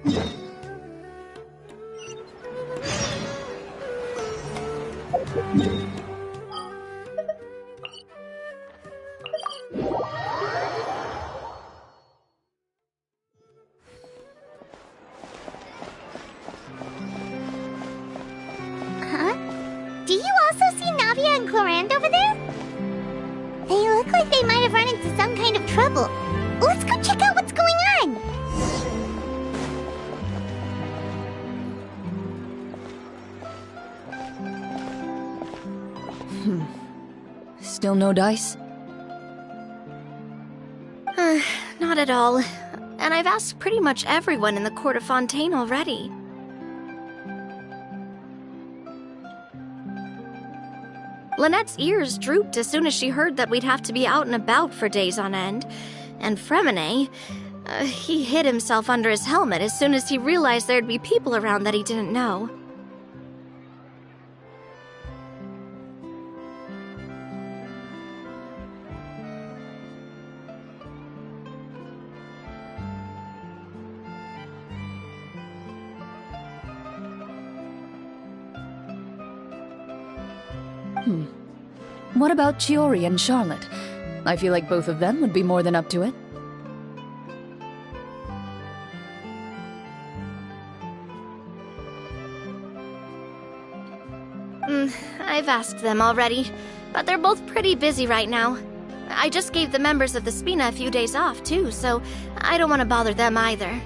Do you also see Navia and Clorand over there? They look like they might have run into some kind of trouble. Let's go check out what's going on! Still no dice? Not at all. And I've asked pretty much everyone in the Court of Fontaine already. Lynette's ears drooped as soon as she heard that we'd have to be out and about for days on end. And Fremine, he hid himself under his helmet as soon as he realized there'd be people around that he didn't know. What about Chiori and Charlotte? I feel like both of them would be more than up to it. I've asked them already, but they're both pretty busy right now. I just gave the members of the Spina a few days off, too, so I don't want to bother them either.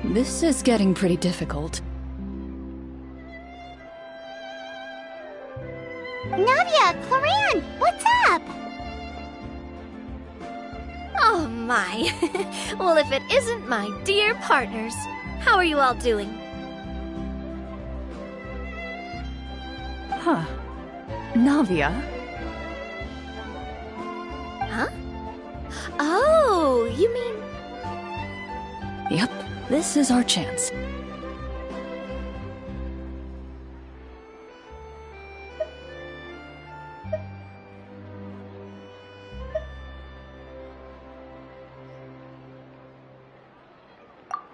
This is getting pretty difficult. Navia, Clorand, what's up? Oh my. Well, if it isn't my dear partners. How are you all doing? Huh. Navia? Huh? Oh, you mean... Yep, this is our chance.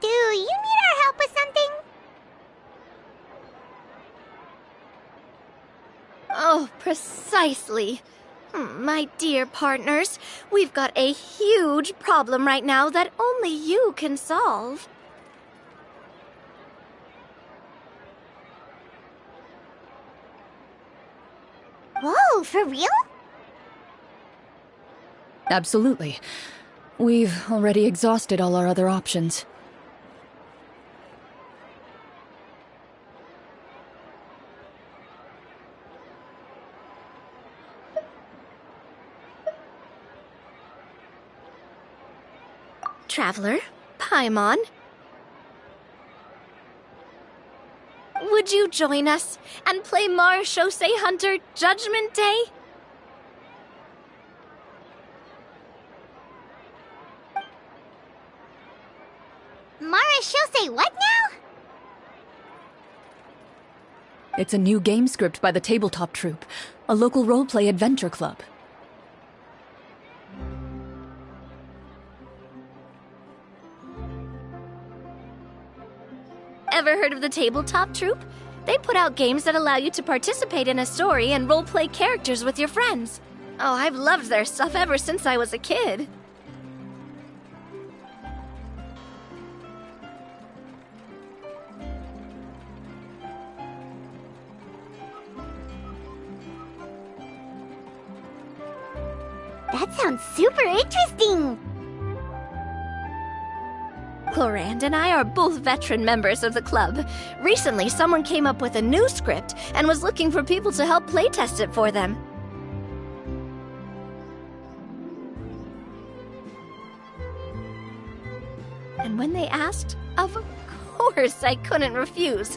Do you need our help with something? Oh, precisely. My dear partners, we've got a huge problem right now that only you can solve. Whoa, for real? Absolutely. We've already exhausted all our other options. Traveler, Paimon, would you join us and play Marechaussee Hunter Judgment Day? Marechaussee what now? It's a new game script by the Tabletop Troupe, a local roleplay adventure club. Ever heard of the Tabletop Troupe? They put out games that allow you to participate in a story and roleplay characters with your friends. Oh, I've loved their stuff ever since I was a kid. That sounds super interesting! Clorand and I are both veteran members of the club. Recently, someone came up with a new script and was looking for people to help playtest it for them. And when they asked, of course I couldn't refuse.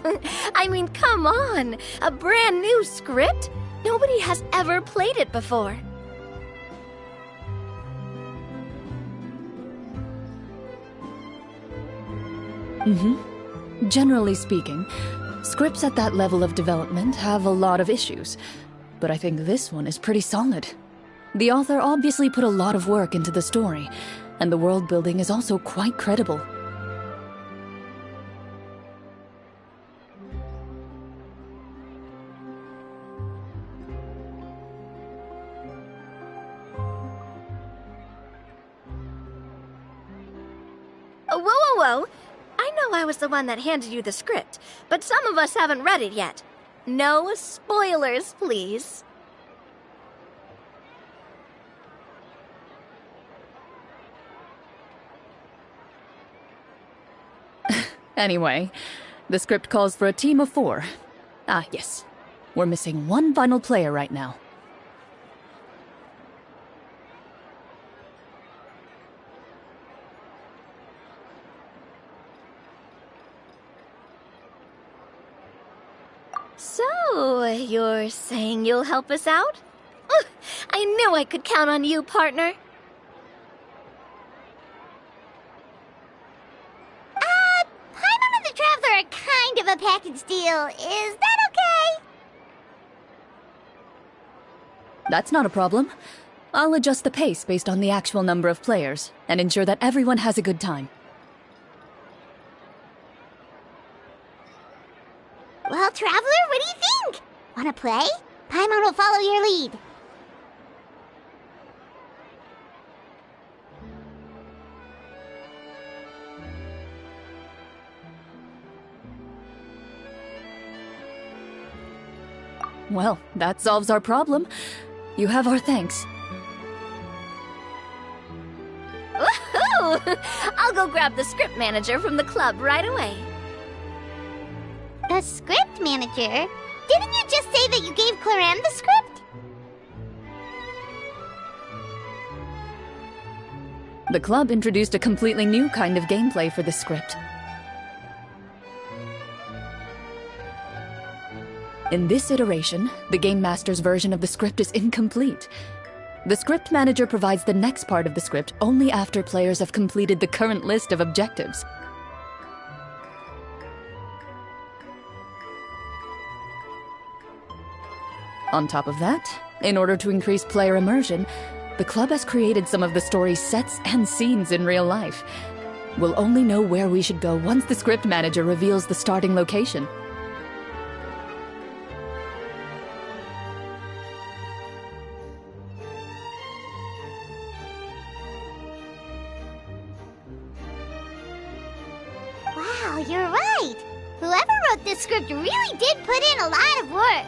I mean, come on! A brand new script? Nobody has ever played it before. Generally speaking, scripts at that level of development have a lot of issues, but I think this one is pretty solid. The author obviously put a lot of work into the story, and the world building is also quite credible. Whoa. I know I was the one that handed you the script, but some of us haven't read it yet. No spoilers, please. Anyway, the script calls for a team of 4. Ah, yes. We're missing one final player right now. So, you're saying you'll help us out? Ugh, I knew I could count on you, partner. Paimon and the Traveler are kind of a package deal. Is that okay? That's not a problem. I'll adjust the pace based on the actual number of players, and ensure that everyone has a good time. Well, Traveler, what do you think? Wanna play? Paimon will follow your lead. Well, that solves our problem. You have our thanks. Woohoo! I'll go grab the script manager from the club right away. The script manager? Didn't you just say that you gave Clorem the script? The club introduced a completely new kind of gameplay for the script. In this iteration, the Game Master's version of the script is incomplete. The script manager provides the next part of the script only after players have completed the current list of objectives. On top of that, in order to increase player immersion, the club has created some of the story's sets and scenes in real life. We'll only know where we should go once the script manager reveals the starting location. Wow, you're right. Whoever wrote this script really did put in a lot of work.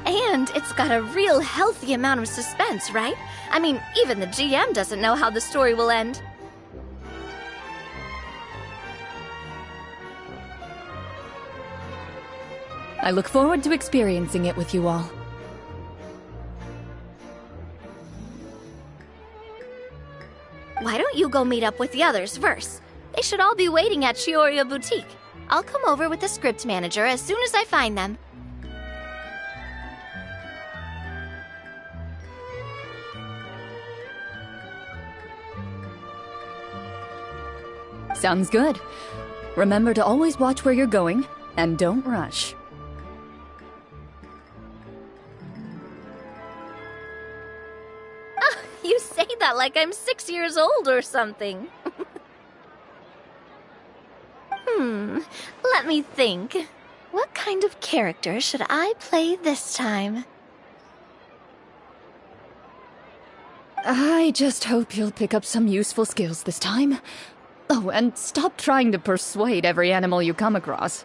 And it's got a real healthy amount of suspense, right? I mean, even the GM doesn't know how the story will end. I look forward to experiencing it with you all. Why don't you go meet up with the others first? They should all be waiting at Chioria Boutique. I'll come over with the script manager as soon as I find them. Sounds good. Remember to always watch where you're going, and don't rush. You say that like I'm 6 years old or something. Let me think. What kind of character should I play this time? I just hope you'll pick up some useful skills this time. Oh, and stop trying to persuade every animal you come across.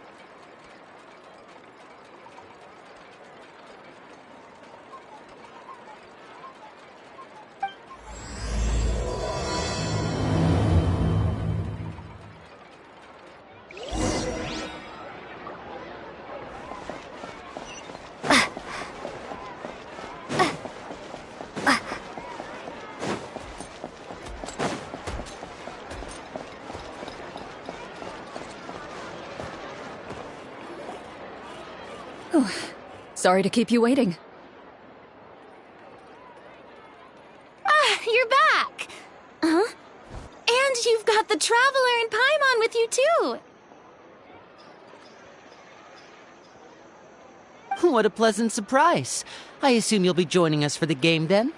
Sorry to keep you waiting. You're back! you too! What a pleasant surprise. I assume you'll be joining us for the game then?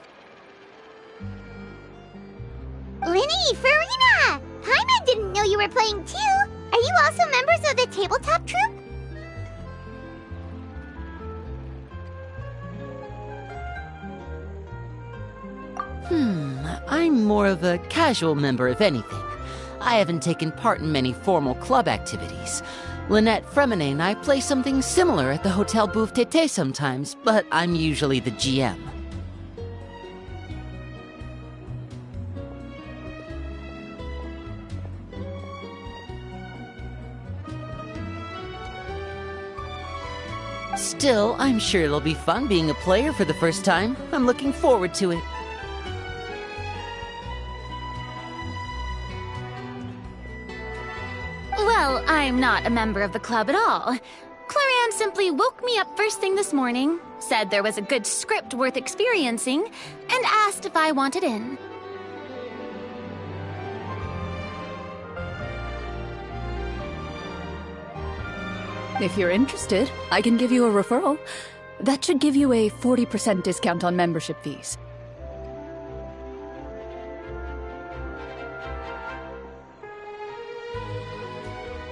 Linny, Farina! Paimon didn't know you were playing too! Are you also members of the tabletop troupe? I'm more of a casual member, if anything. I haven't taken part in many formal club activities. Lynette, Fremine, and I play something similar at the Hotel Bouffe Tété sometimes, but I'm usually the GM. Still, I'm sure it'll be fun being a player for the first time. I'm looking forward to it. Well, I'm not a member of the club at all. Claran simply woke me up first thing this morning, said there was a good script worth experiencing, and asked if I wanted in. If you're interested, I can give you a referral. That should give you a 40% discount on membership fees.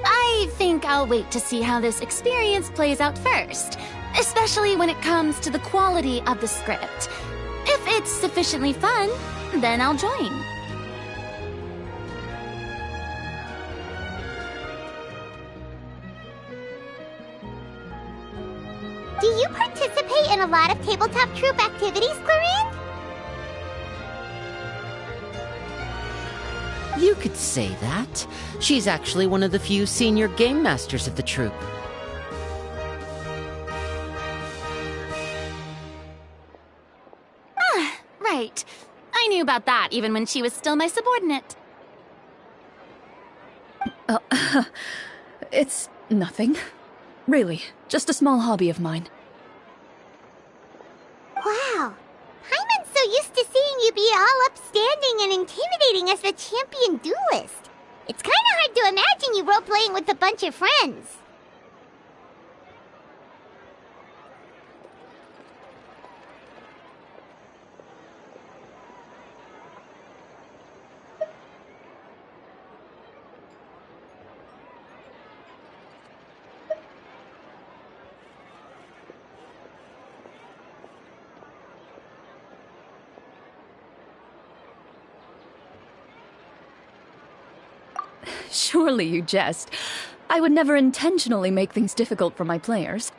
I think I'll wait to see how this experience plays out first, especially when it comes to the quality of the script. If it's sufficiently fun, then I'll join. Do you participate in a lot of tabletop troupe activities, Clarine? You could say that. She's actually one of the few senior game masters of the troupe. Right. I knew about that even when she was still my subordinate. It's nothing. Really, just a small hobby of mine. Wow. Paimon's so used to seeing you be all upstanding and intimidating as the champion duelist. It's kind of hard to imagine you role-playing with a bunch of friends. Surely you jest. I would never intentionally make things difficult for my players.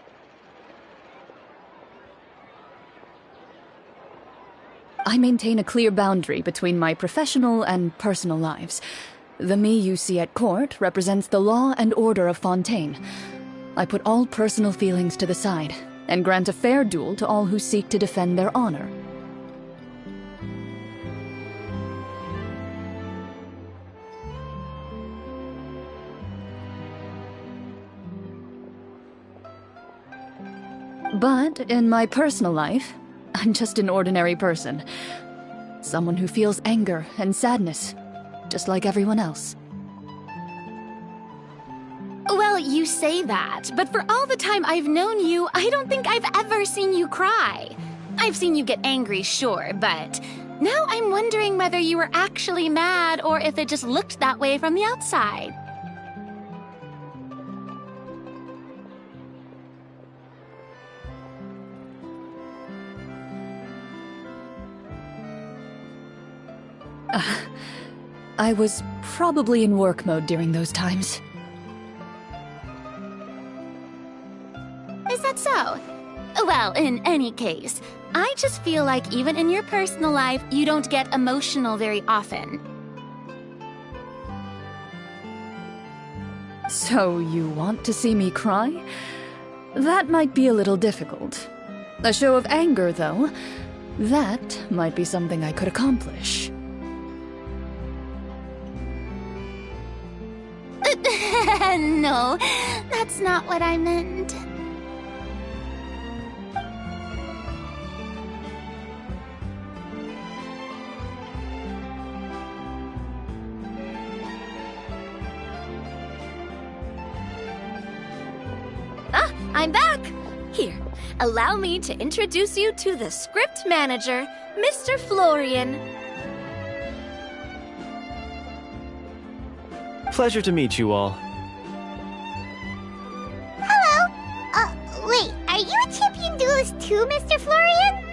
I maintain a clear boundary between my professional and personal lives. The me you see at court represents the law and order of Fontaine. I put all personal feelings to the side and grant a fair duel to all who seek to defend their honor. But in my personal life, I'm just an ordinary person. Someone who feels anger and sadness, just like everyone else. Well, you say that, but for all the time I've known you, I don't think I've ever seen you cry. I've seen you get angry, sure, but now I'm wondering whether you were actually mad or if it just looked that way from the outside. I was probably in work mode during those times. Is that so? Well, in any case, I just feel like even in your personal life, you don't get emotional very often. So you want to see me cry? That might be a little difficult. A show of anger, though, that might be something I could accomplish. No, that's not what I meant. I'm back! Here, allow me to introduce you to the script manager, Mr. Florian. Pleasure to meet you all. Hello. Wait, are you a champion duelist too, Mr. Florian?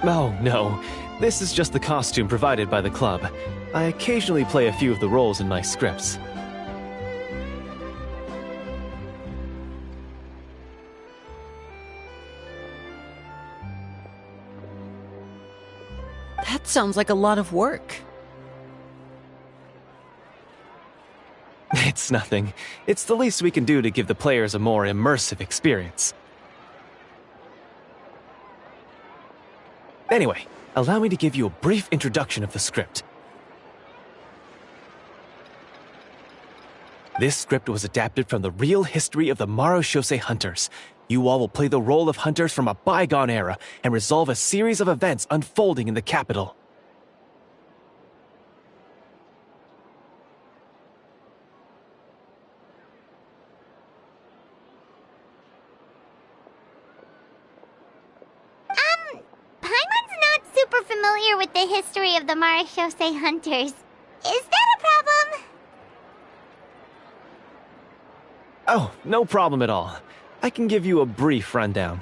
Oh, no. This is just the costume provided by the club. I occasionally play a few of the roles in my scripts. That sounds like a lot of work. It's nothing. It's the least we can do to give the players a more immersive experience. Anyway, allow me to give you a brief introduction of the script. This script was adapted from the real history of the Marashose Hunters. You all will play the role of hunters from a bygone era and resolve a series of events unfolding in the capital. Paimon's not super familiar with the history of the Marashose Hunters. Is that a problem? Oh, no problem at all. I can give you a brief rundown.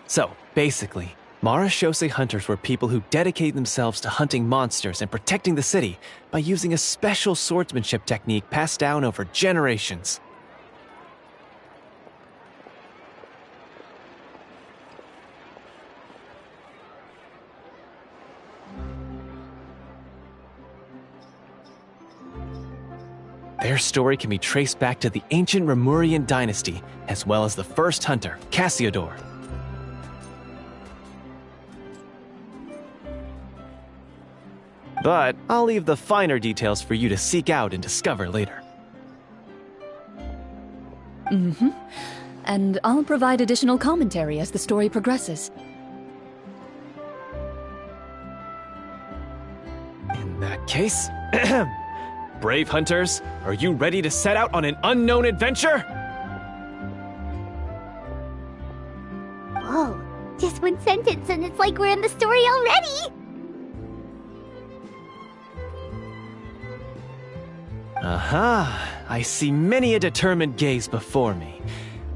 So, basically, Marashose Hunters were people who dedicated themselves to hunting monsters and protecting the city by using a special swordsmanship technique passed down over generations. Their story can be traced back to the ancient Rapperia dynasty, as well as the first hunter, Cassiodor. But I'll leave the finer details for you to seek out and discover later. And I'll provide additional commentary as the story progresses. In that case, brave hunters, are you ready to set out on an unknown adventure? Whoa, just one sentence and it's like we're in the story already! Aha, I see many a determined gaze before me.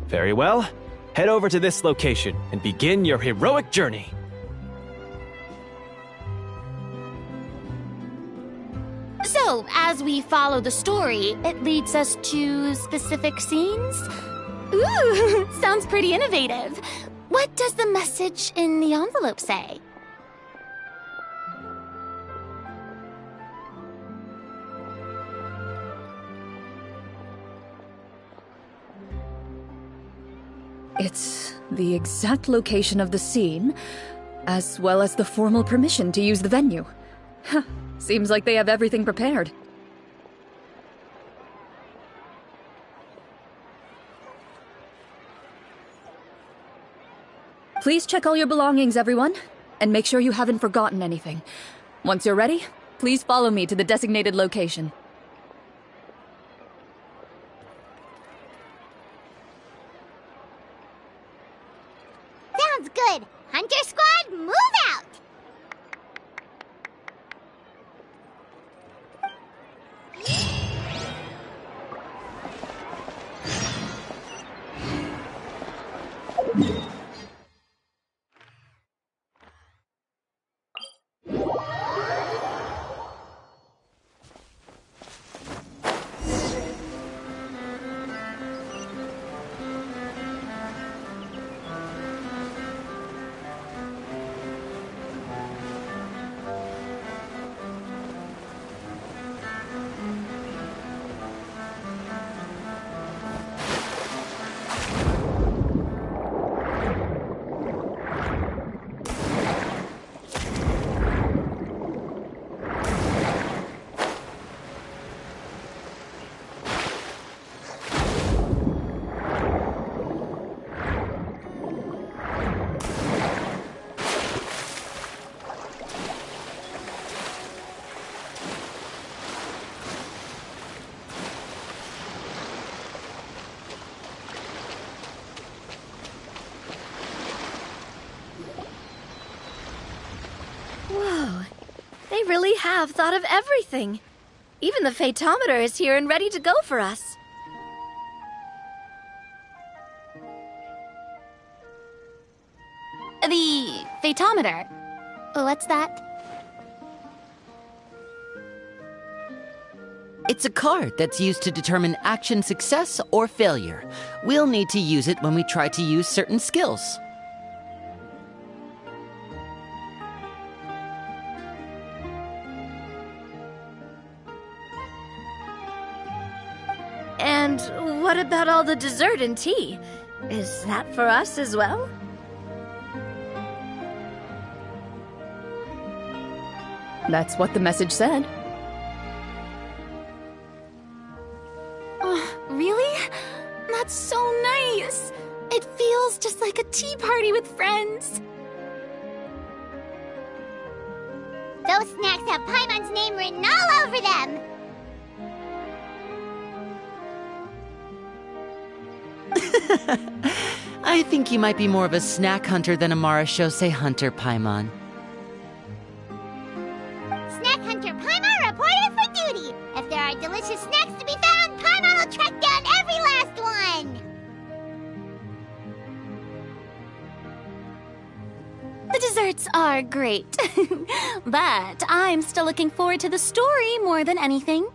Very well, head over to this location and begin your heroic journey. So, as we follow the story, it leads us to specific scenes? Ooh, sounds pretty innovative. What does the message in the envelope say? It's the exact location of the scene, as well as the formal permission to use the venue. Huh, seems like they have everything prepared. Please check all your belongings, everyone, and make sure you haven't forgotten anything. Once you're ready, please follow me to the designated location. Sounds good. Hunter Squad, move out! really have thought of everything. Even the phaetometer is here and ready to go for us. The phaetometer. What's that? It's a card that's used to determine action success or failure. We'll need to use it when we try to use certain skills. And what about all the dessert and tea? Is that for us as well? That's what the message said. Oh, really? That's so nice. It feels just like a tea party with friends. Those snacks have Paimon's name written all over them. I think you might be more of a snack hunter than a Marashose hunter, Paimon. Snack Hunter Paimon reported for duty. If there are delicious snacks to be found, Paimon will track down every last one. The desserts are great. But I'm still looking forward to the story more than anything.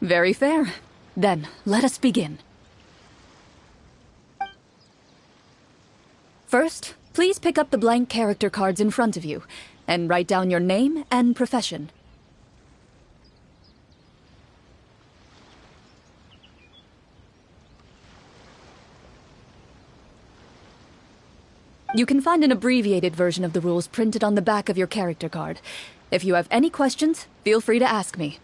Very fair. Then, let us begin. First, please pick up the blank character cards in front of you, and write down your name and profession. You can find an abbreviated version of the rules printed on the back of your character card. If you have any questions, feel free to ask me.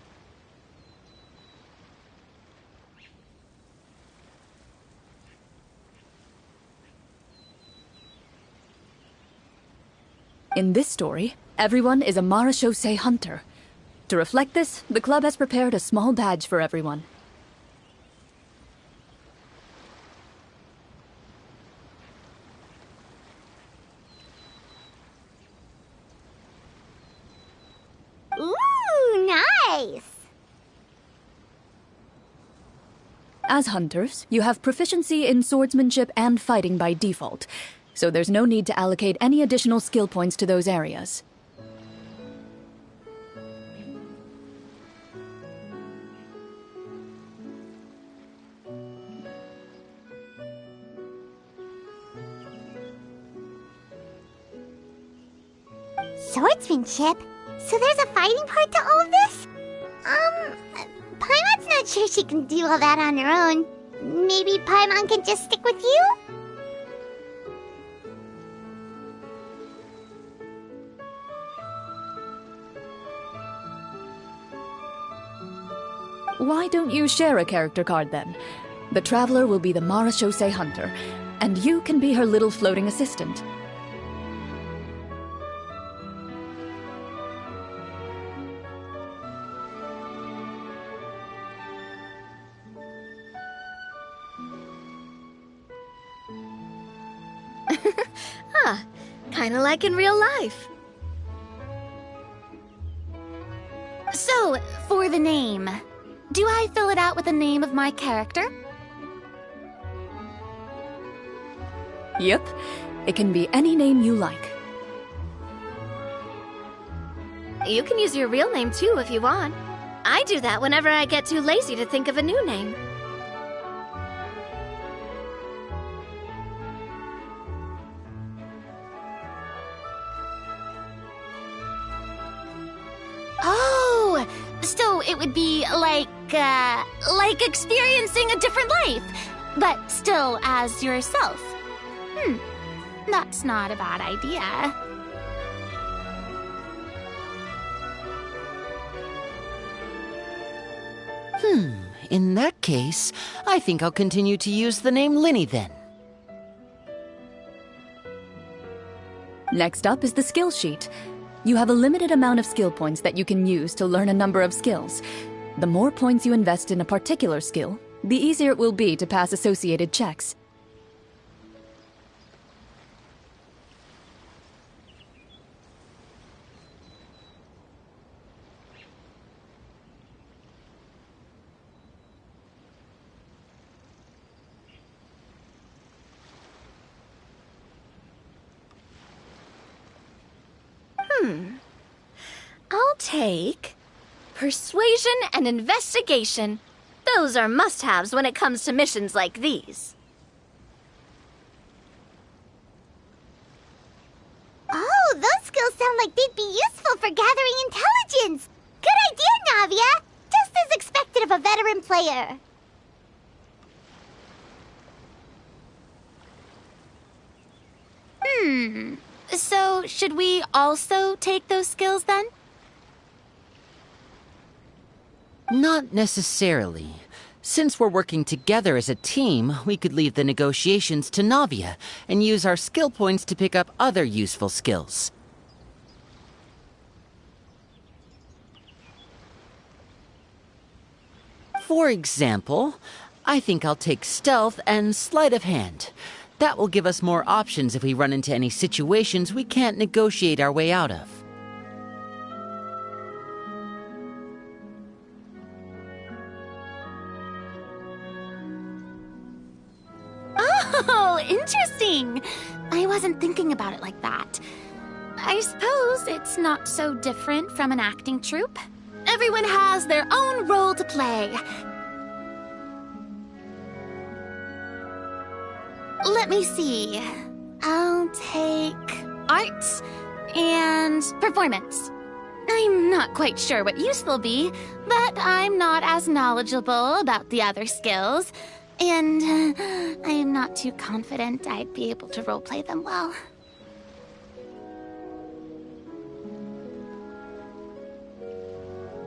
In this story, everyone is a Marashose hunter. To reflect this, the club has prepared a small badge for everyone. Ooh, nice. As hunters, you have proficiency in swordsmanship and fighting by default, so there's no need to allocate any additional skill points to those areas. Swordsmanship? So there's a fighting part to all of this? Paimon's not sure she can do all that on her own. Maybe Paimon can just stick with you? Why don't you share a character card then? The Traveler will be the Marashose hunter, and you can be her little floating assistant. Kinda like in real life. So, for the name, do I fill it out with the name of my character? Yep, it can be any name you like. You can use your real name too if you want. I do that whenever I get too lazy to think of a new name. Oh, so it would be like experiencing a different life, but still as yourself. That's not a bad idea. In that case, I think I'll continue to use the name Linny then. Next up is the skill sheet. You have a limited amount of skill points that you can use to learn a number of skills. The more points you invest in a particular skill, the easier it will be to pass associated checks. take persuasion and investigation. Those are must-haves when it comes to missions like these. Oh, those skills sound like they'd be useful for gathering intelligence. Good idea, Navia. Just as expected of a veteran player. So, should we also take those skills then? Not necessarily. Since we're working together as a team, we could leave the negotiations to Navia and use our skill points to pick up other useful skills. For example, I think I'll take stealth and sleight of hand. That will give us more options if we run into any situations we can't negotiate our way out of. Oh, interesting. I wasn't thinking about it like that. I suppose it's not so different from an acting troupe. Everyone has their own role to play. Let me see. I'll take arts and performance. I'm not quite sure what use they'll be, but I'm not as knowledgeable about the other skills, and I am not too confident I'd be able to roleplay them well.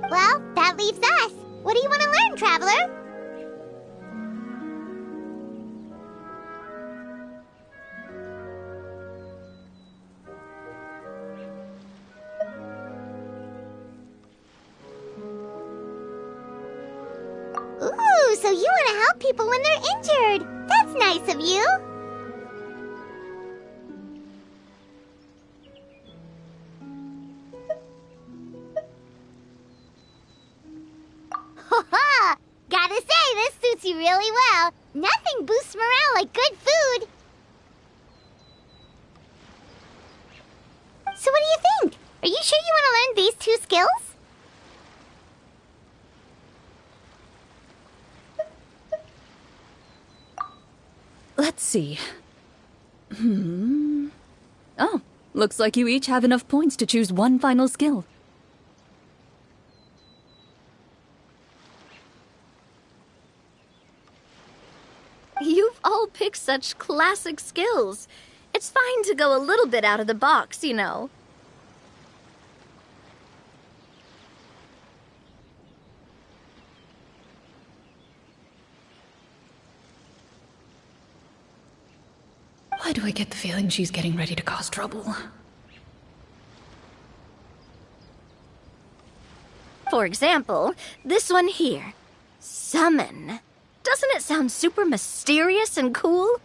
Well, that leaves us. What do you want to learn, Traveler? Ooh, so you want to help people when they're injured. That's nice of you. Gotta say, this suits you really well. Nothing boosts morale like good food. So what do you think? Are you sure you want to learn these 2 skills? Let's see. Oh, looks like you each have enough points to choose one final skill. You've all picked such classic skills. It's fine to go a little bit out of the box, you know. Why do I get the feeling she's getting ready to cause trouble? For example, this one here. Summon. Doesn't it sound super mysterious and cool?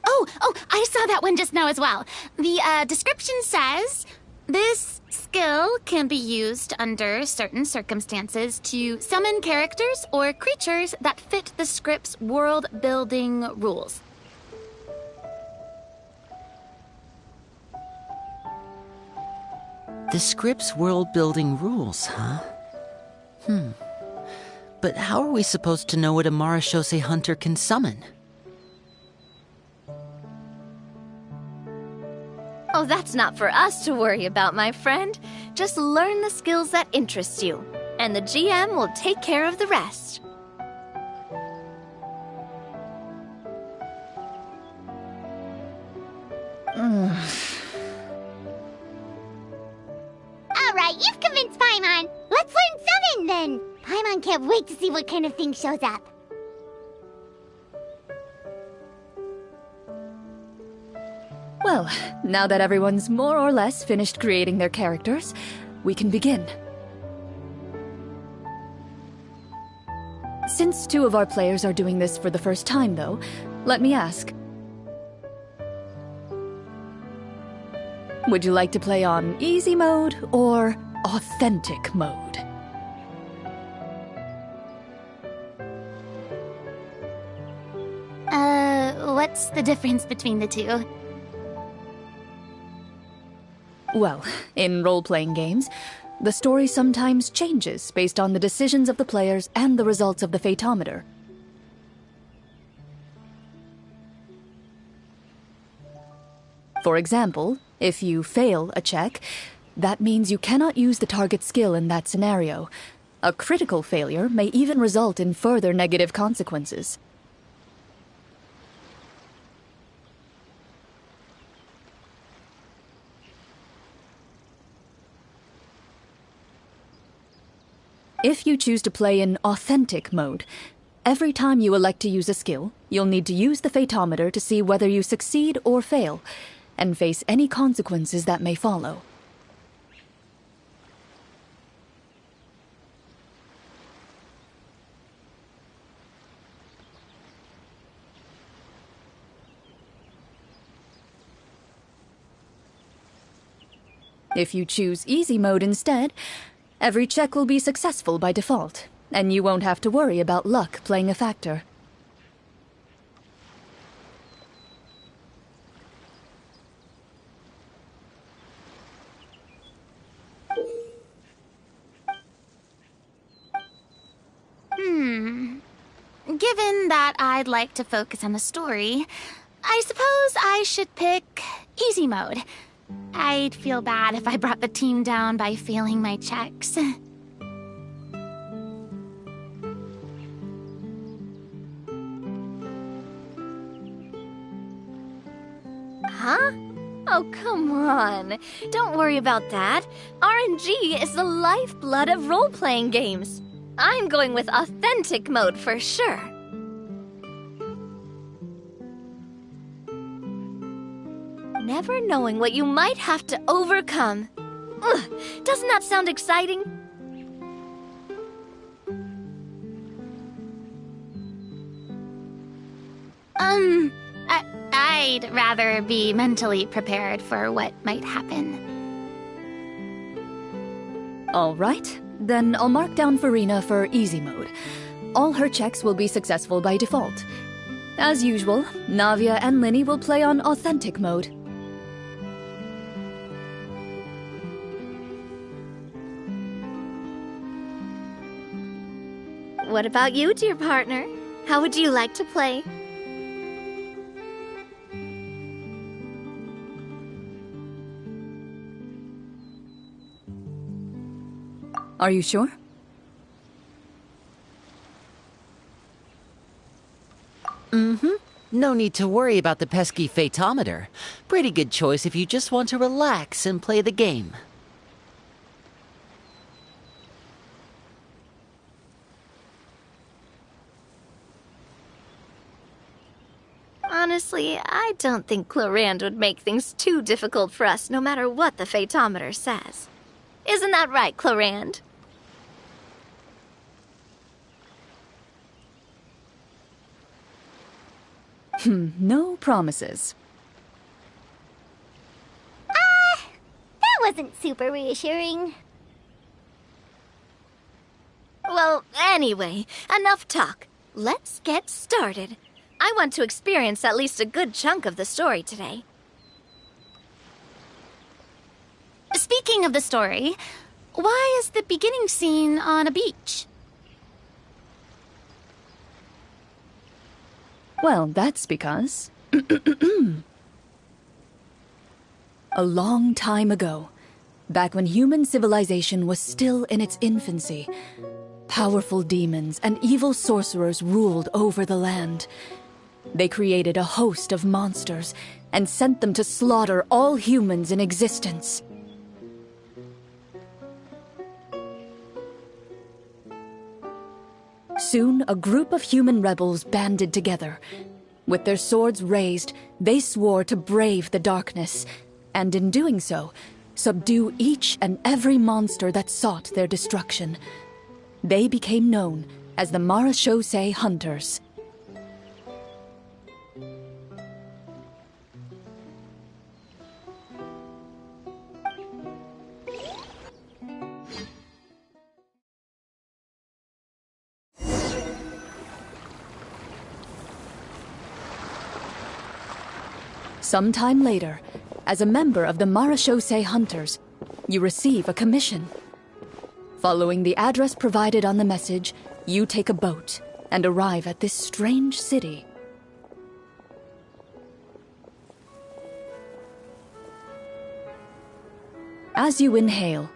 Oh, I saw that one just now as well. The description says, this skill can be used under certain circumstances to summon characters or creatures that fit the script's world-building rules. The script's world-building rules, huh? But how are we supposed to know what a Marashose hunter can summon? Oh, that's not for us to worry about, my friend. Just learn the skills that interest you, and the GM will take care of the rest. All right, you've convinced Paimon. Let's learn Summon, then. Paimon can't wait to see what kind of thing shows up. Well, now that everyone's more or less finished creating their characters, we can begin. Since 2 of our players are doing this for the first time, though, let me ask. Would you like to play on easy mode or authentic mode? What's the difference between the 2? Well, in role-playing games, the story sometimes changes based on the decisions of the players and the results of the Fatometer. For example, if you fail a check, that means you cannot use the target skill in that scenario. A critical failure may even result in further negative consequences. If you choose to play in authentic mode, every time you elect to use a skill, you'll need to use the Fatometer to see whether you succeed or fail, and face any consequences that may follow. If you choose easy mode instead, every check will be successful by default, and you won't have to worry about luck playing a factor. Given that I'd like to focus on the story, I suppose I should pick easy mode. I'd feel bad if I brought the team down by failing my checks. Huh? Oh, come on. Don't worry about that. RNG is the lifeblood of role-playing games. I'm going with authentic mode for sure. Never knowing what you might have to overcome. Ugh, doesn't that sound exciting? I'd rather be mentally prepared for what might happen. All right, then I'll mark down Farina for easy mode. All her checks will be successful by default. As usual, Navia and Linny will play on authentic mode. What about you, dear partner? How would you like to play? Are you sure? No need to worry about the pesky Fatometer. Pretty good choice if you just want to relax and play the game. Honestly, I don't think Clorand would make things too difficult for us no matter what the Fatometer says. Isn't that right, Clorand? No promises. That wasn't super reassuring. Well, anyway, enough talk. Let's get started. I want to experience at least a good chunk of the story today. Speaking of the story, why is the beginning scene on a beach? Well, that's because... A long time ago, back when human civilization was still in its infancy, powerful demons and evil sorcerers ruled over the land. They created a host of monsters and sent them to slaughter all humans in existence. Soon, a group of human rebels banded together. With their swords raised, they swore to brave the darkness, and in doing so, subdue each and every monster that sought their destruction. They became known as the Marachose Hunters. Sometime later, As a member of the Marashose Hunters, you receive a commission. Following the address provided on the message, you take a boat and arrive at this strange city. As you inhale,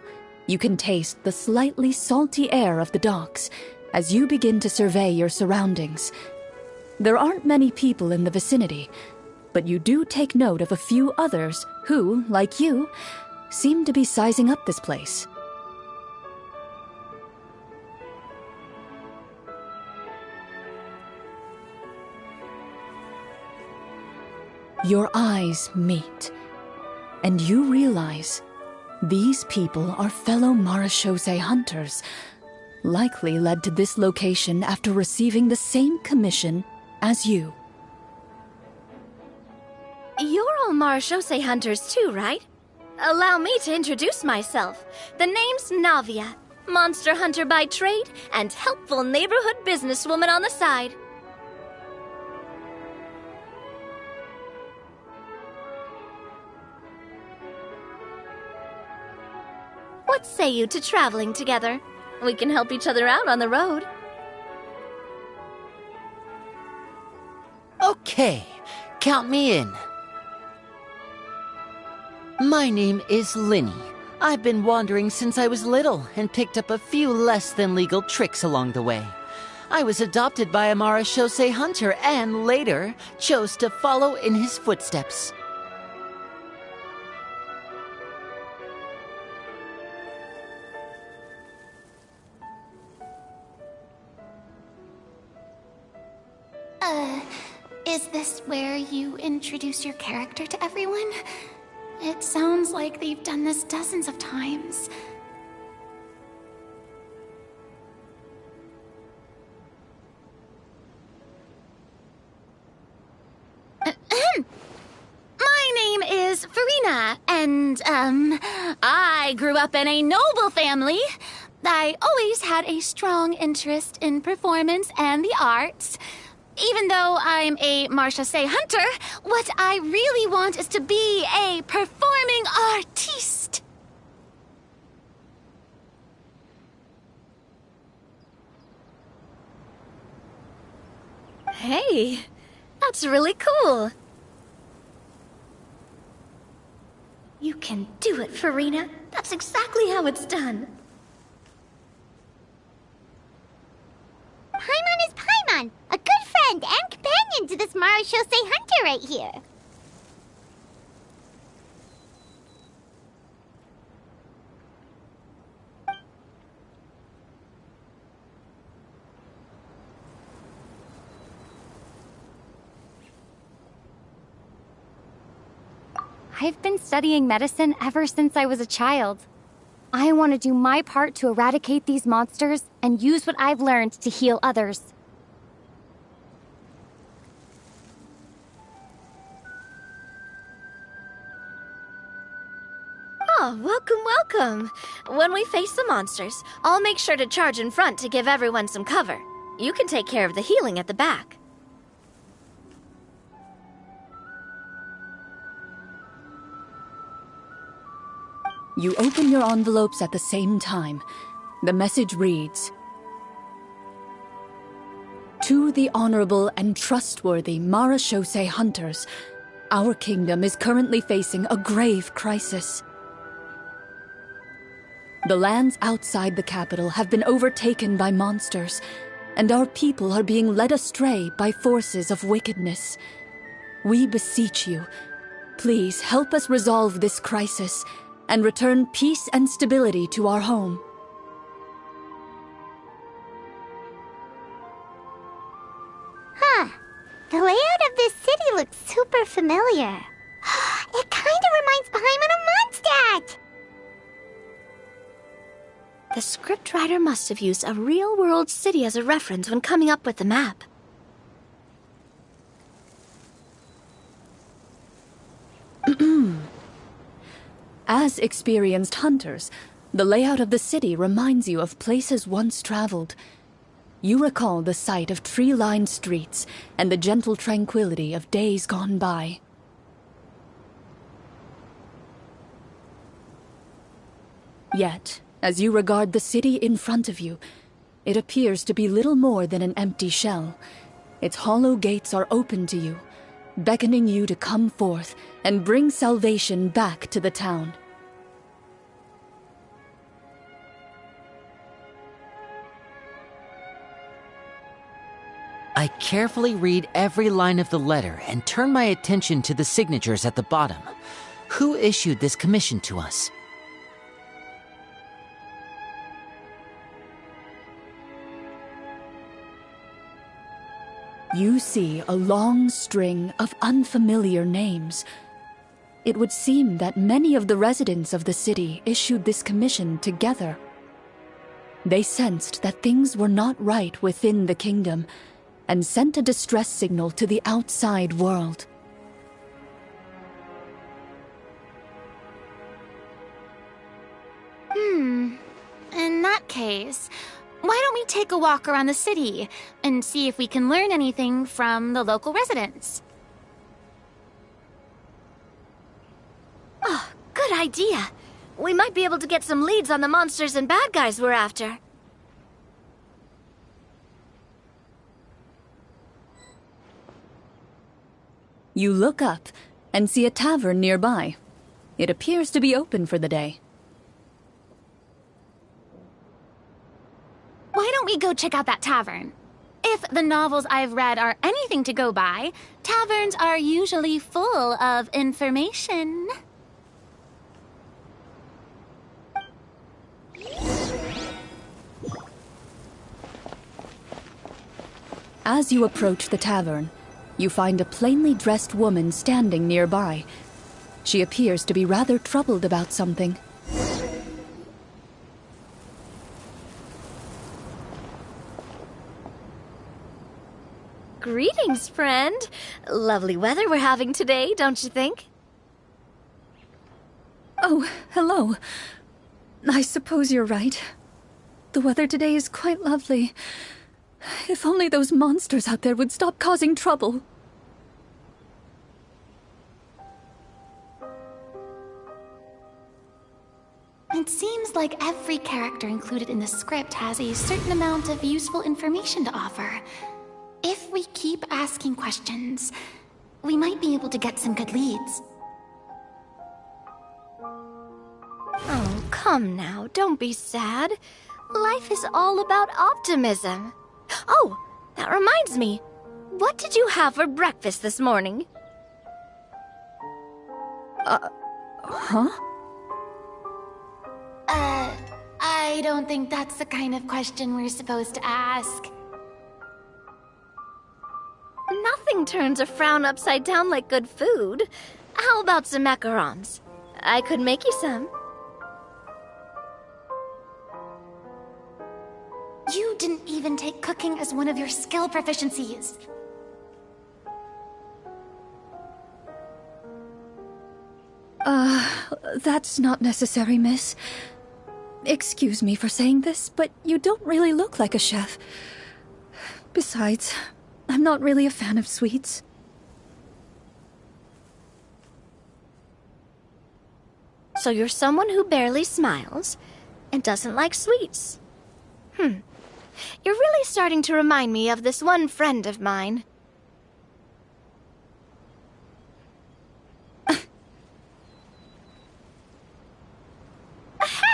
you can taste the slightly salty air of the docks as you begin to survey your surroundings. There aren't many people in the vicinity, but you do take note of a few others who, like you, seem to be sizing up this place. Your eyes meet, and you realize these people are fellow Marashose hunters, likely led to this location after receiving the same commission as you. You're all Marashose hunters too, right? Allow me to introduce myself. The name's Navia, monster hunter by trade and helpful neighborhood businesswoman on the side. What say you to traveling together? We can help each other out on the road. Okay, count me in. My name is Linny. I've been wandering since I was little and picked up a few less than legal tricks along the way. I was adopted by a Marashose hunter and later chose to follow in his footsteps. Is this where you introduce your character to everyone? It sounds like they've done this dozens of times. My name is Farina, and, I grew up in a noble family. I always had a strong interest in performance and the arts. Even though I'm a Marashose hunter, what I really want is to be a performing artiste. Hey, that's really cool. You can do it, Farina. That's exactly how it's done. Paimon is Paimon, a good friend and companion to this Marashose hunter right here. I've been studying medicine ever since I was a child. I want to do my part to eradicate these monsters and use what I've learned to heal others. Oh, welcome. When we face the monsters, I'll make sure to charge in front to give everyone some cover. You can take care of the healing at the back. You open your envelopes at the same time. The message reads, "To the honorable and trustworthy Marashose hunters, our kingdom is currently facing a grave crisis. The lands outside the capital have been overtaken by monsters, and our people are being led astray by forces of wickedness. We beseech you, please help us resolve this crisis and return peace and stability to our home." Huh. The layout of this city looks super familiar. It kinda reminds Paimon of Mondstadt! The scriptwriter must have used a real-world city as a reference when coming up with the map. As experienced hunters, the layout of the city reminds you of places once traveled. You recall the sight of tree-lined streets and the gentle tranquility of days gone by. Yet, as you regard the city in front of you, it appears to be little more than an empty shell. Its hollow gates are open to you, beckoning you to come forth and bring salvation back to the town. I carefully read every line of the letter and turn my attention to the signatures at the bottom. Who issued this commission to us? You see a long string of unfamiliar names. It would seem that many of the residents of the city issued this commission together. They sensed that things were not right within the kingdom, and sent a distress signal to the outside world. In that case, why don't we take a walk around the city and see if we can learn anything from the local residents? Oh, good idea. We might be able to get some leads on the monsters and bad guys we're after. You look up and see a tavern nearby. It appears to be open for the day. Why don't we go check out that tavern? If the novels I've read are anything to go by, taverns are usually full of information. As you approach the tavern, you find a plainly dressed woman standing nearby. She appears to be rather troubled about something. Greetings, friend. Lovely weather we're having today, don't you think? Oh, hello. I suppose you're right. The weather today is quite lovely. If only those monsters out there would stop causing trouble. It seems like every character included in the script has a certain amount of useful information to offer. If we keep asking questions, we might be able to get some good leads. Oh, come now, don't be sad. Life is all about optimism. Oh, that reminds me. What did you have for breakfast this morning? Huh? I don't think that's the kind of question we're supposed to ask. Nothing turns a frown upside down like good food. How about some macarons? I could make you some. You didn't even take cooking as one of your skill proficiencies. That's not necessary, miss. Excuse me for saying this, but you don't really look like a chef. Besides, I'm not really a fan of sweets. So you're someone who barely smiles and doesn't like sweets. You're really starting to remind me of this one friend of mine.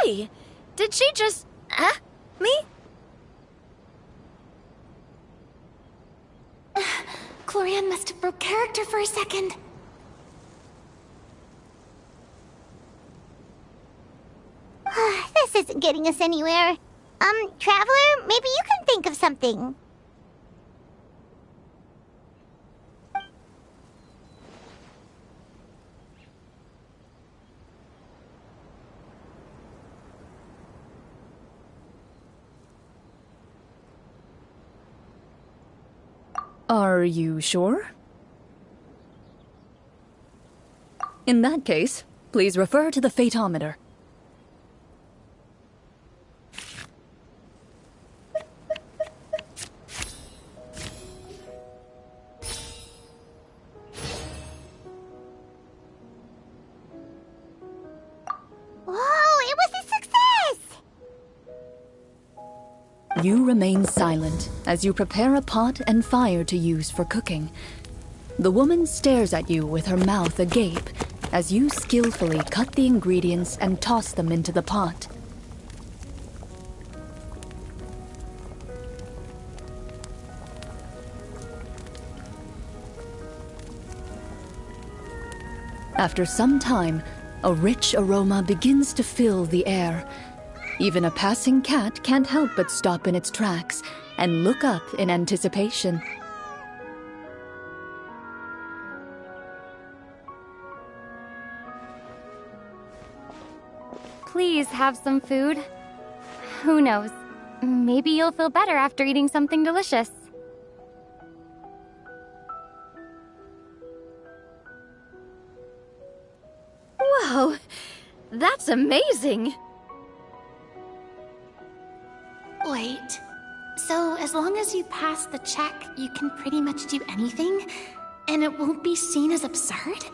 Hey! Did she just... me? Glorianne must have broke character for a second. This isn't getting us anywhere. Traveler, maybe you can think of something. Are you sure? In that case, please refer to the fatometer. Whoa, it was a success! You remain silent as you prepare a pot and fire to use for cooking. The woman stares at you with her mouth agape as you skillfully cut the ingredients and toss them into the pot. After some time, a rich aroma begins to fill the air. Even a passing cat can't help but stop in its tracks and look up in anticipation. Please have some food. Who knows? Maybe you'll feel better after eating something delicious. Whoa, that's amazing! Wait. So, as long as you pass the check, you can pretty much do anything? And it won't be seen as absurd?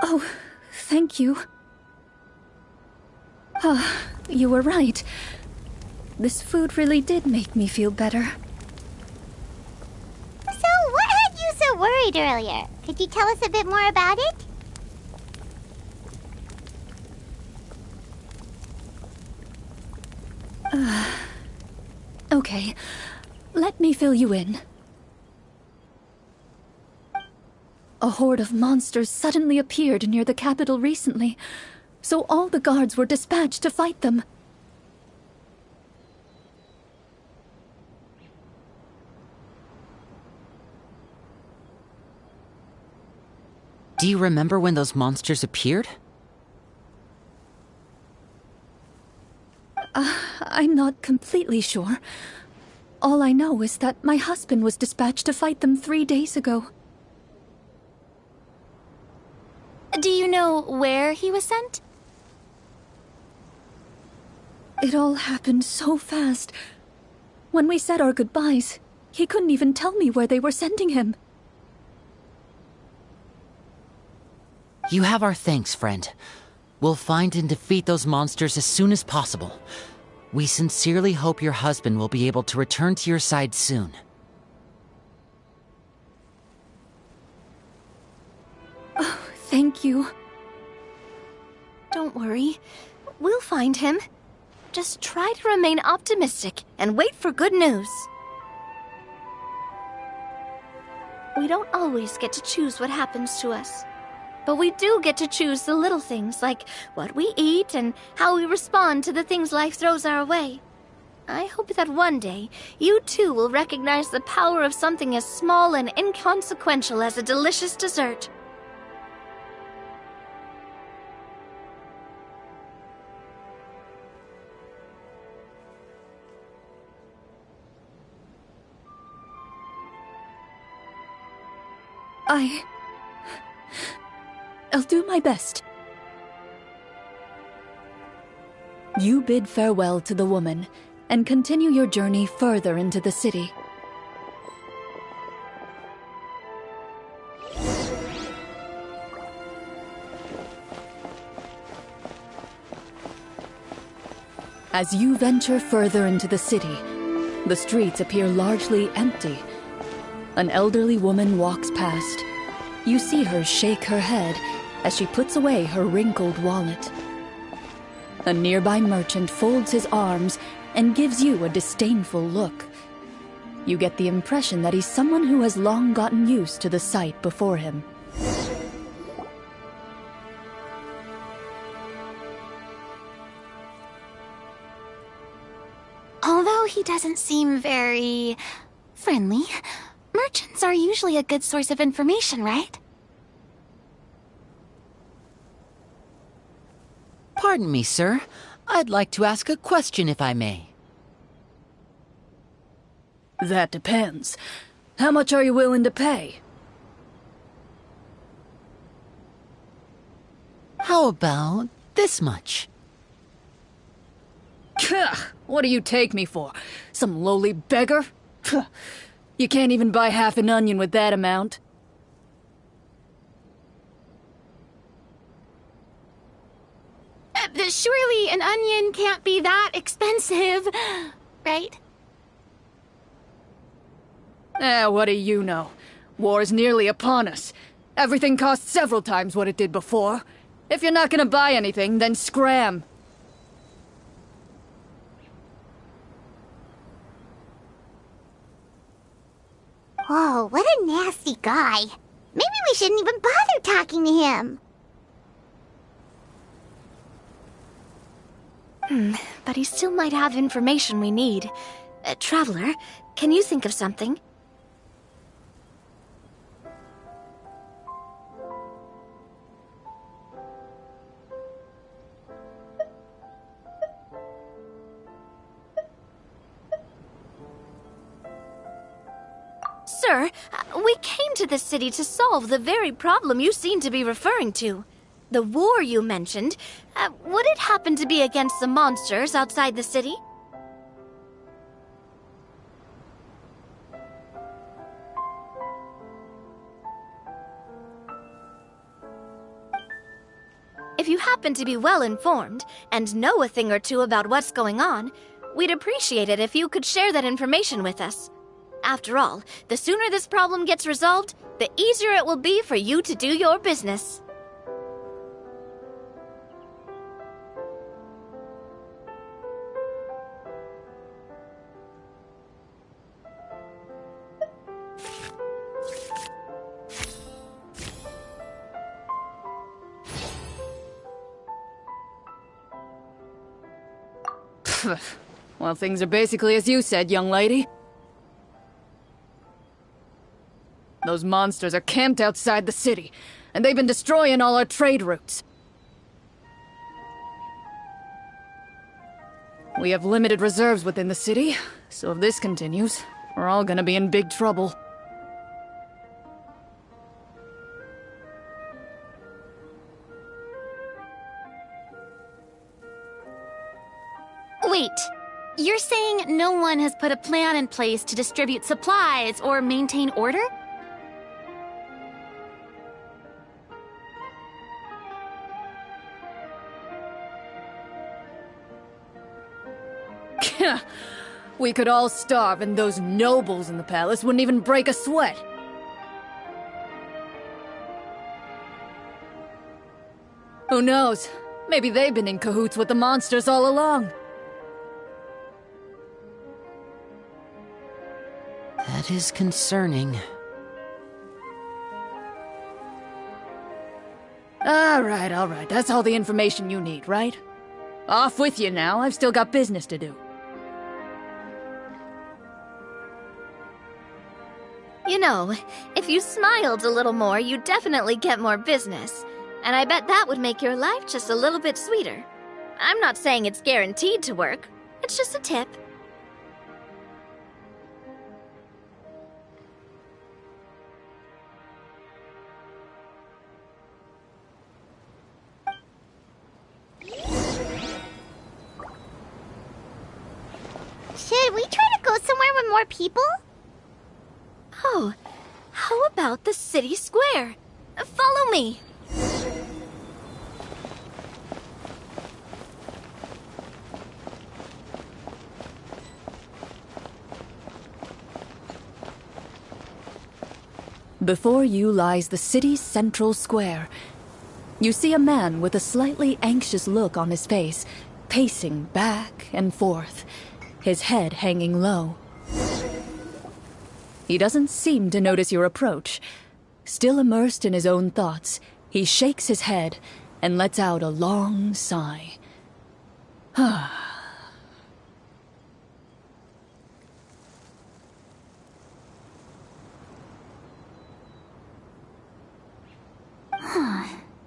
Oh, thank you. Ah, you were right. This food really did make me feel better. So, what had you so worried earlier? Could you tell us a bit more about it? Okay, let me fill you in. A horde of monsters suddenly appeared near the capital recently, so all the guards were dispatched to fight them. Do you remember when those monsters appeared? I'm not completely sure. All I know is that my husband was dispatched to fight them 3 days ago. Do you know where he was sent? It all happened so fast. When we said our goodbyes, he couldn't even tell me where they were sending him. You have our thanks, friend. We'll find and defeat those monsters as soon as possible. We sincerely hope your husband will be able to return to your side soon. Oh, thank you. Don't worry. We'll find him. Just try to remain optimistic and wait for good news. We don't always get to choose what happens to us. But we do get to choose the little things, like what we eat and how we respond to the things life throws our way. I hope that one day, you too will recognize the power of something as small and inconsequential as a delicious dessert. I'll do my best. You bid farewell to the woman and continue your journey further into the city. As you venture further into the city, the streets appear largely empty. An elderly woman walks past. You see her shake her head as she puts away her wrinkled wallet. A nearby merchant folds his arms and gives you a disdainful look. You get the impression that he's someone who has long gotten used to the sight before him. Although he doesn't seem very friendly, merchants are usually a good source of information, right? Pardon me, sir. I'd like to ask a question if I may. That depends. How much are you willing to pay? How about this much? What do you take me for? Some lowly beggar? You can't even buy half an onion with that amount. Surely an onion can't be that expensive, right? What do you know? War's nearly upon us. Everything costs several times what it did before. If you're not gonna buy anything, then scram. Whoa, what a nasty guy. Maybe we shouldn't even bother talking to him. But he still might have information we need. Traveler, can you think of something? Sir, we came to this city to solve the very problem you seem to be referring to. The war you mentioned, would it happen to be against the monsters outside the city? If you happen to be well informed and know a thing or two about what's going on, we'd appreciate it if you could share that information with us. After all, the sooner this problem gets resolved, the easier it will be for you to do your business. Well, things are basically as you said, young lady. Those monsters are camped outside the city, and they've been destroying all our trade routes. We have limited reserves within the city, so if this continues, we're all gonna be in big trouble. Wait, you're saying no one has put a plan in place to distribute supplies or maintain order? We could all starve, and those nobles in the palace wouldn't even break a sweat. Who knows? Maybe they've been in cahoots with the monsters all along. That is concerning. All right. That's all the information you need, right? Off with you now. I've still got business to do. You know, if you smiled a little more, you'd definitely get more business. And I bet that would make your life just a little bit sweeter. I'm not saying it's guaranteed to work. It's just a tip. Should we try to go somewhere with more people? Oh, how about the city square? Follow me. Before you lies the city's central square. You see a man with a slightly anxious look on his face, pacing back and forth, his head hanging low. He doesn't seem to notice your approach. Still immersed in his own thoughts, he shakes his head and lets out a long sigh.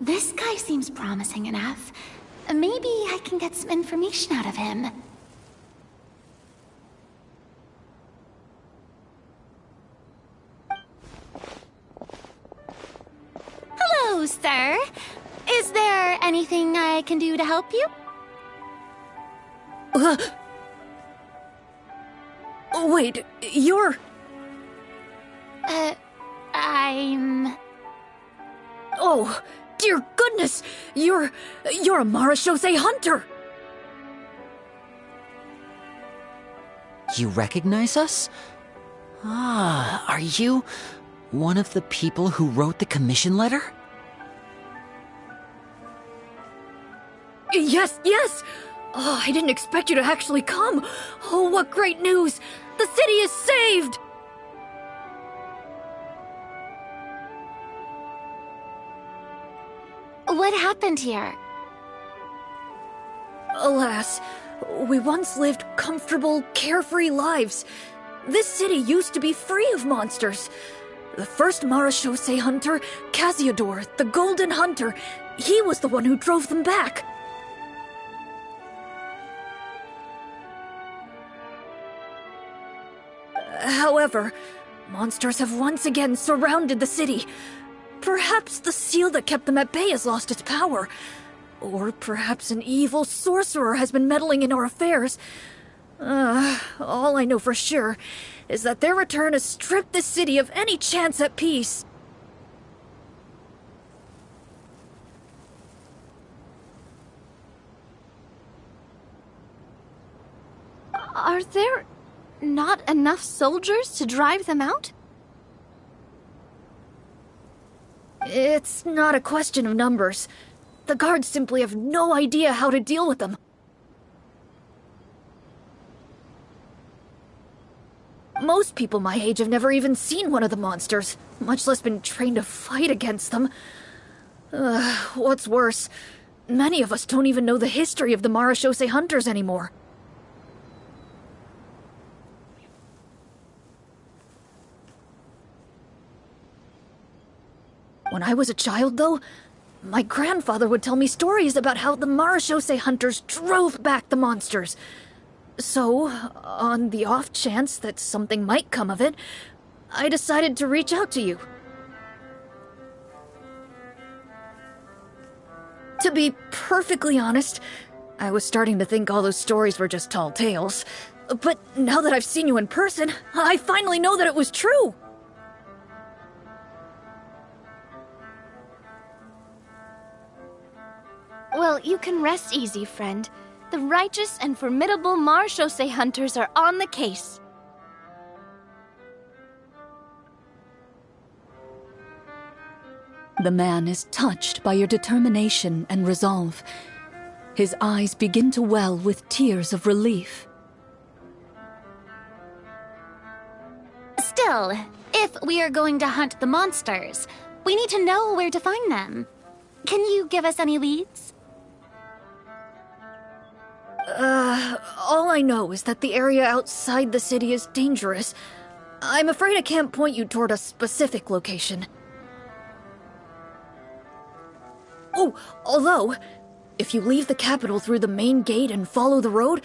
This guy seems promising enough. Maybe I can get some information out of him. Hello, sir. Is there anything I can do to help you? Wait, you're... I'm... Oh, dear goodness! You're a Marashose hunter! You recognize us? Ah, are you one of the people who wrote the commission letter? Yes! Oh, I didn't expect you to actually come! Oh, what great news! The city is saved! What happened here? Alas, we once lived comfortable, carefree lives. This city used to be free of monsters. The first Marashose hunter, Casiodor, the Golden Hunter, he was the one who drove them back. However, monsters have once again surrounded the city. Perhaps the seal that kept them at bay has lost its power. Or perhaps an evil sorcerer has been meddling in our affairs. All I know for sure is that their return has stripped the city of any chance at peace. Are there not enough soldiers to drive them out? It's not a question of numbers. The guards simply have no idea how to deal with them. Most people my age have never even seen one of the monsters, much less been trained to fight against them. What's worse, many of us don't even know the history of the Marashose hunters anymore. When I was a child, though, my grandfather would tell me stories about how the Marashose hunters drove back the monsters. So, on the off chance that something might come of it, I decided to reach out to you. To be perfectly honest, I was starting to think all those stories were just tall tales. But now that I've seen you in person, I finally know that it was true! Well, you can rest easy, friend. The righteous and formidable Marashose hunters are on the case. The man is touched by your determination and resolve. His eyes begin to well with tears of relief. Still, if we are going to hunt the monsters, we need to know where to find them. Can you give us any leads? All I know is that the area outside the city is dangerous. I'm afraid I can't point you toward a specific location. Oh, although, if you leave the capital through the main gate and follow the road,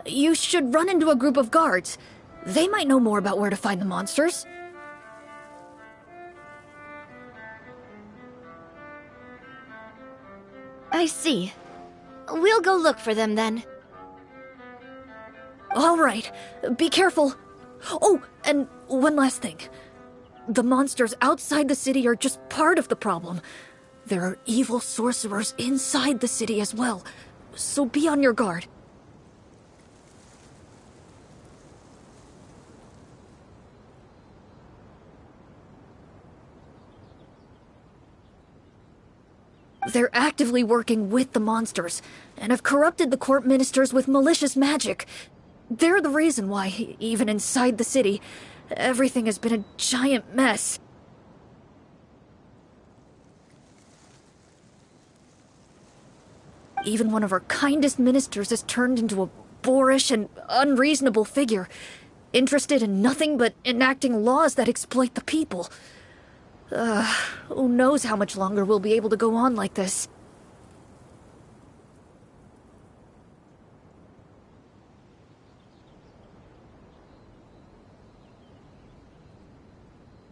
you should run into a group of guards. They might know more about where to find the monsters. I see. We'll go look for them then. All right, be careful. Oh, and one last thing. The monsters outside the city are just part of the problem. There are evil sorcerers inside the city as well, so be on your guard. They're actively working with the monsters, and have corrupted the court ministers with malicious magic. They're the reason why, even inside the city, everything has been a giant mess. Even one of our kindest ministers has turned into a boorish and unreasonable figure, interested in nothing but enacting laws that exploit the people. Who knows how much longer we'll be able to go on like this.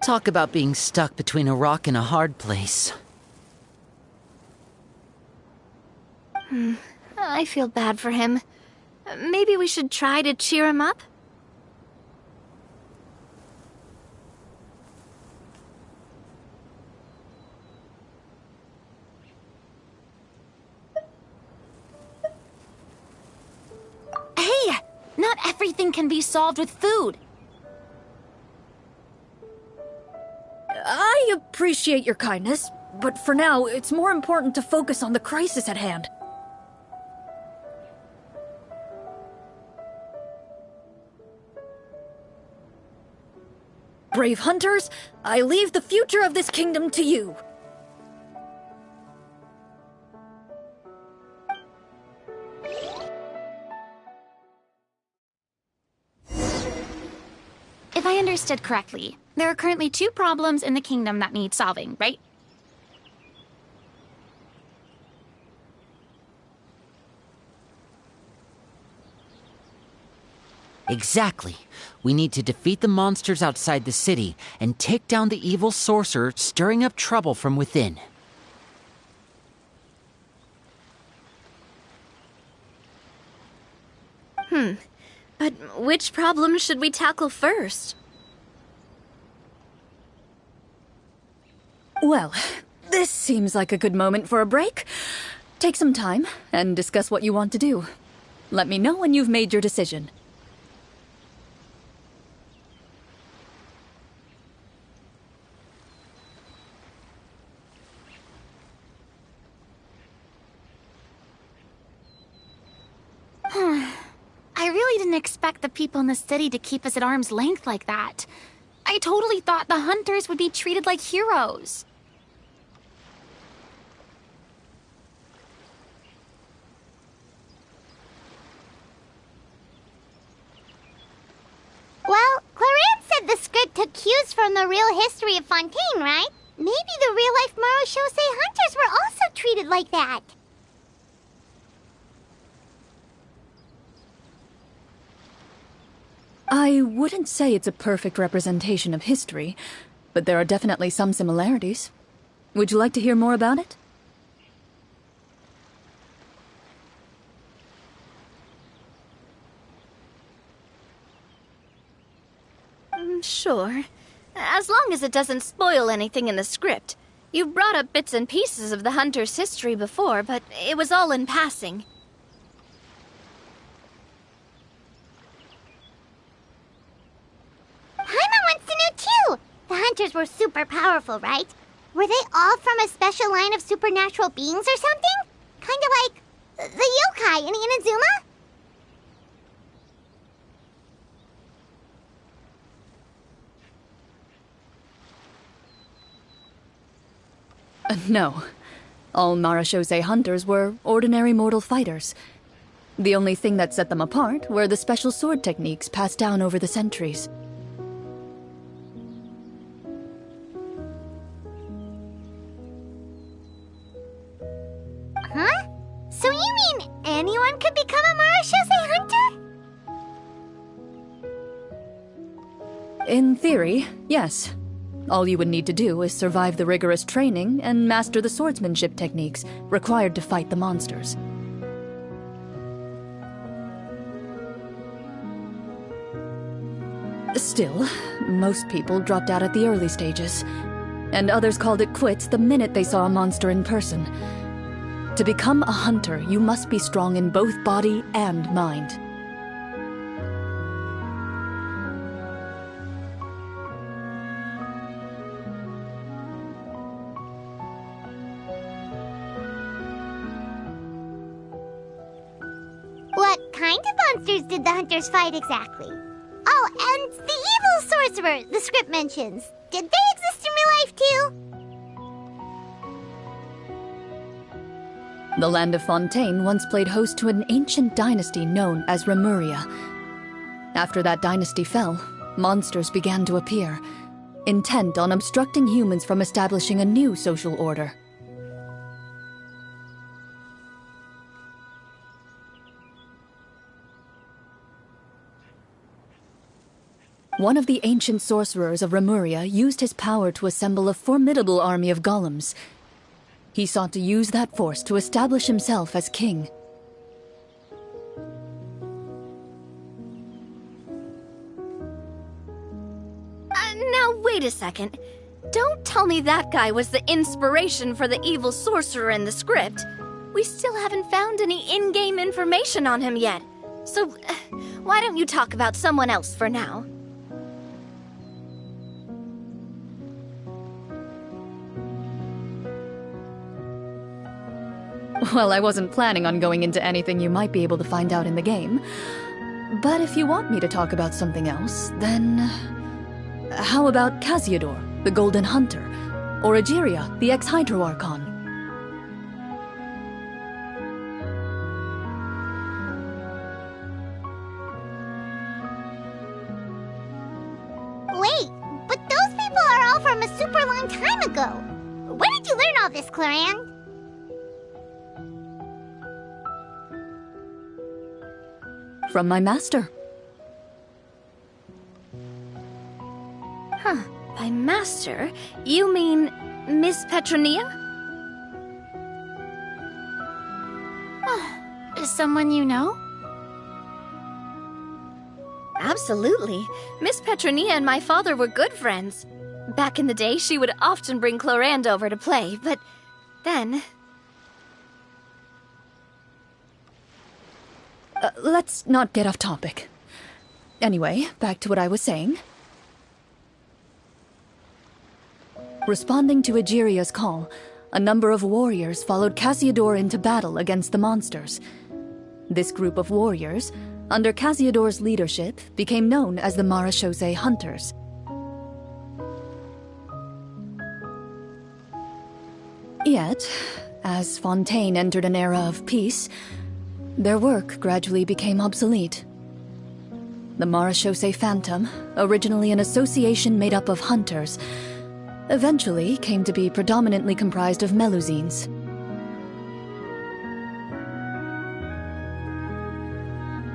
Talk about being stuck between a rock and a hard place. I feel bad for him. Maybe we should try to cheer him up? nothing can be solved with food. I appreciate your kindness, but for now, it's more important to focus on the crisis at hand. Brave hunters, I leave the future of this kingdom to you. If I understood correctly, there are currently 2 problems in the kingdom that need solving, right? Exactly. We need to defeat the monsters outside the city and take down the evil sorcerer stirring up trouble from within. But which problem should we tackle first? Well, this seems like a good moment for a break. Take some time and discuss what you want to do. Let me know when you've made your decision. I really didn't expect the people in the city to keep us at arm's length like that. I totally thought the hunters would be treated like heroes. Well, Clarence said the script took cues from the real history of Fontaine, right? Maybe the real-life Marushosei hunters were also treated like that. I wouldn't say it's a perfect representation of history, but there are definitely some similarities. Would you like to hear more about it? Sure. As long as it doesn't spoil anything in the script. You brought up bits and pieces of the hunter's history before, but it was all in passing. Paimon wants to know too! The hunters were super powerful, right? Were they all from a special line of supernatural beings or something? Kinda like the yokai in Inazuma? No. All Marushosei hunters were ordinary mortal fighters. The only thing that set them apart were the special sword techniques passed down over the centuries. Huh? So you mean anyone could become a Marushosei hunter? In theory, yes. All you would need to do is survive the rigorous training and master the swordsmanship techniques required to fight the monsters. Still, most people dropped out at the early stages, and others called it quits the minute they saw a monster in person. To become a hunter, you must be strong in both body and mind. What kind of monsters did the hunters fight exactly? Oh, and the evil sorcerer the script mentions. Did they exist in real life too? The land of Fontaine once played host to an ancient dynasty known as Rapperia. After that dynasty fell, monsters began to appear, intent on obstructing humans from establishing a new social order. One of the ancient sorcerers of Rapperia used his power to assemble a formidable army of golems. He sought to use that force to establish himself as king. Now wait a second. Don't tell me that guy was the inspiration for the evil sorcerer in the script. We still haven't found any in-game information on him yet. So, why don't you talk about someone else for now? Well, I wasn't planning on going into anything you might be able to find out in the game. But if you want me to talk about something else, then... how about Casiodor, the Golden Hunter? Or Egeria, the ex-Hydro Archon? Wait, but those people are all from a super long time ago. Where did you learn all this, Cloran? From my master. Huh. By master, you mean Miss Petronia? Is someone you know? Absolutely. Miss Petronia and my father were good friends. Back in the day, she would often bring Clorand over to play, but then... Let's not get off topic. Anyway, back to what I was saying. Responding to Egeria's call, a number of warriors followed Casiodor into battle against the monsters. This group of warriors, under Casiodor's leadership, became known as the Marechaussee Hunters. Yet, as Fontaine entered an era of peace, their work gradually became obsolete. The Marechaussee Phantom, originally an association made up of hunters, eventually came to be predominantly comprised of Melusines.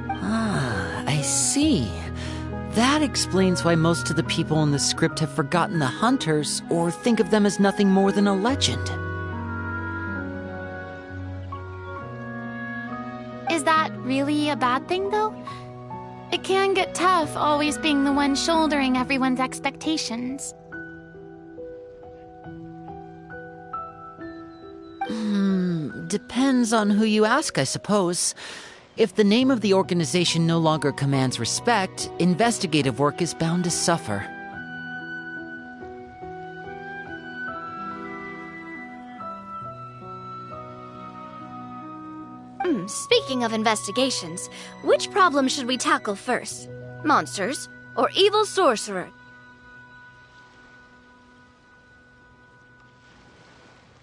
Ah, I see. That explains why most of the people in the script have forgotten the hunters or think of them as nothing more than a legend. Is that really a bad thing, though? It can get tough always being the one shouldering everyone's expectations. Depends on who you ask, I suppose. If the name of the organization no longer commands respect, investigative work is bound to suffer. Speaking of investigations, which problem should we tackle first? Monsters or evil sorcerer?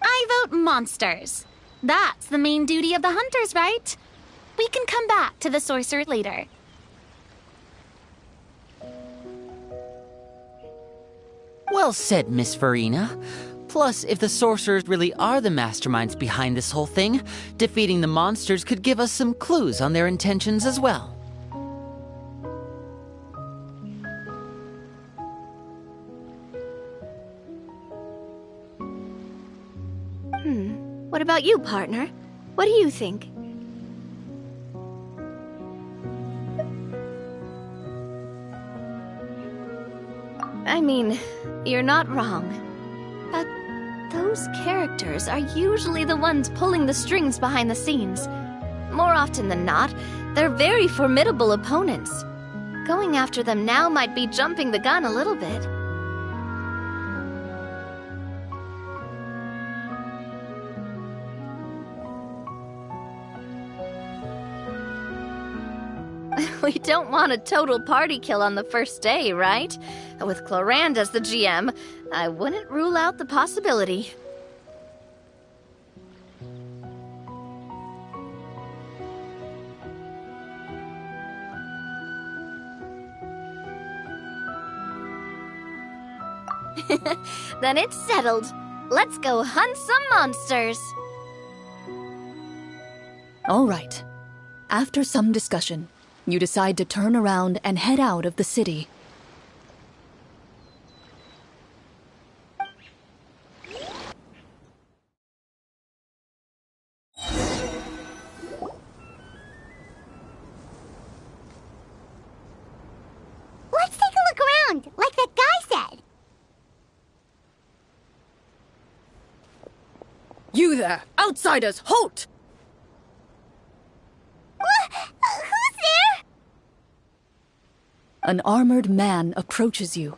I vote monsters. That's the main duty of the hunters, right? We can come back to the sorcerer later. Well said, Miss Farina. Plus, if the sorcerers really are the masterminds behind this whole thing, defeating the monsters could give us some clues on their intentions as well. What about you, partner? What do you think? I mean, you're not wrong. But those characters are usually the ones pulling the strings behind the scenes. More often than not, they're very formidable opponents. Going after them now might be jumping the gun a little bit. We don't want a total party kill on the first day, right? With Clorand as the GM, I wouldn't rule out the possibility. Then it's settled. Let's go hunt some monsters. All right. After some discussion, you decide to turn around and head out of the city. Let's take a look around, like that guy said. You there! Outsiders, halt! Who's there? An armored man approaches you.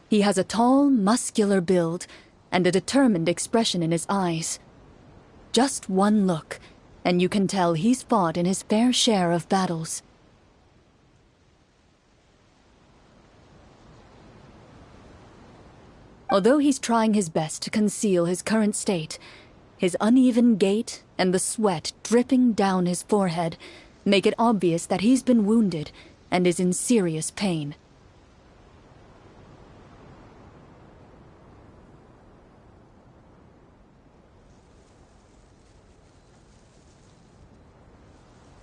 He has a tall, muscular build and a determined expression in his eyes. Just one look, and you can tell he's fought in his fair share of battles. Although he's trying his best to conceal his current state, his uneven gait and the sweat dripping down his forehead make it obvious that he's been wounded and is in serious pain.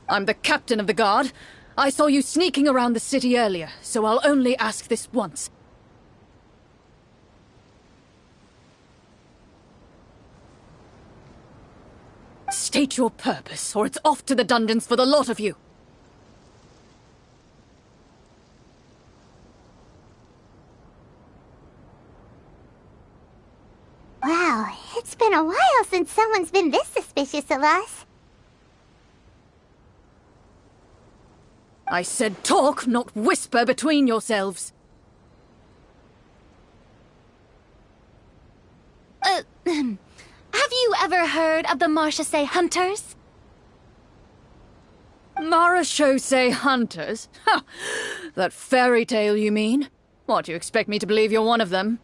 I'm the captain of the guard. I saw you sneaking around the city earlier, so I'll only ask this once. State your purpose, or it's off to the dungeons for the lot of you. Wow, it's been a while since someone's been this suspicious of us. I said talk, not whisper between yourselves. Have you ever heard of the Marchese Hunters? Marachose hunters? Ha! That fairy tale, you mean? What, you expect me to believe you're one of them?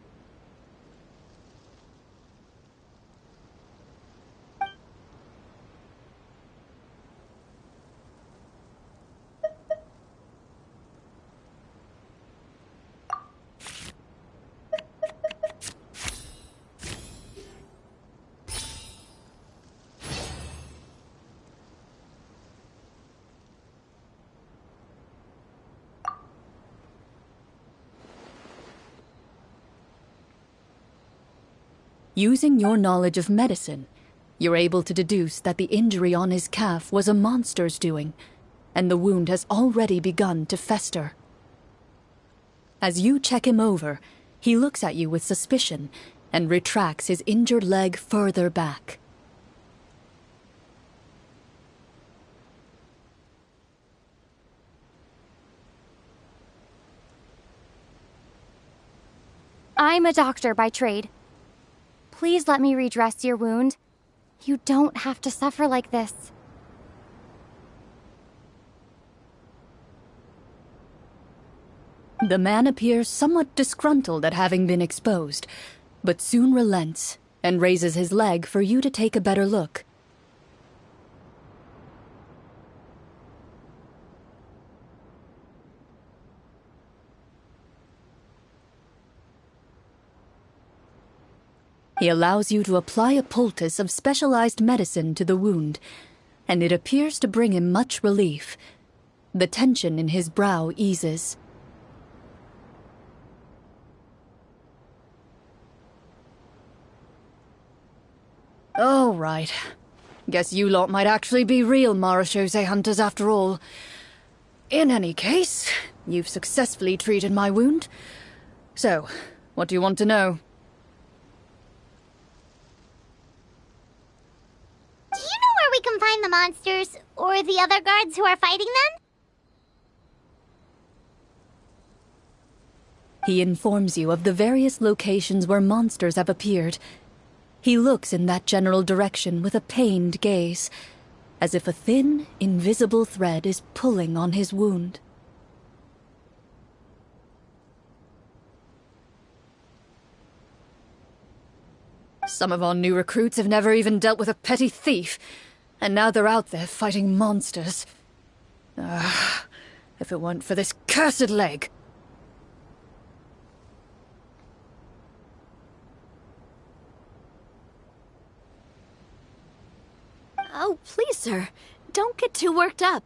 Using your knowledge of medicine, you're able to deduce that the injury on his calf was a monster's doing, and the wound has already begun to fester. As you check him over, he looks at you with suspicion and retracts his injured leg further back. I'm a doctor by trade. Please let me redress your wound. You don't have to suffer like this. The man appears somewhat disgruntled at having been exposed, but soon relents and raises his leg for you to take a better look. He allows you to apply a poultice of specialized medicine to the wound, and it appears to bring him much relief. The tension in his brow eases. Oh, right. Guess you lot might actually be real Marachose hunters after all. In any case, you've successfully treated my wound. So, what do you want to know? Do you know where we can find the monsters, or the other guards who are fighting them? He informs you of the various locations where monsters have appeared. He looks in that general direction with a pained gaze, as if a thin, invisible thread is pulling on his wound. Some of our new recruits have never even dealt with a petty thief, and now they're out there fighting monsters. If it weren't for this cursed leg. Oh, please, sir. Don't get too worked up.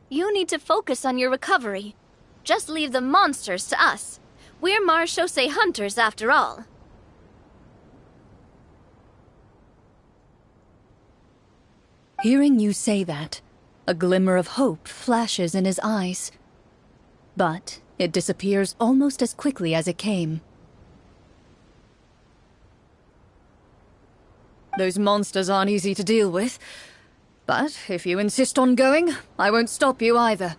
You need to focus on your recovery. Just leave the monsters to us. We're Marachose hunters, after all. Hearing you say that, a glimmer of hope flashes in his eyes. But it disappears almost as quickly as it came. Those monsters aren't easy to deal with. But if you insist on going, I won't stop you either.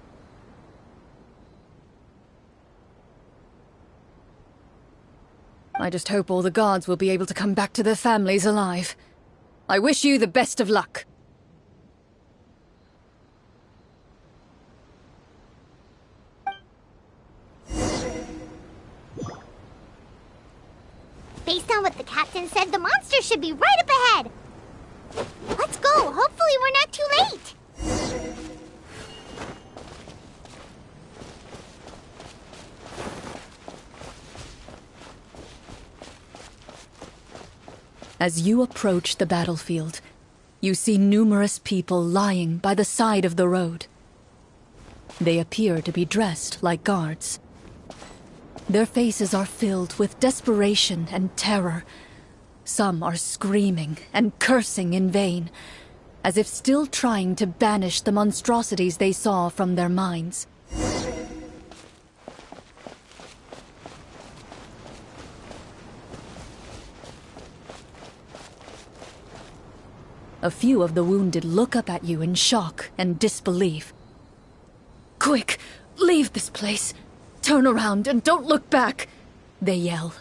I just hope all the guards will be able to come back to their families alive. I wish you the best of luck. Based on what the captain said, the monster should be right up ahead. Let's go. Hopefully we're not too late. As you approach the battlefield, you see numerous people lying by the side of the road. They appear to be dressed like guards. Their faces are filled with desperation and terror. Some are screaming and cursing in vain, as if still trying to banish the monstrosities they saw from their minds. A few of the wounded look up at you in shock and disbelief. "Quick, leave this place! Turn around and don't look back!" they yell.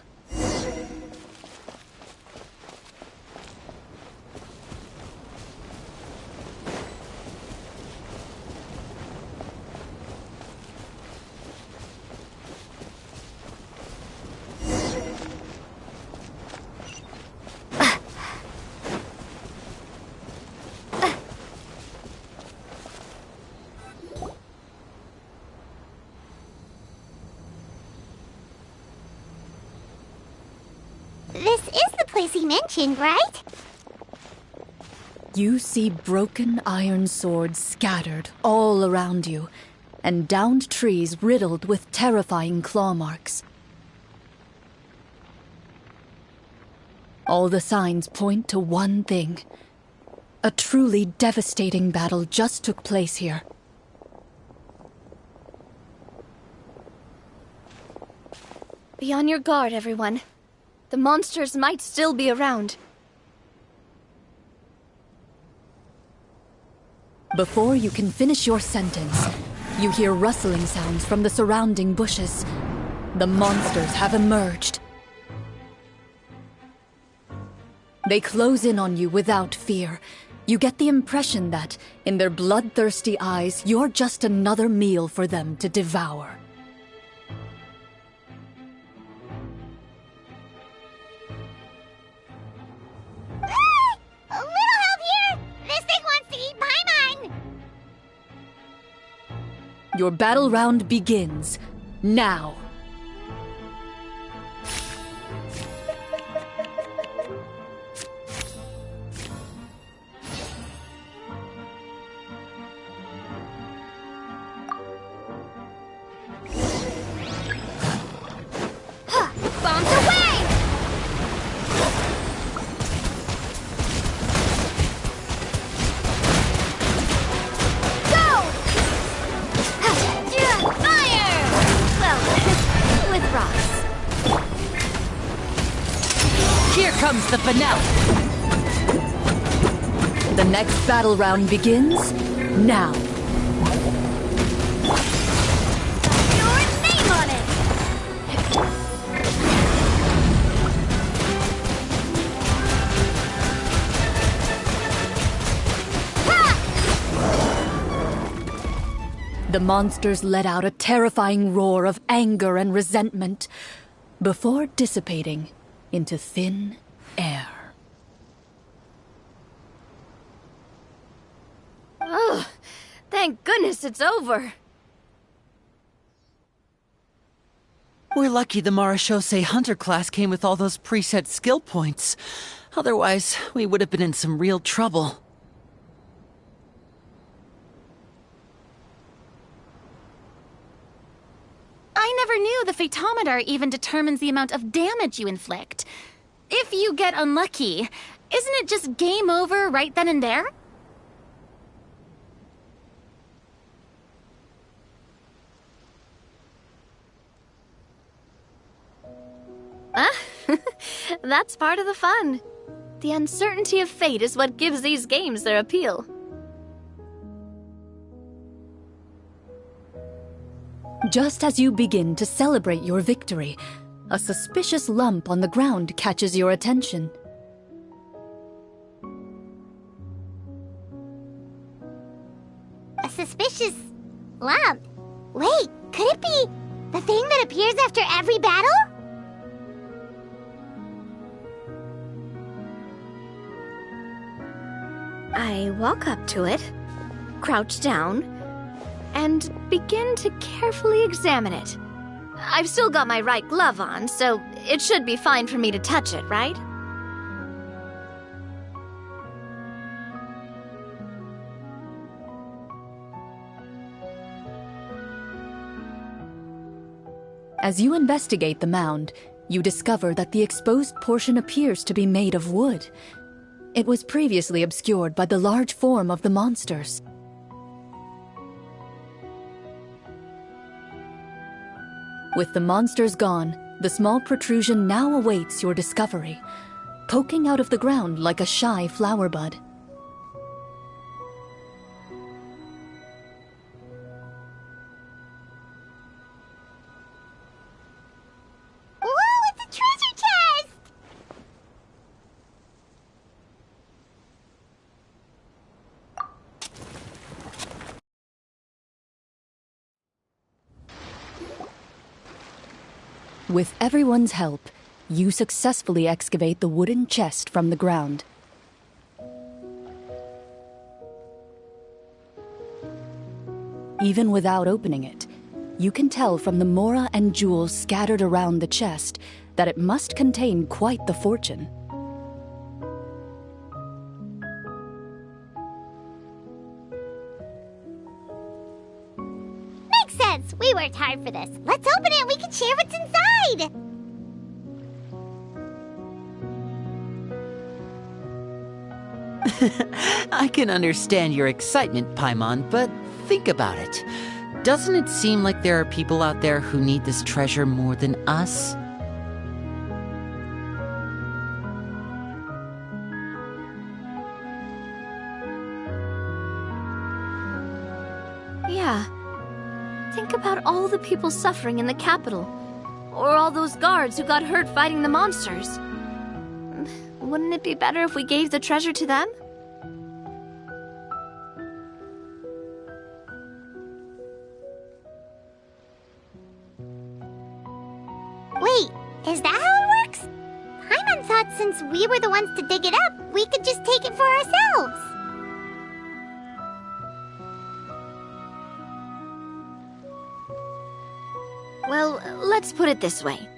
This is the place he mentioned, right? You see broken iron swords scattered all around you, and downed trees riddled with terrifying claw marks. All the signs point to one thing. A truly devastating battle just took place here. Be on your guard, everyone. The monsters might still be around. Before you can finish your sentence, you hear rustling sounds from the surrounding bushes. The monsters have emerged. They close in on you without fear. You get the impression that, in their bloodthirsty eyes, you're just another meal for them to devour. A little help here! This thing wants to eat Paimon! Your battle round begins now. Bombs away! Go! Fire! Well, with rocks. Here comes the finale. The next battle round begins now. Your name on it! The monsters let out a terrifying roar of anger and resentment before dissipating into thin air. Ugh, thank goodness it's over. We're lucky the Marashose Hunter class came with all those preset skill points. Otherwise, we would have been in some real trouble. I never knew the Fatometer even determines the amount of damage you inflict. If you get unlucky, isn't it just game over right then and there? That's part of the fun. The uncertainty of fate is what gives these games their appeal. Just as you begin to celebrate your victory, A suspicious lump on the ground catches your attention. A suspicious lump? Wait, could it be the thing that appears after every battle? I walk up to it, crouch down, and begin to carefully examine it. I've still got my right glove on, so it should be fine for me to touch it, right? As you investigate the mound, you discover that the exposed portion appears to be made of wood. It was previously obscured by the large form of the monsters. With the monsters gone, the small protrusion now awaits your discovery, poking out of the ground like a shy flower bud. Whoa, it's a treasure chest! With everyone's help, you successfully excavate the wooden chest from the ground. Even without opening it, you can tell from the mora and jewels scattered around the chest that it must contain quite the fortune. Makes sense. We worked hard for this. Let's open it and we can share what's inside. I can understand your excitement, Paimon, but think about it. Doesn't it seem like there are people out there who need this treasure more than us? Yeah. Think about all the people suffering in the capital. Or all those guards who got hurt fighting the monsters. Wouldn't it be better if we gave the treasure to them? Wait, is that how it works? Paimon thought since we were the ones to dig it up, we could just take it for ourselves. Well, let's put it this way.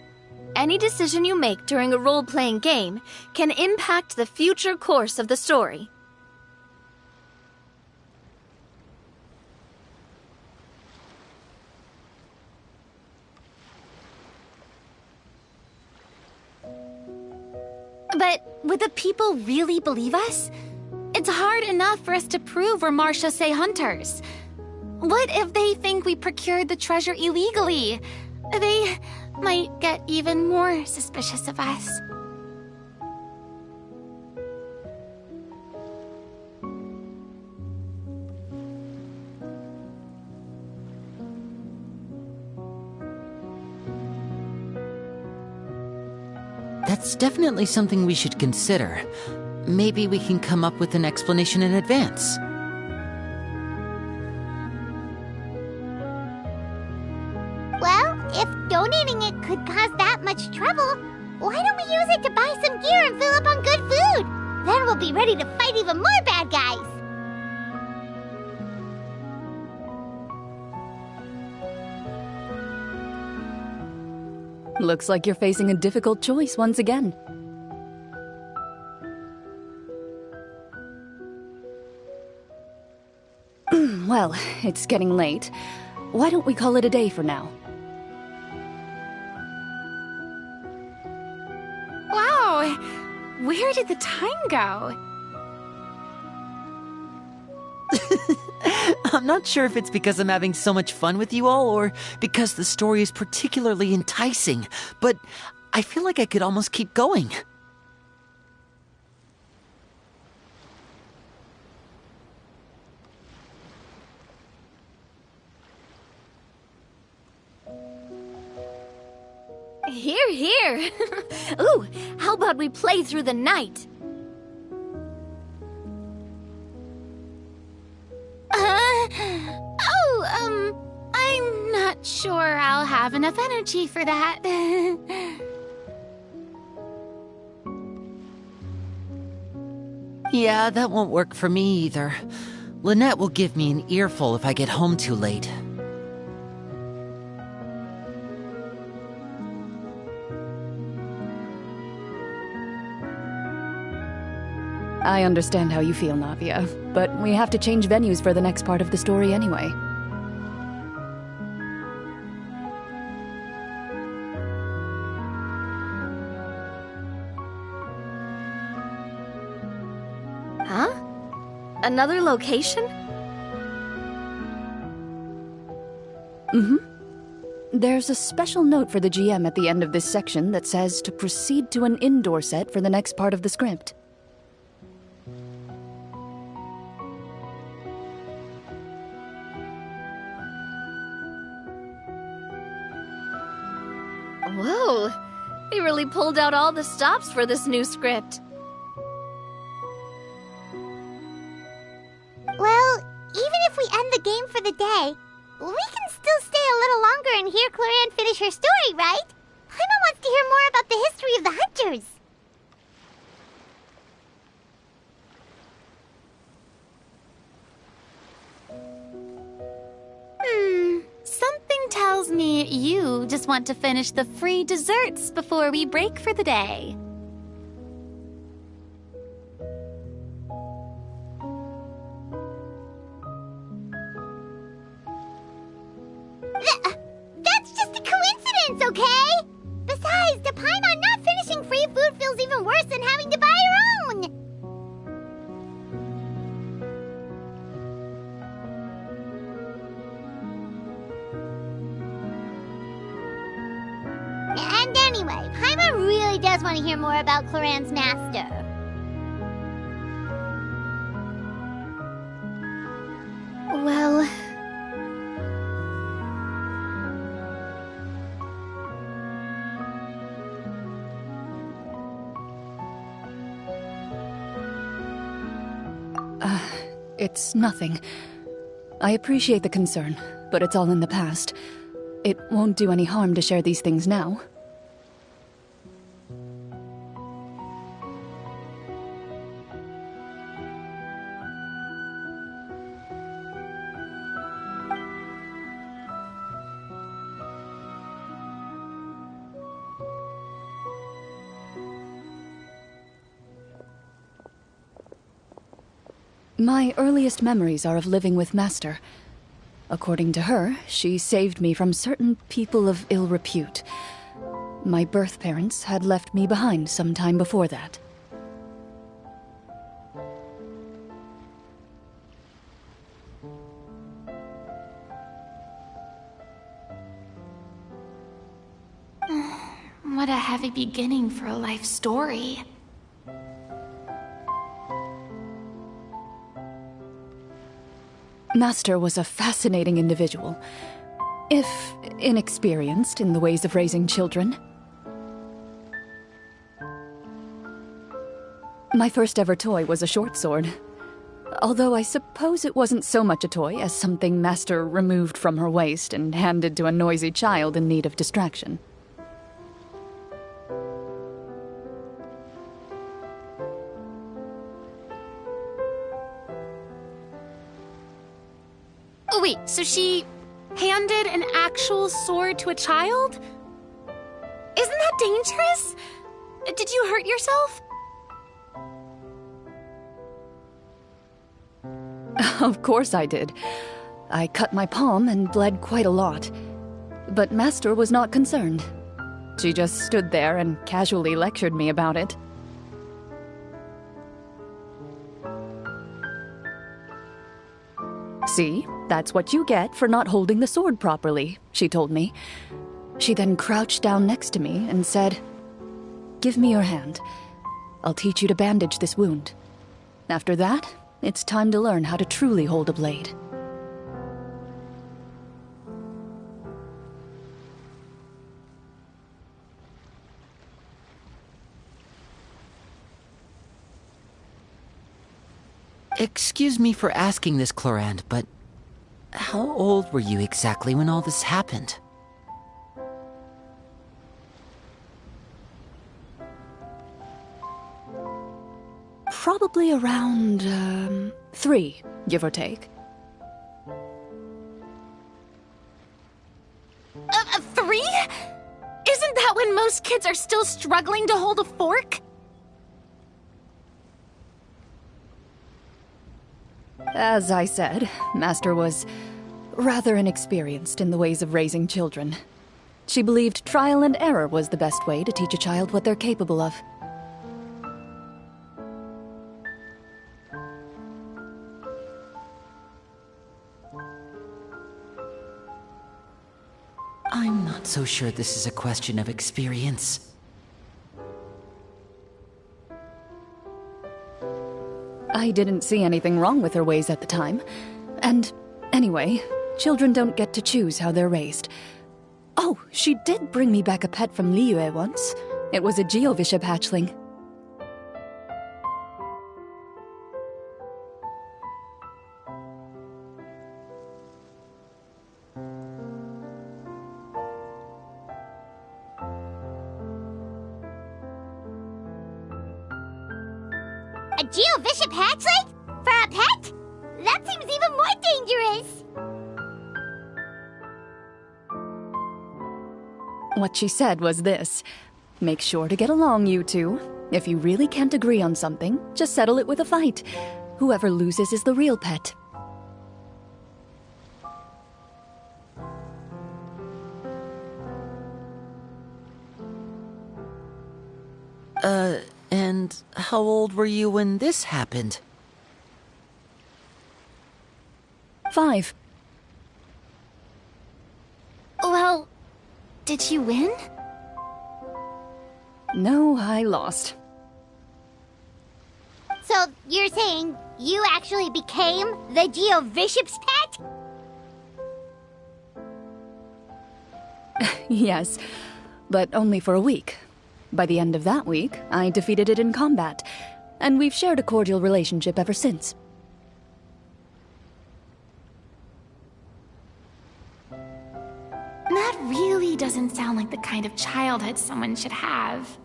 Any decision you make during a role-playing game can impact the future course of the story. But would the people really believe us? It's hard enough for us to prove we're Marchese hunters. What if they think we procured the treasure illegally? They might get even more suspicious of us. That's definitely something we should consider. Maybe we can come up with an explanation in advance. Well, if donating it could cause that much trouble, why don't we use it to buy some gear and fill up on good food? Then we'll be ready to fight even more bad guys. Looks like you're facing a difficult choice once again. Well, it's getting late. Why don't we call it a day for now? Wow! Where did the time go? I'm not sure if it's because I'm having so much fun with you all, or because the story is particularly enticing, but I feel like I could almost keep going. Here, here. Ooh, how about we play through the night? I'm not sure I'll have enough energy for that. Yeah, that won't work for me either. Lynette will give me an earful if I get home too late. I understand how you feel, Navia, but we have to change venues for the next part of the story anyway. Huh? Another location? Mm-hmm. There's a special note for the GM at the end of this section that says to proceed to an indoor set for the next part of the script. Whoa, they really pulled out all the stops for this new script. Well, even if we end the game for the day, we can still stay a little longer and hear Cloran finish her story, right? Paimon wants to hear more about the history of the Hunters. Something tells me you just want to finish the free desserts before we break for the day. That's just a coincidence, okay? Besides, to Paimon, not finishing free food feels even worse than having to buy her own. And anyway, Paimon really does want to hear more about Cloran's master. Well... It's nothing. I appreciate the concern, but it's all in the past. It won't do any harm to share these things now. My earliest memories are of living with Master. According to her, she saved me from certain people of ill repute. My birth parents had left me behind some time before that. What a heavy beginning for a life story. Master was a fascinating individual, if inexperienced in the ways of raising children. My first ever toy was a short sword, although I suppose it wasn't so much a toy as something Master removed from her waist and handed to a noisy child in need of distraction. Oh wait, so she handed an actual sword to a child? Isn't that dangerous? Did you hurt yourself? Of course I did. I cut my palm and bled quite a lot. But Master was not concerned. She just stood there and casually lectured me about it. See, that's what you get for not holding the sword properly, she told me. She then crouched down next to me and said, "Give me your hand. I'll teach you to bandage this wound. After that, it's time to learn how to truly hold a blade." Excuse me for asking this, Clorand, but how old were you exactly when all this happened? Probably around, 3, give or take. 3? Isn't that when most kids are still struggling to hold a fork? As I said, Master was rather inexperienced in the ways of raising children. She believed trial and error was the best way to teach a child what they're capable of. I'm not so sure this is a question of experience. I didn't see anything wrong with her ways at the time. And anyway, children don't get to choose how they're raised. Oh, she did bring me back a pet from Liyue once. It was a Geovishap hatchling. A Geovishap hatchling? For a pet? That seems even more dangerous! What she said was this: make sure to get along, you two. If you really can't agree on something, just settle it with a fight. Whoever loses is the real pet. And how old were you when this happened? 5. Well, did you win? No, I lost. So, you're saying you actually became the Geovishap's pet? Yes, but only for a week. By the end of that week, I defeated it in combat, and we've shared a cordial relationship ever since. That really doesn't sound like the kind of childhood someone should have.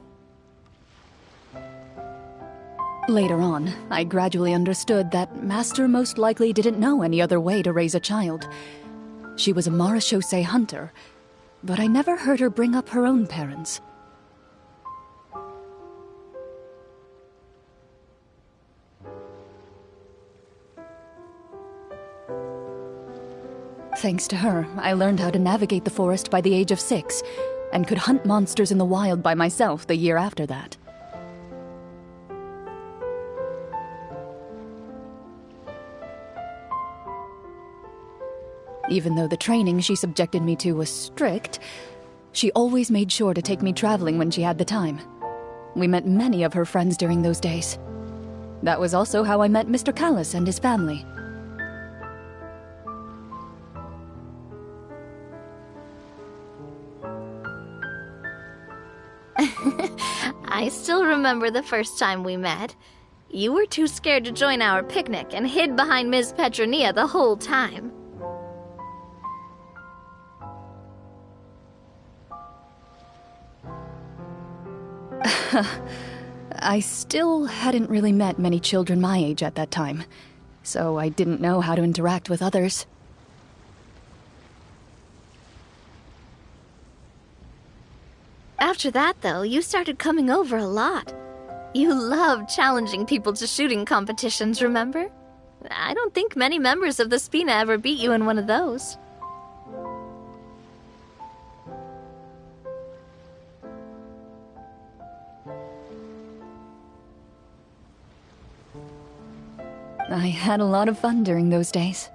Later on, I gradually understood that Master most likely didn't know any other way to raise a child. She was a Marachose hunter, but I never heard her bring up her own parents. Thanks to her, I learned how to navigate the forest by the age of 6, and could hunt monsters in the wild by myself the year after that. Even though the training she subjected me to was strict, she always made sure to take me traveling when she had the time. We met many of her friends during those days. That was also how I met Mr. Callis and his family. I still remember the first time we met. You were too scared to join our picnic and hid behind Ms. Petronia the whole time. I still hadn't really met many children my age at that time, so I didn't know how to interact with others. After that, though, you started coming over a lot. You loved challenging people to shooting competitions, remember? I don't think many members of the Spina ever beat you in one of those. I had a lot of fun during those days.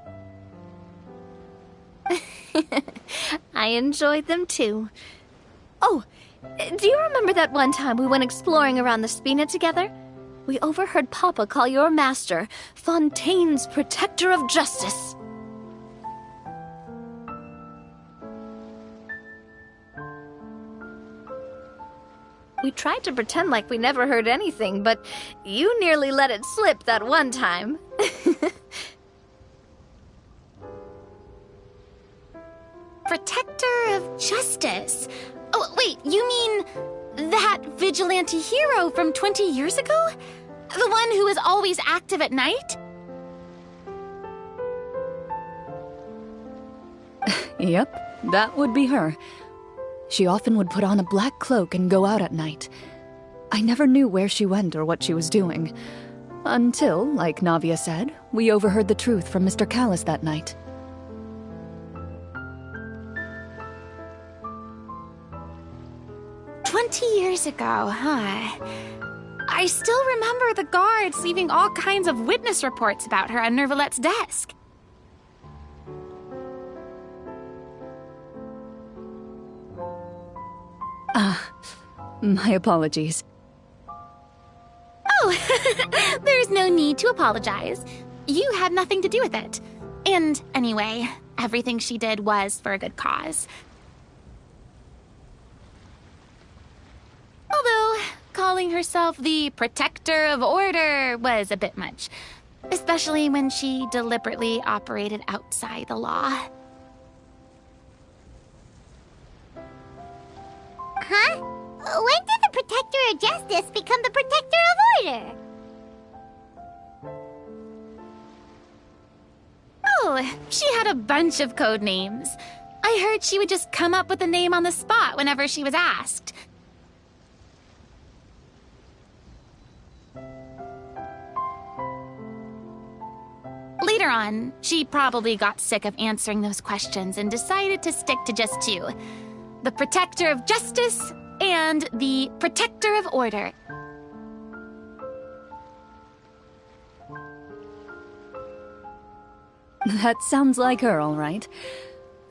I enjoyed them too. Oh, do you remember that one time we went exploring around the Spina together? We overheard Papa call your master Fontaine's Protector of Justice. We tried to pretend like we never heard anything, but you nearly let it slip that one time. Protector of Justice. Oh, wait, you mean that vigilante hero from 20 years ago? The one who is always active at night? Yep, that would be her. She often would put on a black cloak and go out at night. I never knew where she went or what she was doing. Until, like Navia said, we overheard the truth from Mr. Callis that night. Years ago, huh? I still remember the guards leaving all kinds of witness reports about her on Nervalette's desk. My apologies. Oh, there's no need to apologize. You had nothing to do with it. And anyway, everything she did was for a good cause. Although, calling herself the Protector of Order was a bit much. Especially when she deliberately operated outside the law. Huh? When did the Protector of Justice become the Protector of Order? Oh, she had a bunch of code names. I heard she would just come up with a name on the spot whenever she was asked. Later on, she probably got sick of answering those questions and decided to stick to just two. The Protector of Justice and the Protector of Order. That sounds like her, all right.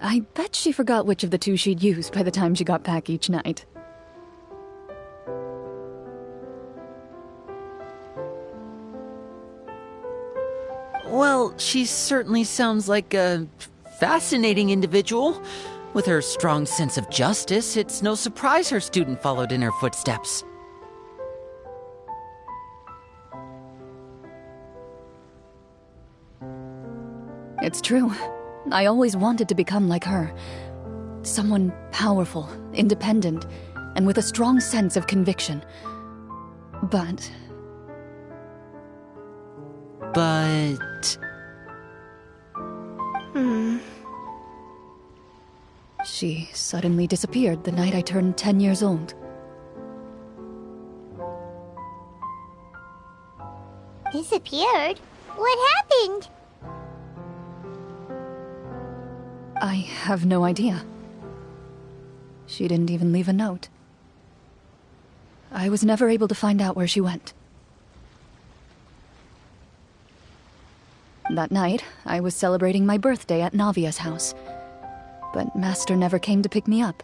I bet she forgot which of the two she'd use by the time she got back each night. Well, she certainly sounds like a fascinating individual. With her strong sense of justice, it's no surprise her student followed in her footsteps. It's true. I always wanted to become like her. Someone powerful, independent, and with a strong sense of conviction. But... She suddenly disappeared the night I turned 10 years old. Disappeared? What happened? I have no idea. She didn't even leave a note. I was never able to find out where she went. That night, I was celebrating my birthday at Navia's house. But Master never came to pick me up.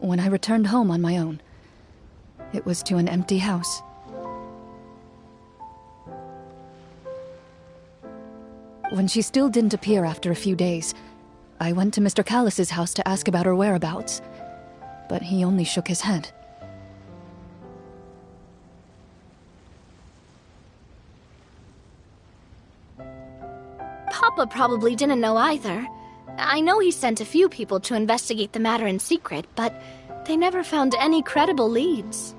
When I returned home on my own, it was to an empty house. When she still didn't appear after a few days, I went to Mr. Callis's house to ask about her whereabouts, but he only shook his head. Papa probably didn't know either. I know he sent a few people to investigate the matter in secret, but they never found any credible leads.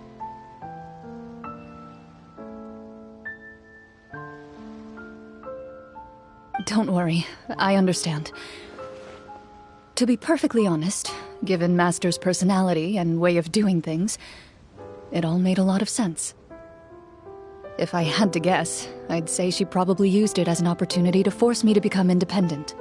Don't worry, I understand. To be perfectly honest, given Master's personality and way of doing things, it all made a lot of sense. If I had to guess, I'd say she probably used it as an opportunity to force me to become independent.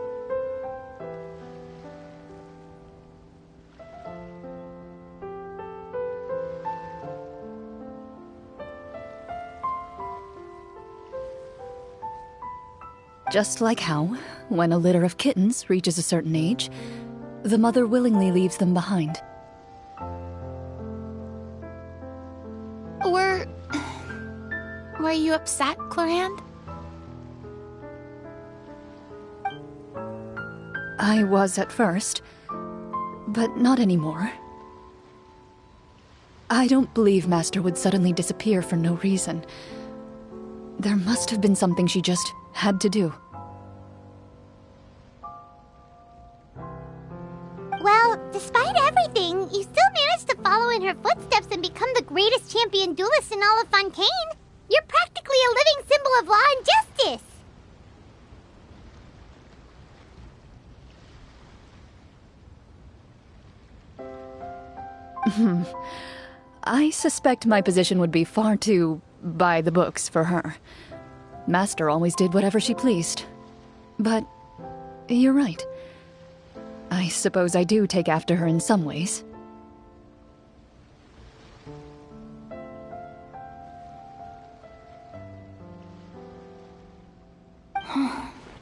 Just like how, when a litter of kittens reaches a certain age, the mother willingly leaves them behind. Were you upset, Clorinde? I was at first, but not anymore. I don't believe Master would suddenly disappear for no reason. There must have been something she just had to do. Well, despite everything, you still managed to follow in her footsteps and become the greatest champion duelist in all of Fontaine. You're practically a living symbol of law and justice. I suspect my position would be far too by the books for her. Master always did whatever she pleased. But you're right. I suppose I do take after her in some ways.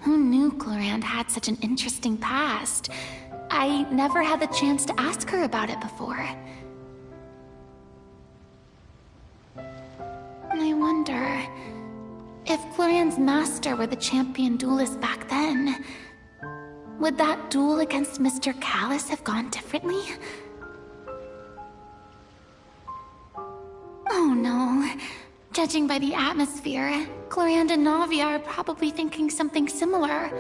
Who knew Clorinde had such an interesting past? I never had the chance to ask her about it before. I wonder if Clorinde's master were the champion duelist back then, would that duel against Mr. Callus have gone differently? Oh no. Judging by the atmosphere, Clorinde and Navia are probably thinking something similar.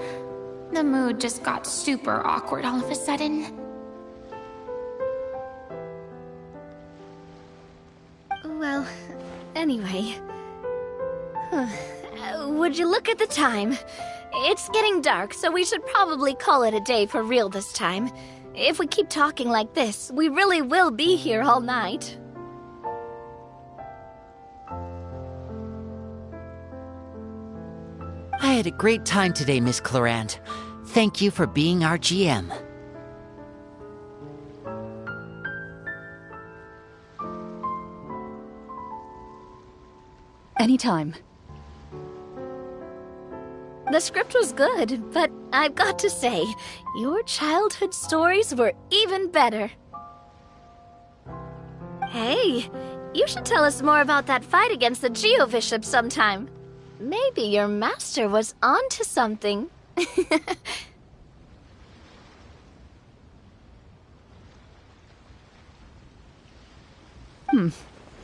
The mood just got super awkward all of a sudden. Well, anyway. Would you look at the time? It's getting dark, so we should probably call it a day for real this time. If we keep talking like this, we really will be here all night. I had a great time today, Miss Clorinde. Thank you for being our GM. Anytime. The script was good, but I've got to say, your childhood stories were even better. Hey, you should tell us more about that fight against the Geo-Bishop sometime. Maybe your master was onto something.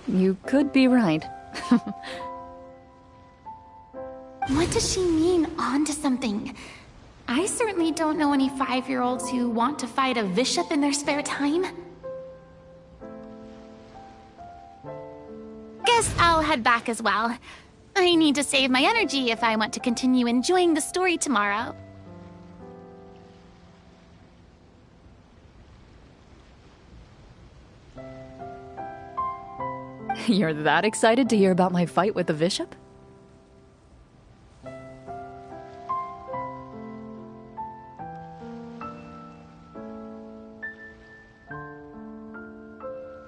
You could be right. What does she mean, onto something? I certainly don't know any 5-year-olds who want to fight a bishop in their spare time. Guess I'll head back as well. I need to save my energy if I want to continue enjoying the story tomorrow. You're that excited to hear about my fight with the bishop?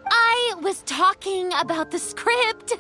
I was talking about the script.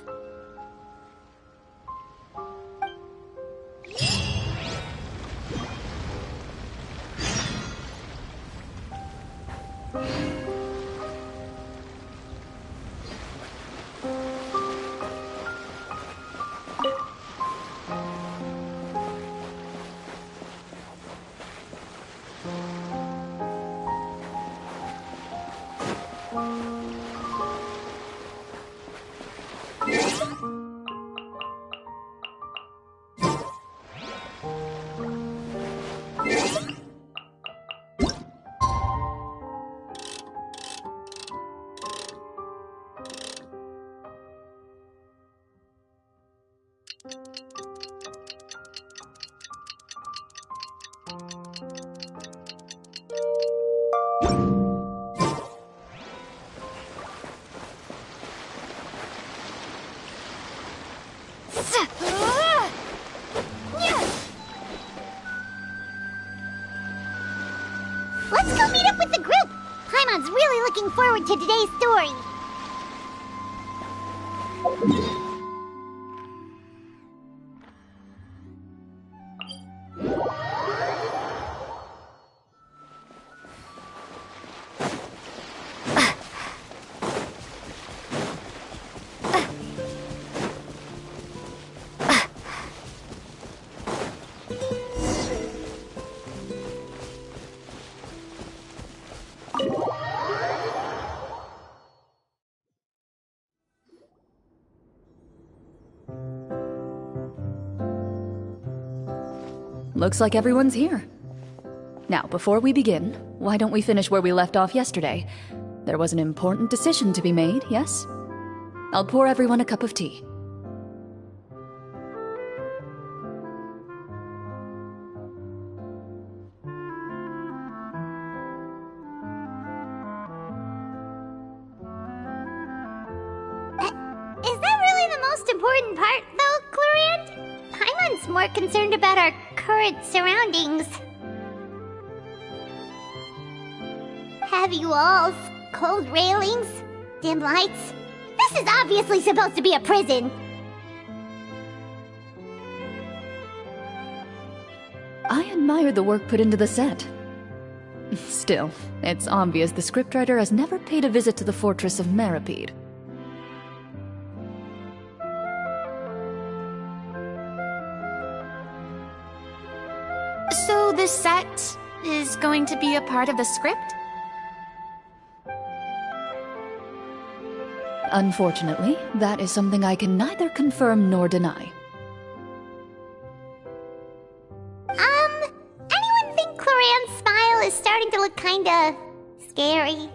Let's go meet up with the group! Paimon's really looking forward to today's story. looks like everyone's here. Now, before we begin, why don't we finish where we left off yesterday? There was an important decision to be made, yes? I'll pour everyone a cup of tea. Is that really the most important part, though, Clorand? Paimon's more concerned about our current surroundings. Heavy walls, cold railings, dim lights. This is obviously supposed to be a prison. I admire the work put into the set. Still, it's obvious the scriptwriter has never paid a visit to the fortress of Rapperia. So this set is going to be a part of the script? Unfortunately, that is something I can neither confirm nor deny. Anyone think Clorand's smile is starting to look kinda scary?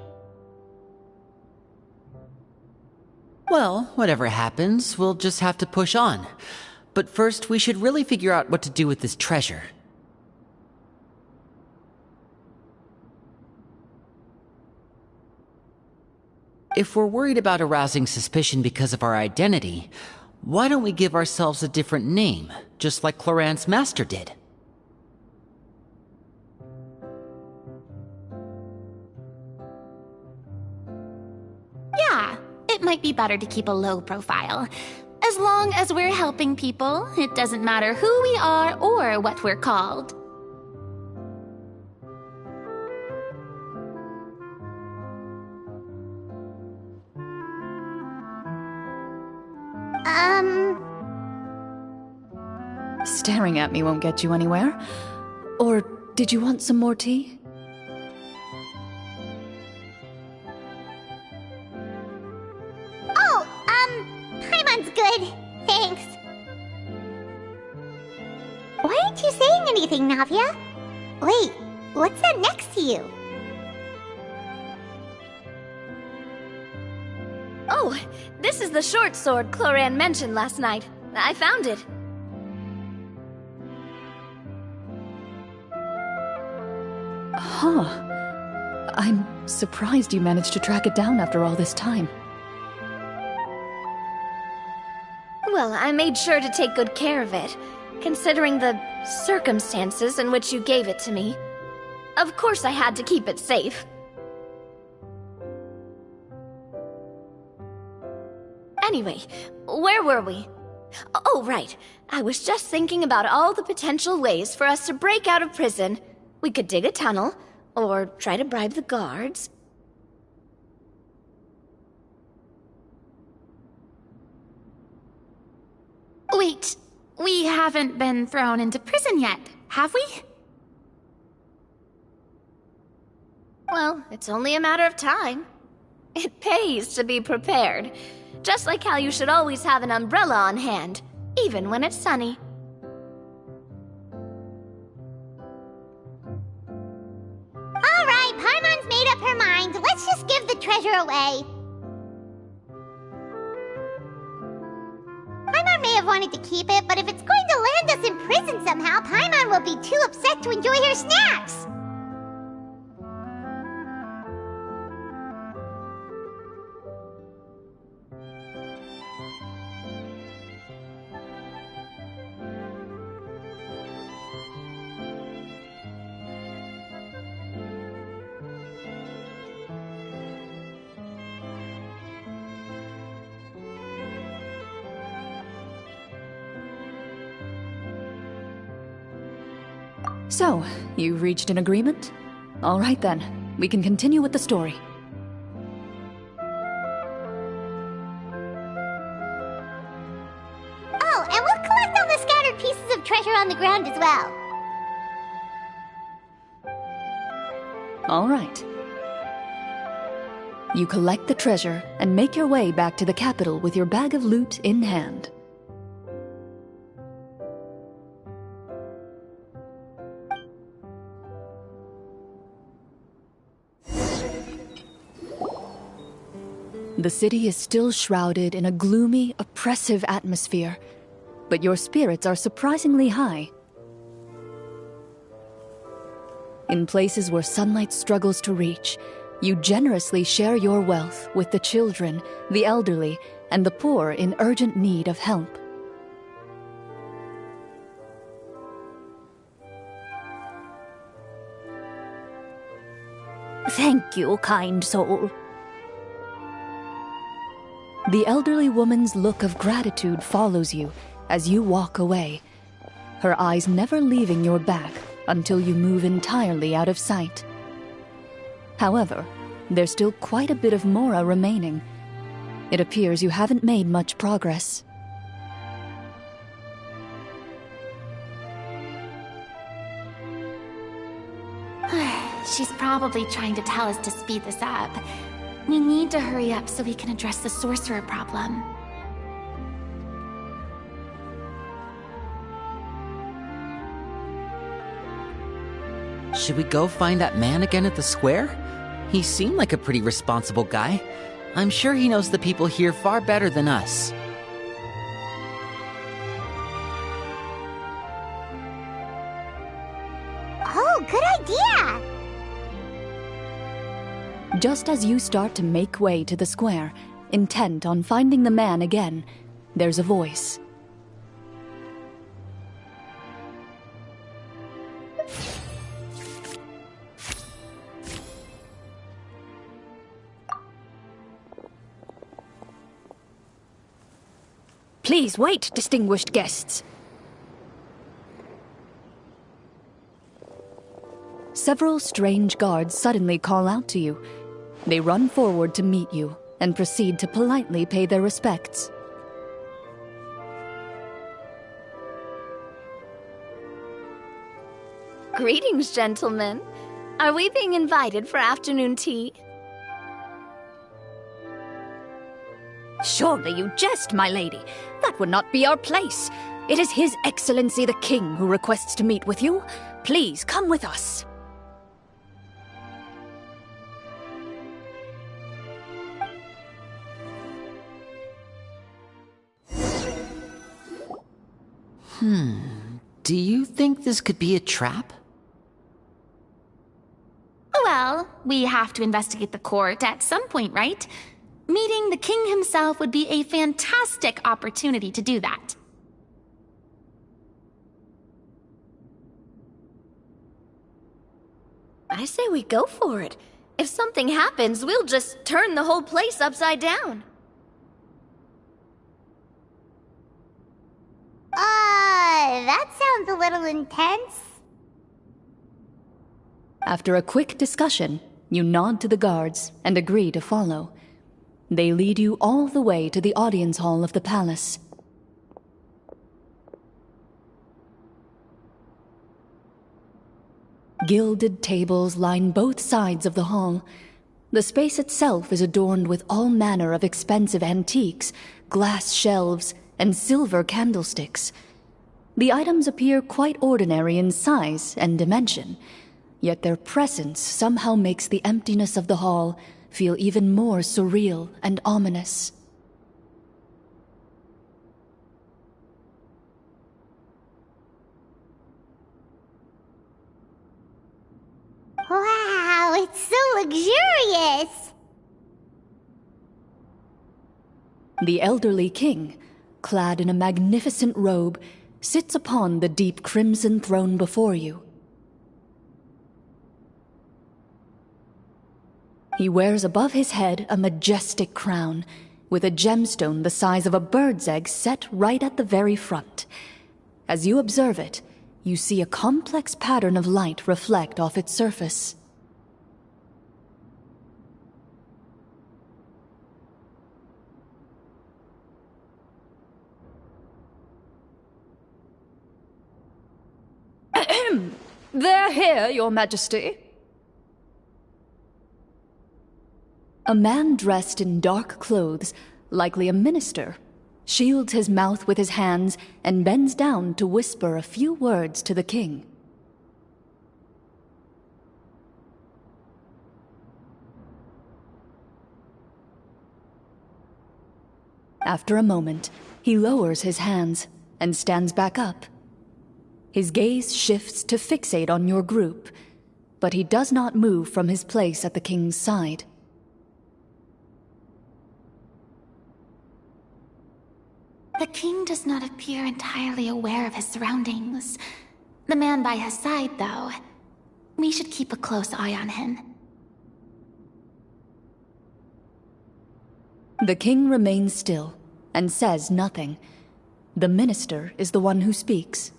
Well, whatever happens, we'll just have to push on. But first, we should really figure out what to do with this treasure. If we're worried about arousing suspicion because of our identity, why don't we give ourselves a different name, just like Clorand's master did? Yeah, it might be better to keep a low profile. As long as we're helping people, it doesn't matter who we are or what we're called. Staring at me won't get you anywhere. Or did you want some more tea? Oh, Paimon's good. Thanks. Why aren't you saying anything, Navia? Wait, what's that next to you? Oh, this is the short sword Clorand mentioned last night. I found it. Huh. I'm surprised you managed to track it down after all this time. Well, I made sure to take good care of it, considering the circumstances in which you gave it to me. Of course I had to keep it safe. Anyway, where were we? Oh, right. I was just thinking about all the potential ways for us to break out of prison. We could dig a tunnel, or try to bribe the guards. Wait, we haven't been thrown into prison yet, have we? Well, it's only a matter of time. It pays to be prepared. Just like how you should always have an umbrella on hand, even when it's sunny. Alright, Paimon's made up her mind. Let's just give the treasure away. Paimon may have wanted to keep it, but if it's going to land us in prison somehow, Paimon will be too upset to enjoy her snacks. So, you've reached an agreement? All right then, we can continue with the story. Oh, and we'll collect all the scattered pieces of treasure on the ground as well. All right. You collect the treasure and make your way back to the capital with your bag of loot in hand. The city is still shrouded in a gloomy, oppressive atmosphere, but your spirits are surprisingly high. In places where sunlight struggles to reach, you generously share your wealth with the children, the elderly, and the poor in urgent need of help. Thank you, kind soul. The elderly woman's look of gratitude follows you as you walk away, her eyes never leaving your back until you move entirely out of sight. However, there's still quite a bit of Mora remaining. It appears you haven't made much progress. She's probably trying to tell us to speed this up. We need to hurry up so we can address the sorcerer problem. Should we go find that man again at the square? He seemed like a pretty responsible guy. I'm sure he knows the people here far better than us. Oh, good idea! Just as you start to make way to the square, intent on finding the man again, there's a voice. Please wait, distinguished guests. Several strange guards suddenly call out to you. They run forward to meet you and proceed to politely pay their respects. Greetings, gentlemen. Are we being invited for afternoon tea? Surely you jest, my lady. That would not be our place. It is His Excellency the King who requests to meet with you. Please come with us. Do you think this could be a trap? Well, we have to investigate the court at some point, right? Meeting the king himself would be a fantastic opportunity to do that. I say we go for it. If something happens, we'll just turn the whole place upside down. That sounds a little intense. After a quick discussion, you nod to the guards and agree to follow. They lead you all the way to the audience hall of the palace. Gilded tables line both sides of the hall. The space itself is adorned with all manner of expensive antiques, glass shelves, and silver candlesticks. The items appear quite ordinary in size and dimension, yet their presence somehow makes the emptiness of the hall feel even more surreal and ominous. Wow, it's so luxurious! The elderly king, clad in a magnificent robe, sits upon the deep crimson throne before you. He wears above his head a majestic crown, with a gemstone the size of a bird's egg set right at the very front. As you observe it, you see a complex pattern of light reflect off its surface. They're here, Your Majesty. A man dressed in dark clothes, likely a minister, shields his mouth with his hands and bends down to whisper a few words to the king. After a moment, he lowers his hands and stands back up. His gaze shifts to fixate on your group, but he does not move from his place at the king's side. The king does not appear entirely aware of his surroundings. The man by his side, though. We should keep a close eye on him. The king remains still and says nothing. The minister is the one who speaks.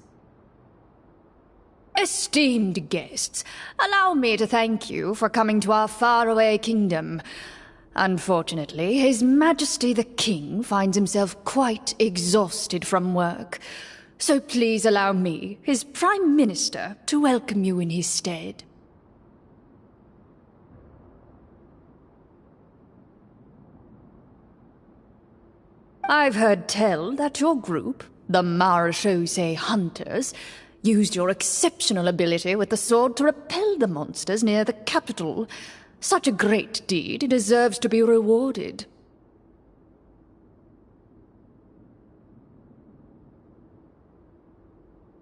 Esteemed guests, allow me to thank you for coming to our faraway kingdom. Unfortunately, His Majesty the King finds himself quite exhausted from work. So please allow me, his Prime Minister, to welcome you in his stead. I've heard tell that your group, the Marechaussee Hunters, used your exceptional ability with the sword to repel the monsters near the capital. Such a great deed deserves to be rewarded.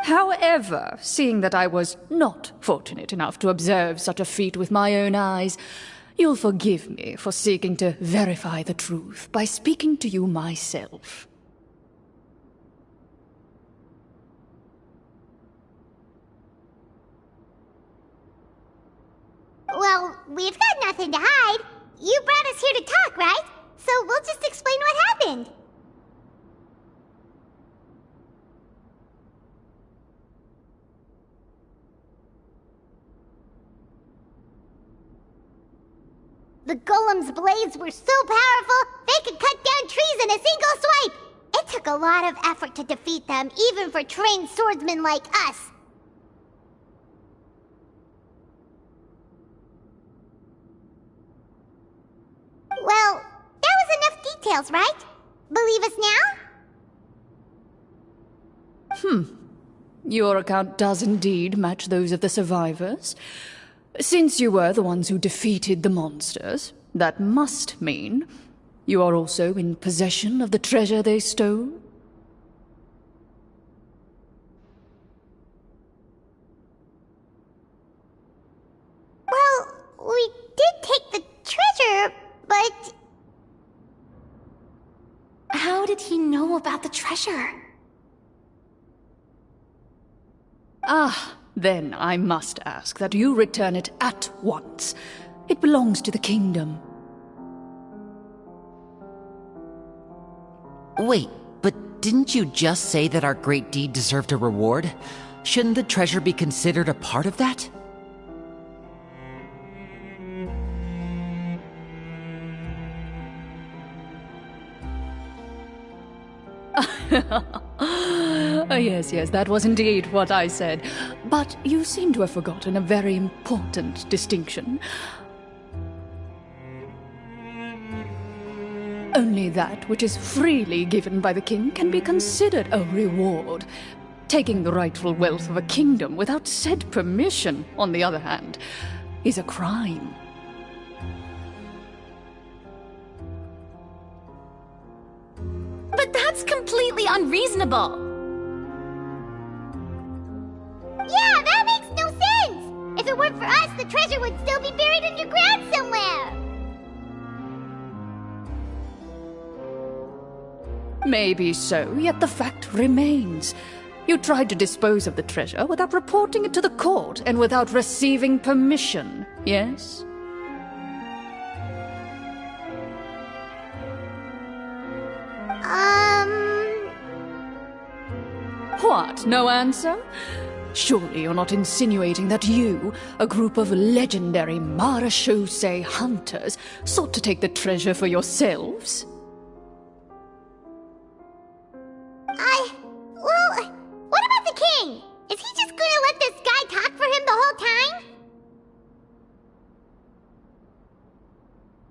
However, seeing that I was not fortunate enough to observe such a feat with my own eyes, you'll forgive me for seeking to verify the truth by speaking to you myself. Well, we've got nothing to hide. You brought us here to talk, right? So we'll just explain what happened. The golem's blades were so powerful, they could cut down trees in a single swipe! It took a lot of effort to defeat them, even for trained swordsmen like us. Well, that was enough details, right? Believe us now? Your account does indeed match those of the survivors. Since you were the ones who defeated the monsters, that must mean you are also in possession of the treasure they stole? Well, we did take the treasure, but... How did he know about the treasure? Then I must ask that you return it at once. It belongs to the kingdom. Wait, but didn't you just say that our great deed deserved a reward? Shouldn't the treasure be considered a part of that? Yes, that was indeed what I said. But you seem to have forgotten a very important distinction. Only that which is freely given by the king can be considered a reward. Taking the rightful wealth of a kingdom without said permission, on the other hand, is a crime. But that's completely unreasonable! Yeah, that makes no sense! If it weren't for us, the treasure would still be buried underground somewhere! Maybe so, yet the fact remains. You tried to dispose of the treasure without reporting it to the court and without receiving permission, yes? What, no answer? Surely you're not insinuating that you, a group of legendary Marechaussee hunters, sought to take the treasure for yourselves? Well, what about the king? Is he just gonna let this guy talk for him the whole time?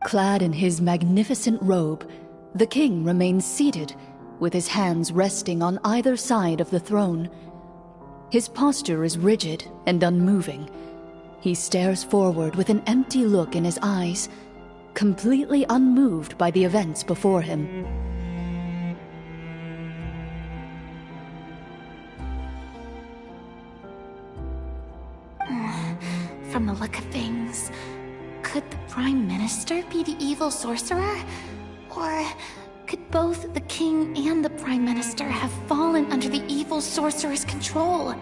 Clad in his magnificent robe, the king remains seated, with his hands resting on either side of the throne. His posture is rigid and unmoving. He stares forward with an empty look in his eyes, completely unmoved by the events before him. from the look of things. Could the Prime Minister be the evil sorcerer? Or could both the King and the Prime Minister have fallen under the evil sorcerer's control?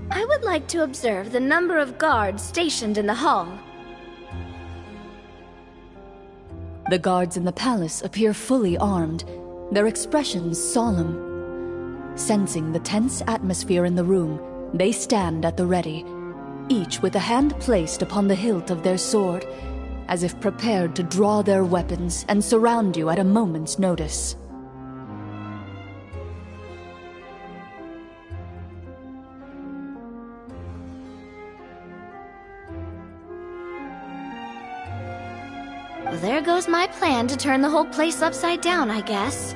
I would like to observe the number of guards stationed in the hall. The guards in the palace appear fully armed, their expressions solemn. Sensing the tense atmosphere in the room, they stand at the ready, each with a hand placed upon the hilt of their sword, as if prepared to draw their weapons and surround you at a moment's notice. Well, there goes my plan to turn the whole place upside down, I guess.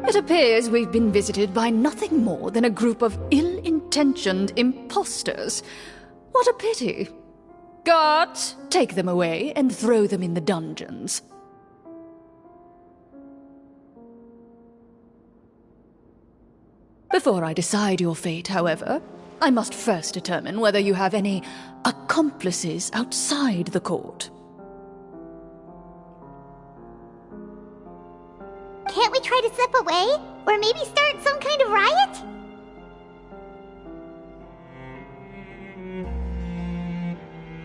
It appears we've been visited by nothing more than a group of ill-intentioned imposters. What a pity. Guards, take them away and throw them in the dungeons. Before I decide your fate, however, I must first determine whether you have any accomplices outside the court. Can't we try to slip away? Or maybe start some kind of riot?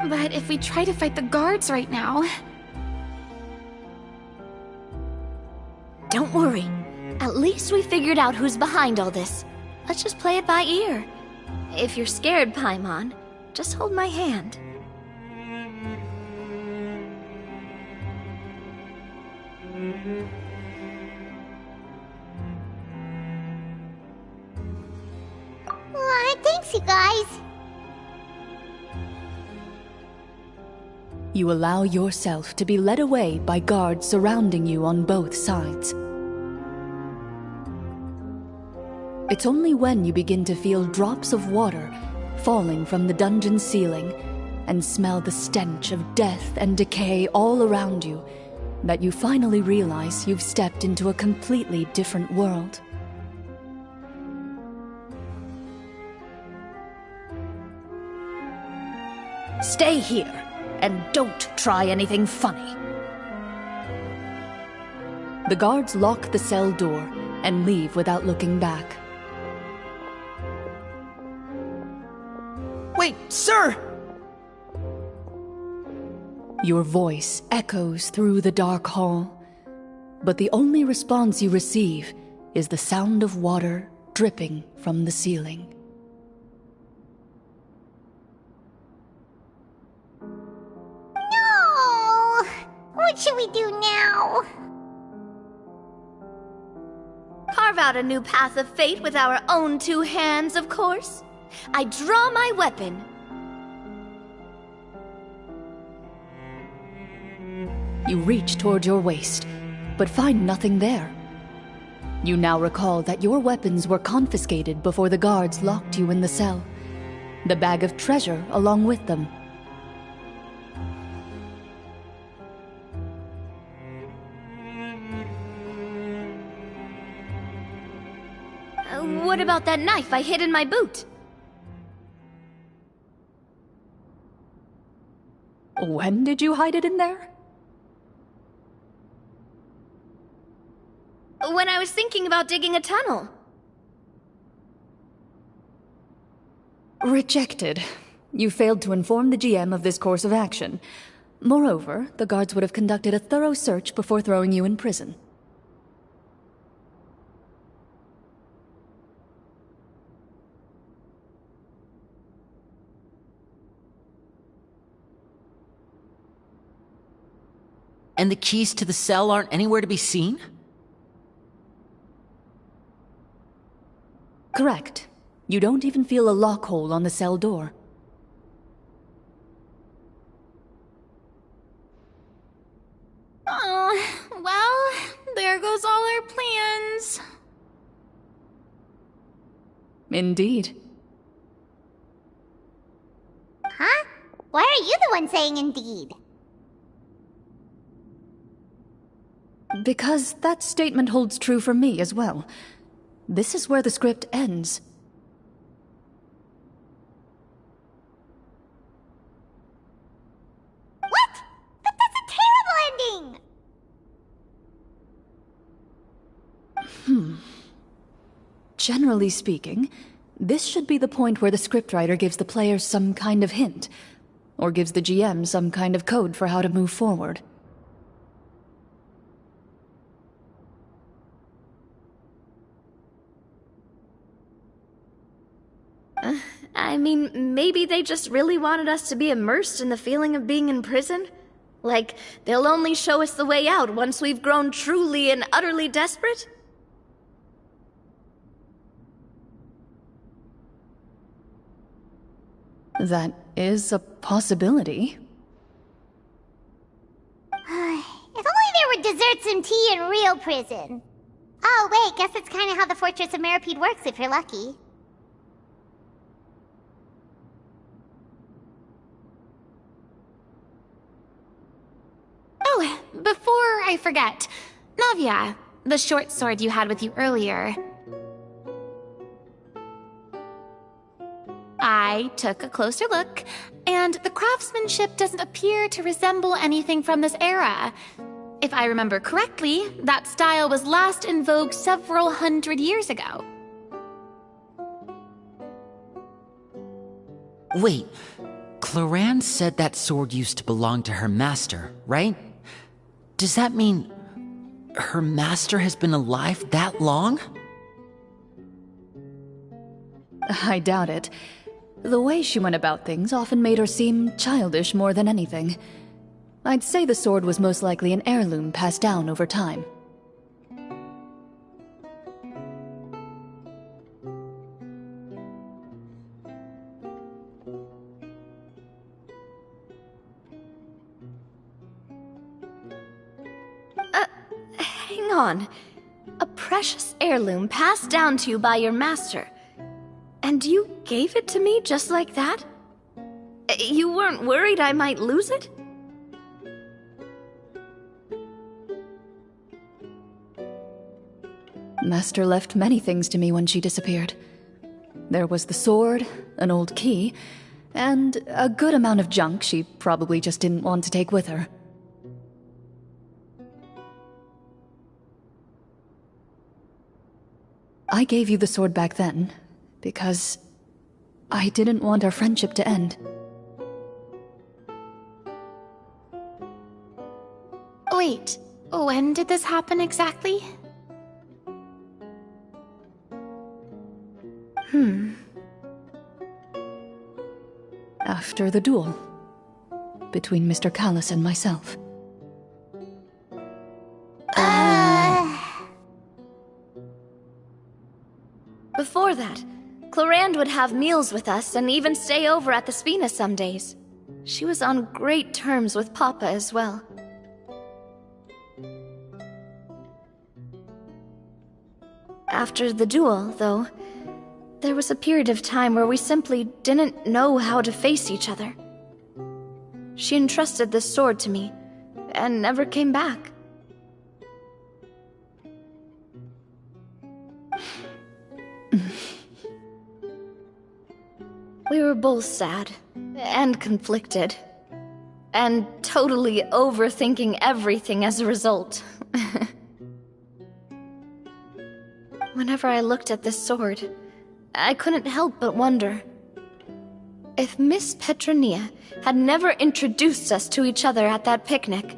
But if we try to fight the guards right now... Don't worry. At least we figured out who's behind all this. Let's just play it by ear. If you're scared, Paimon, just hold my hand. Thanks, you guys. You allow yourself to be led away by guards surrounding you on both sides. It's only when you begin to feel drops of water falling from the dungeon ceiling and smell the stench of death and decay all around you that you finally realize you've stepped into a completely different world. Stay here, and don't try anything funny. The guards lock the cell door and leave without looking back. Wait, sir! Your voice echoes through the dark hall, but the only response you receive is the sound of water dripping from the ceiling. No! What should we do now? Carve out a new path of fate with our own two hands, of course. I draw my weapon. You reach toward your waist, but find nothing there. You now recall that your weapons were confiscated before the guards locked you in the cell. The bag of treasure along with them. What about that knife I hid in my boot? When did you hide it in there? When I was thinking about digging a tunnel. Rejected. You failed to inform the GM of this course of action. Moreover, the guards would have conducted a thorough search before throwing you in prison. And the keys to the cell aren't anywhere to be seen? Correct. You don't even feel a lock hole on the cell door. Oh, well, there goes all our plans. Indeed. Huh? Why are you the one saying indeed? Because that statement holds true for me as well. This is where the script ends. What? But that's a terrible ending! Generally speaking, this should be the point where the scriptwriter gives the players some kind of hint, or gives the GM some kind of code for how to move forward. I mean, maybe they just really wanted us to be immersed in the feeling of being in prison? Like, they'll only show us the way out once we've grown truly and utterly desperate? That is a possibility. If only there were desserts and tea in real prison. Oh, wait, guess that's kind of how the Fortress of Meripede works if you're lucky. Oh, before I forget, Navia, the short sword you had with you earlier. I took a closer look, and the craftsmanship doesn't appear to resemble anything from this era. If I remember correctly, that style was last in vogue several hundred years ago. Wait, Cloran said that sword used to belong to her master, right? Does that mean her master has been alive that long? I doubt it. The way she went about things often made her seem childish more than anything. I'd say the sword was most likely an heirloom passed down over time. Hang on. A precious heirloom passed down to you by your master. And you gave it to me just like that? You weren't worried I might lose it? Master left many things to me when she disappeared. There was the sword, an old key, and a good amount of junk she probably just didn't want to take with her. I gave you the sword back then, because I didn't want our friendship to end. Wait, when did this happen exactly? After the duel between Mr. Callis and myself. Before that, Clorand would have meals with us and even stay over at the Spina some days. She was on great terms with Papa as well. After the duel, though, there was a period of time where we simply didn't know how to face each other. She entrusted this sword to me, and never came back. We were both sad, and conflicted, and totally overthinking everything as a result. Whenever I looked at this sword, I couldn't help but wonder if Miss Petronia had never introduced us to each other at that picnic.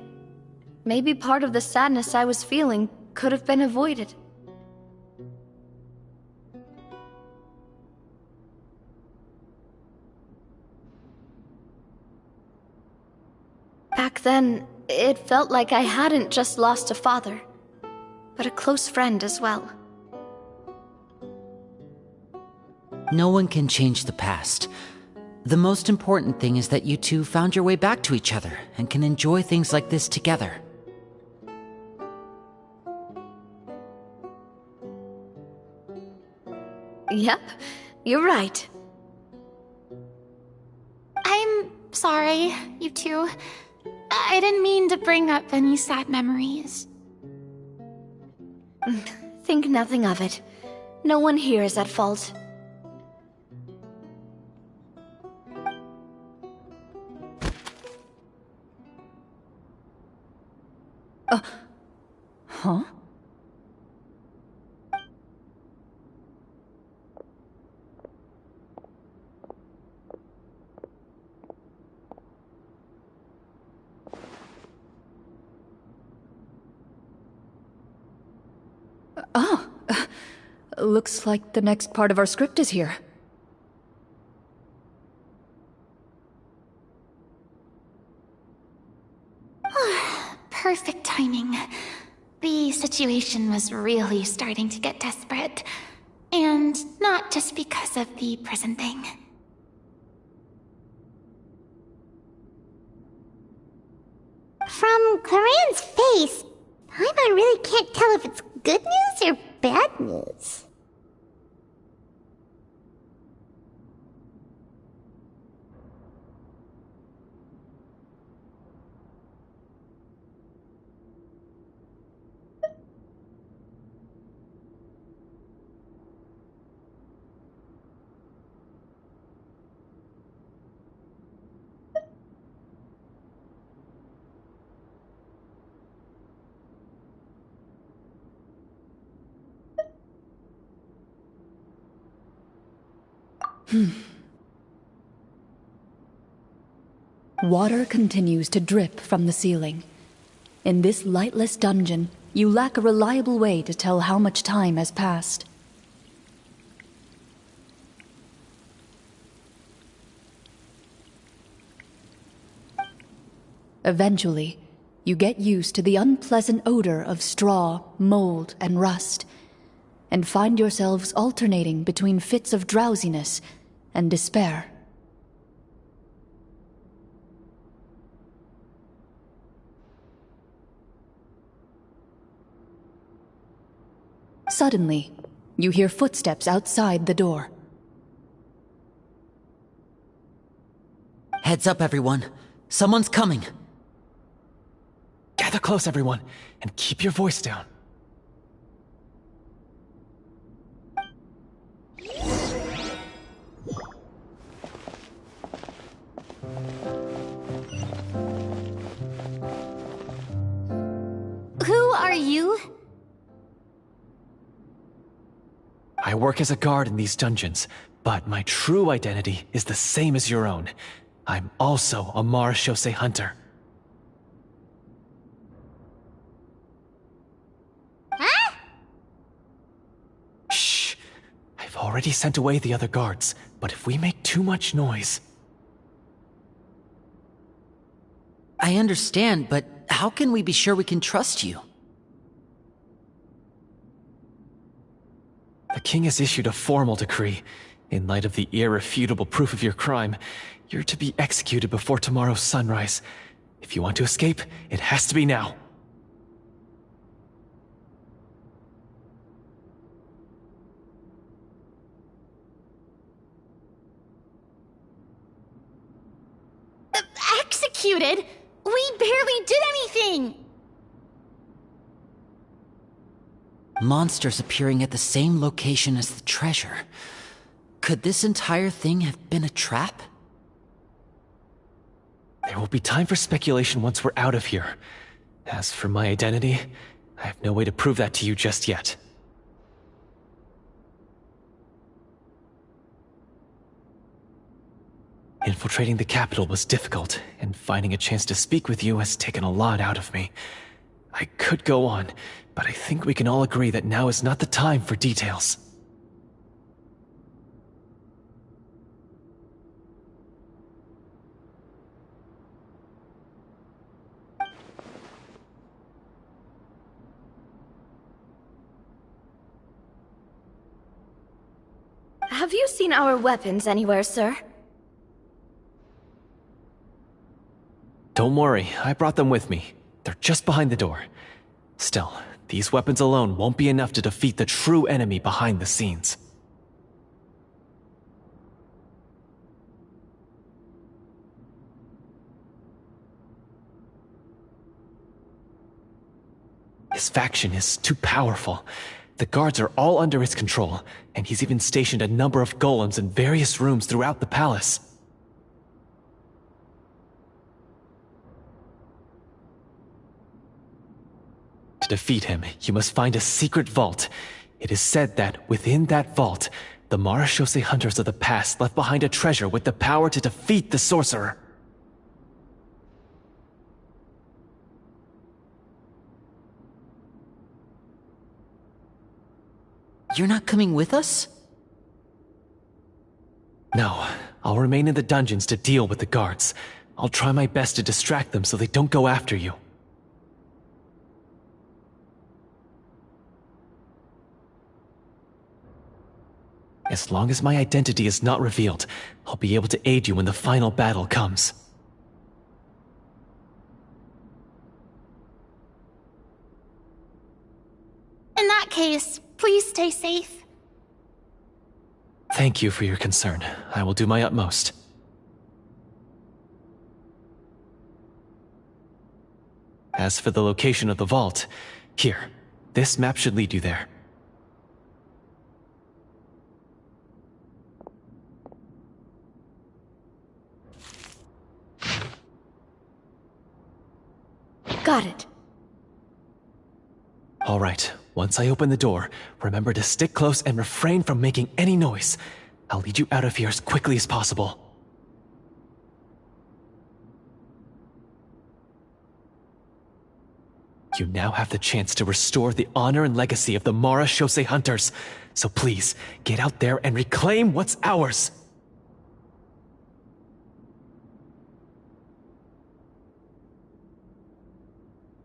Maybe part of the sadness I was feeling could have been avoided. Back then, it felt like I hadn't just lost a father, but a close friend as well. No one can change the past. The most important thing is that you two found your way back to each other and can enjoy things like this together. Yep, you're right. I'm sorry, you two. I didn't mean to bring up any sad memories. Think nothing of it. No one here is at fault. Huh? Oh, looks like the next part of our script is here. Perfect timing. The situation was really starting to get desperate. And not just because of the prison thing. From Claren's face, Paimon really can't tell if it's good news or bad news. Water continues to drip from the ceiling. In this lightless dungeon, you lack a reliable way to tell how much time has passed. Eventually, you get used to the unpleasant odor of straw, mold, and rust, and find yourselves alternating between fits of drowsiness and despair. Suddenly, you hear footsteps outside the door. Heads up, everyone. Someone's coming. Gather close, everyone, and keep your voice down. Who are you? I work as a guard in these dungeons, but my true identity is the same as your own. I'm also a Marechaussee hunter. Huh? Shh! I've already sent away the other guards, but if we make too much noise... I understand, but how can we be sure we can trust you? The king has issued a formal decree. In light of the irrefutable proof of your crime, you're to be executed before tomorrow's sunrise. If you want to escape, it has to be now. Executed? We barely did anything! Monsters appearing at the same location as the treasure. Could this entire thing have been a trap? There will be time for speculation once we're out of here. As for my identity, I have no way to prove that to you just yet. Infiltrating the capital was difficult, and finding a chance to speak with you has taken a lot out of me. I could go on, but I think we can all agree that now is not the time for details. Have you seen our weapons anywhere, sir? Don't worry, I brought them with me. They're just behind the door. Still, these weapons alone won't be enough to defeat the true enemy behind the scenes. His faction is too powerful. The guards are all under his control, and he's even stationed a number of golems in various rooms throughout the palace. To defeat him, you must find a secret vault. It is said that within that vault, the Marashose hunters of the past left behind a treasure with the power to defeat the sorcerer. You're not coming with us? No, I'll remain in the dungeons to deal with the guards. I'll try my best to distract them so they don't go after you. As long as my identity is not revealed, I'll be able to aid you when the final battle comes. In that case, please stay safe. Thank you for your concern. I will do my utmost. As for the location of the vault, here, this map should lead you there. Got it. All right, once I open the door, remember to stick close and refrain from making any noise. I'll lead you out of here as quickly as possible. You now have the chance to restore the honor and legacy of the Marashose hunters. So please, get out there and reclaim what's ours!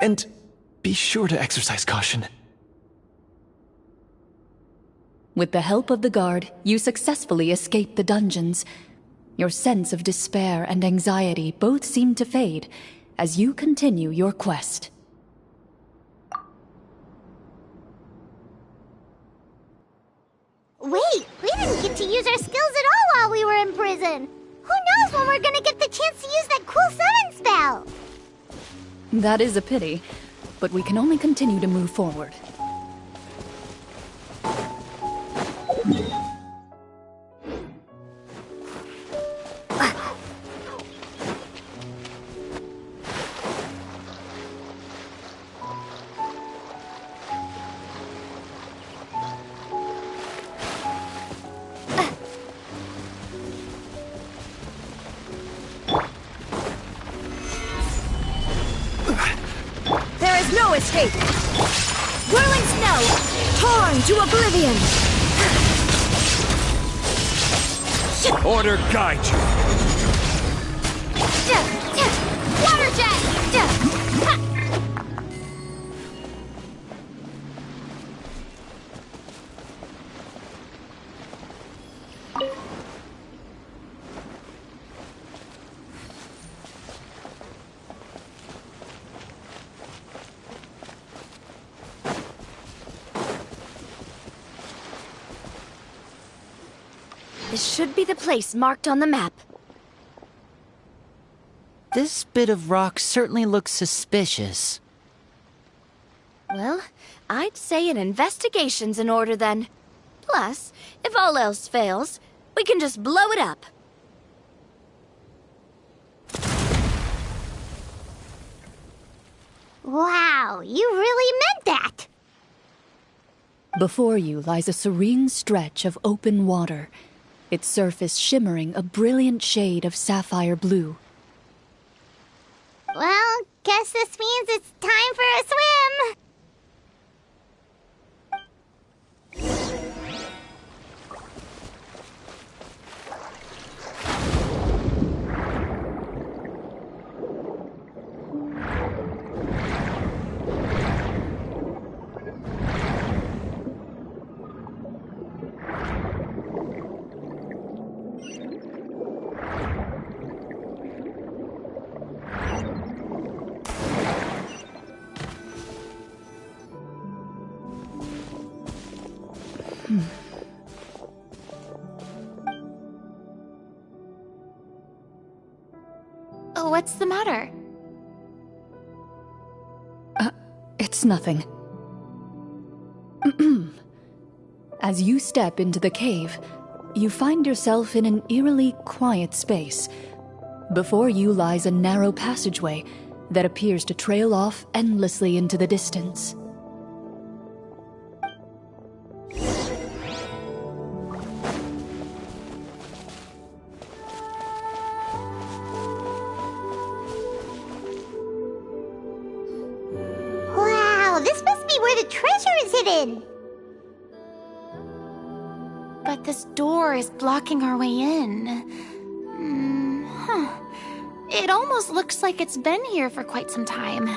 And be sure to exercise caution. With the help of the guard, you successfully escape the dungeons. Your sense of despair and anxiety both seem to fade as you continue your quest. Wait, we didn't get to use our skills at all while we were in prison. Who knows when we're gonna get the chance to use that cool summon spell? That is a pity, but we can only continue to move forward. No escape! Whirling snow! Torn to oblivion! Order guide you! Water jet! This should be the place marked on the map. This bit of rock certainly looks suspicious. Well, I'd say an investigation's in order then. Plus, if all else fails, we can just blow it up. Wow, you really meant that! Before you lies a serene stretch of open water, its surface shimmering a brilliant shade of sapphire blue. Well, guess this means it's time for a swim! Oh, what's the matter? It's nothing. As you step into the cave, you find yourself in an eerily quiet space. Before you lies a narrow passageway that appears to trail off endlessly into the distance. Wow, this must be where the treasure is hidden. But this door is blocking our way in. It almost looks like it's been here for quite some time.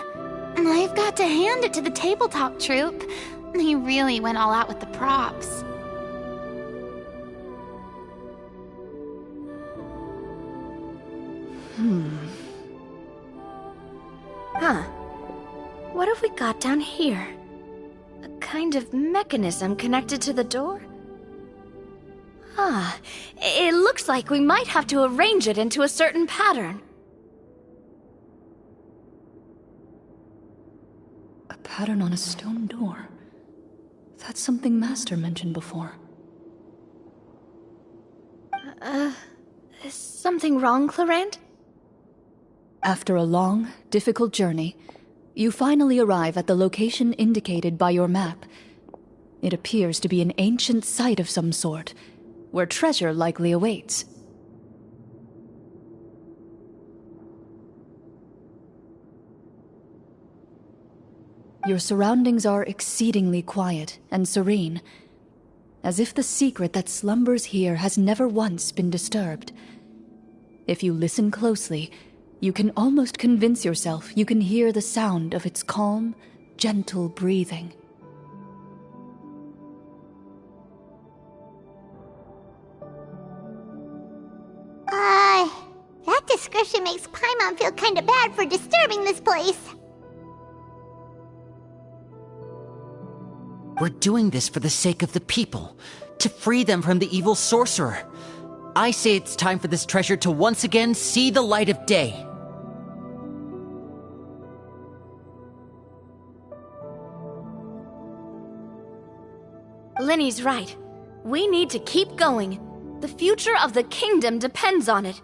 I've got to hand it to the tabletop troupe. They really went all out with the props. What have we got down here? A kind of mechanism connected to the door? It looks like we might have to arrange it into a certain pattern. A pattern on a stone door. That's something Master mentioned before. Is something wrong, Clarant? After a long, difficult journey, you finally arrive at the location indicated by your map. It appears to be an ancient site of some sort, where treasure likely awaits. Your surroundings are exceedingly quiet and serene, as if the secret that slumbers here has never once been disturbed. If you listen closely, you can almost convince yourself you can hear the sound of its calm, gentle breathing. That description makes Paimon feel kinda bad for disturbing this place. We're doing this for the sake of the people, to free them from the evil sorcerer. I say it's time for this treasure to once again see the light of day. Linny's right. We need to keep going. The future of the kingdom depends on it.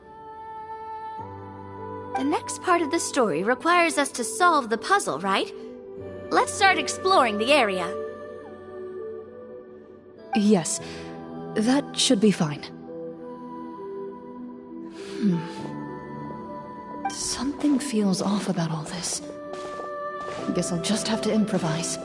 The next part of the story requires us to solve the puzzle, right? Let's start exploring the area. Yes, that should be fine. Something feels off about all this. Guess I'll just have to improvise.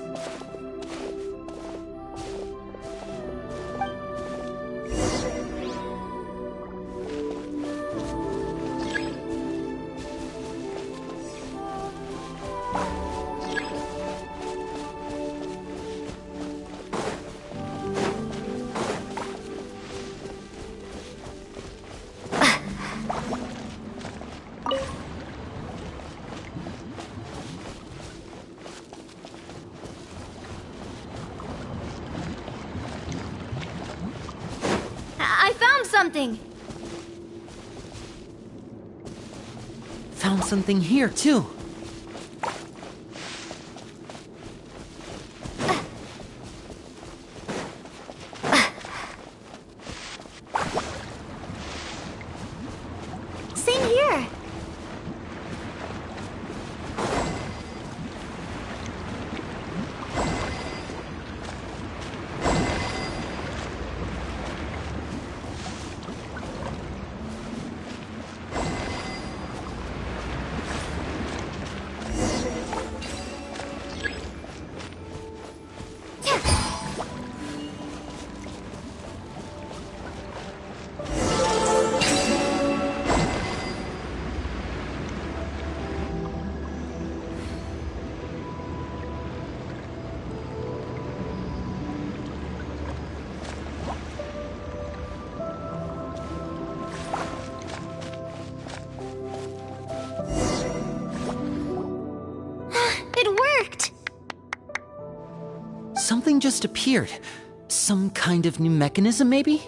Something. Found something here, too. Same here. Something just appeared. Some kind of new mechanism, maybe?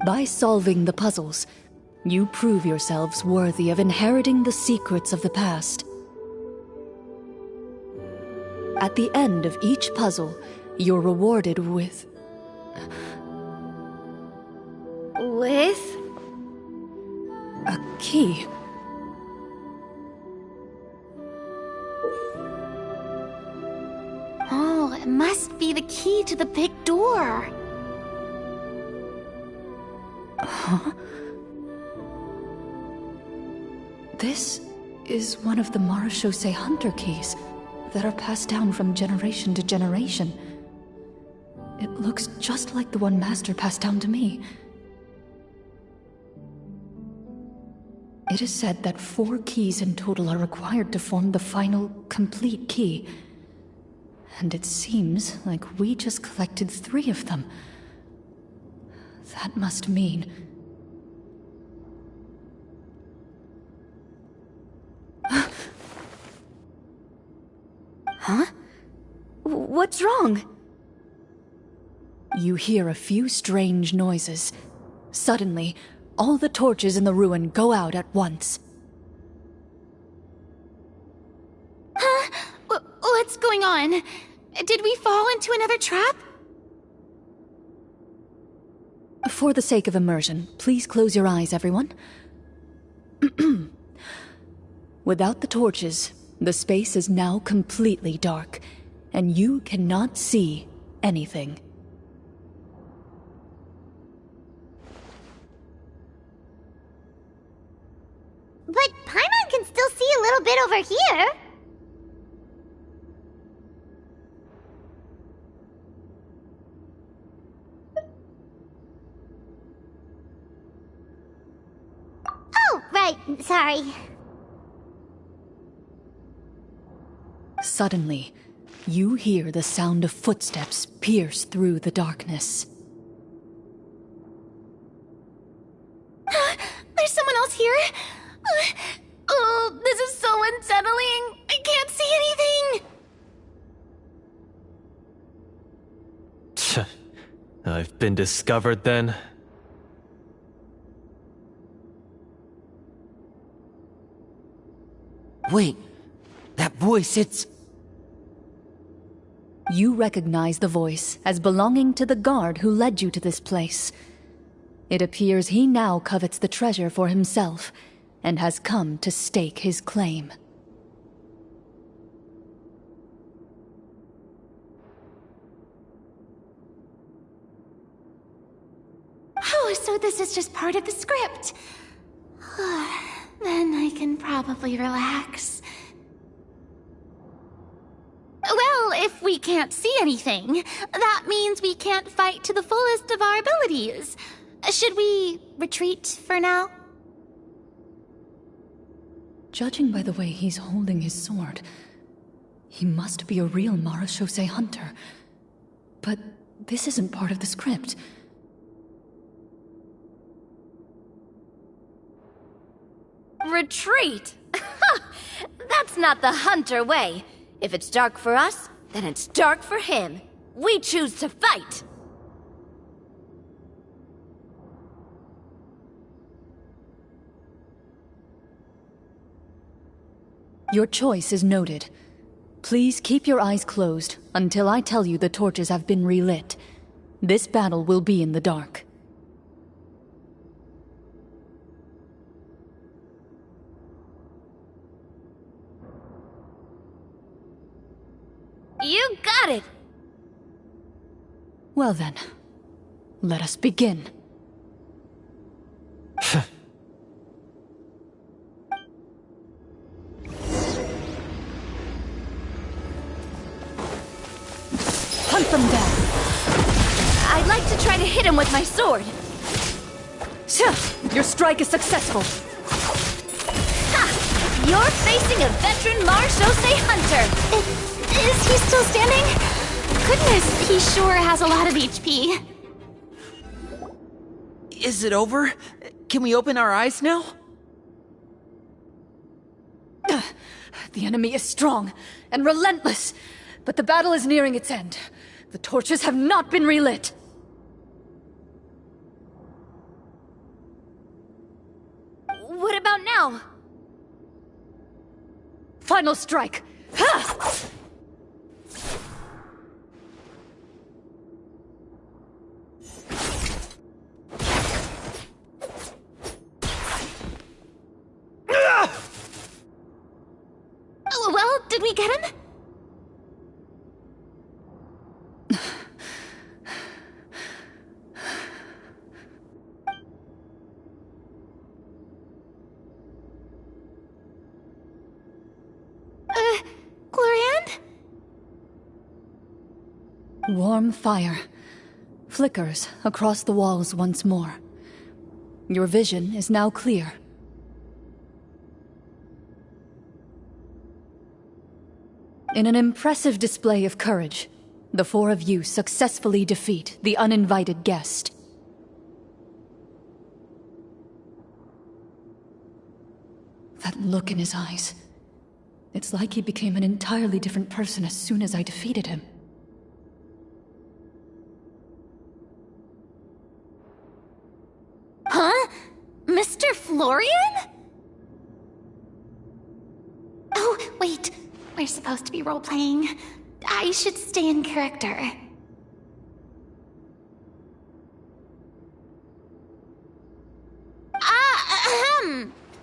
By solving the puzzles, you prove yourselves worthy of inheriting the secrets of the past. At the end of each puzzle, you're rewarded with... With? a key. Oh, it must be the key to the big door. Huh? This is one of the Marechaussee Hunter keys that are passed down from generation to generation. It looks just like the one Master passed down to me. It is said that 4 keys in total are required to form the final, complete key. And it seems like we just collected 3 of them. That must mean... Huh? What's wrong? You hear a few strange noises. Suddenly, all the torches in the ruin go out at once. Huh? What's going on? Did we fall into another trap? For the sake of immersion, please close your eyes, everyone. Without the torches, the space is now completely dark, and you cannot see anything. But Paimon can still see a little bit over here. Oh, right, sorry. Suddenly, you hear the sound of footsteps pierce through the darkness. There's someone else here? Oh, this is so unsettling. I can't see anything. I've been discovered then. Wait, that voice, it's... You recognize the voice as belonging to the guard who led you to this place. It appears he now covets the treasure for himself, and has come to stake his claim. Oh, so this is just part of the script. Then I can probably relax. Well, if we can't see anything, that means we can't fight to the fullest of our abilities. Should we retreat for now? Judging by the way he's holding his sword, he must be a real Marechaussee hunter. But this isn't part of the script. Retreat? That's not the hunter way. If it's dark for us, then it's dark for him. We choose to fight. Your choice is noted. Please keep your eyes closed until I tell you the torches have been relit. This battle will be in the dark. You got it! Well then, let us begin. Hunt them down! I'd like to try to hit him with my sword. Your strike is successful. Ha! You're facing a veteran Marechaussee hunter! Is he still standing? Goodness, he sure has a lot of HP. Is it over? Can we open our eyes now? The enemy is strong and relentless, but the battle is nearing its end. The torches have not been relit. What about now? Final strike! Ha! Did we get him? Glorianne? Warm fire flickers across the walls once more. Your vision is now clear. In an impressive display of courage, the four of you successfully defeat the uninvited guest. That look in his eyes. It's like he became an entirely different person as soon as I defeated him. Huh? Mr. Florian? Oh, wait. We're supposed to be role-playing. I should stay in character.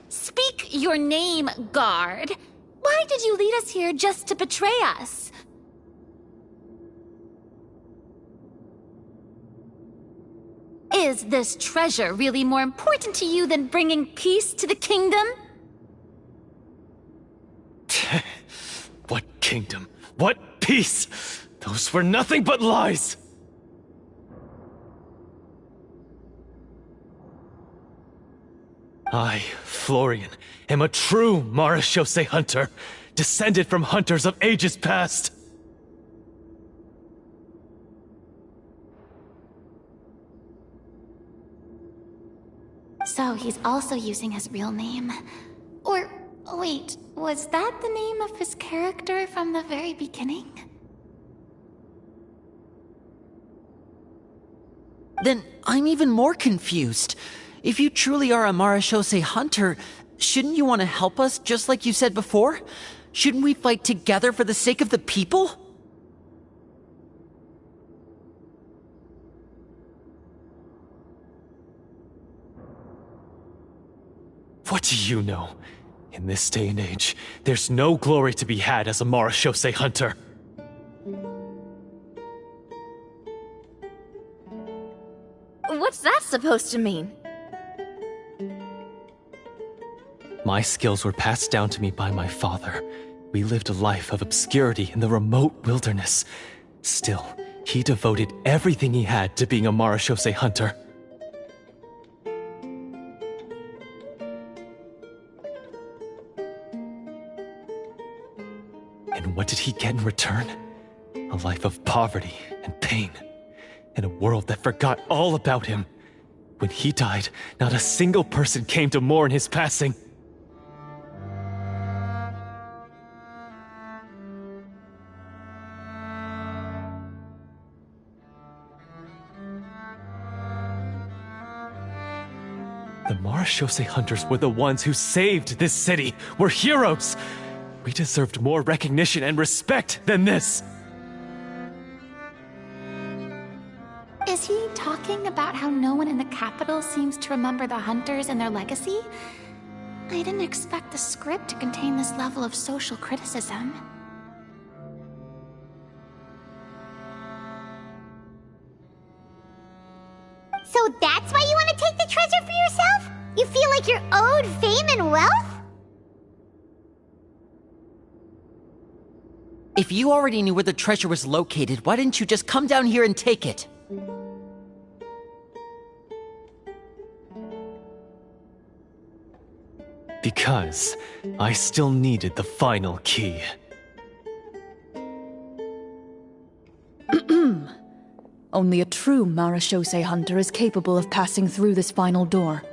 Speak your name, guard. Why did you lead us here just to betray us? Is this treasure really more important to you than bringing peace to the kingdom? What kingdom? What peace? Those were nothing but lies! I, Florian, am a true Marechaussee hunter, descended from hunters of ages past. So he's also using his real name. Or, wait, was that the name of his character from the very beginning? Then I'm even more confused. If you truly are a Marechaussee hunter, shouldn't you want to help us just like you said before? Shouldn't we fight together for the sake of the people? What do you know? In this day and age, there's no glory to be had as a Marechaussee hunter. What's that supposed to mean? My skills were passed down to me by my father. We lived a life of obscurity in the remote wilderness. Still, he devoted everything he had to being a Marechaussee hunter. And what did he get in return? A life of poverty and pain. In a world that forgot all about him. When he died, not a single person came to mourn his passing. The Marechaussee hunters were the ones who saved this city. We're heroes. We deserved more recognition and respect than this. Is he talking about how no one in the capital seems to remember the hunters and their legacy? I didn't expect the script to contain this level of social criticism. So that's why you want to take the treasure for yourself? You feel like you're owed fame and wealth? If you already knew where the treasure was located, why didn't you just come down here and take it? Because I still needed the final key. Only a true Marechaussee hunter is capable of passing through this final door.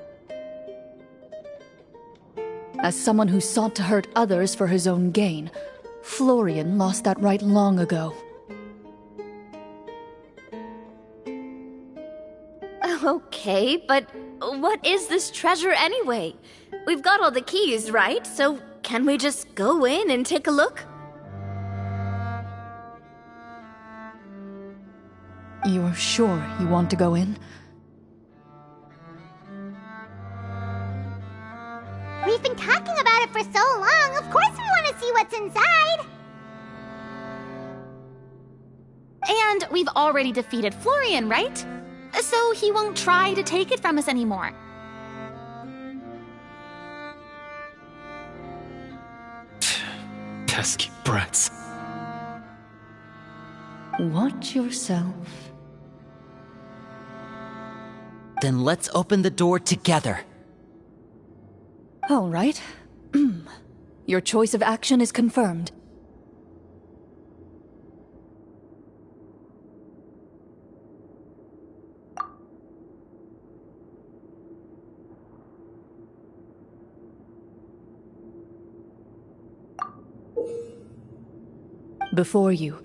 As someone who sought to hurt others for his own gain, Florian lost that right long ago. Okay, but what is this treasure anyway? We've got all the keys, right? So can we just go in and take a look? You're sure you want to go in? We've been talking about it for so long, of course we want to see what's inside! we've already defeated Florian, right? So he won't try to take it from us anymore. Pesky brats. Watch yourself. Then let's open the door together. All right. Your choice of action is confirmed. Before you,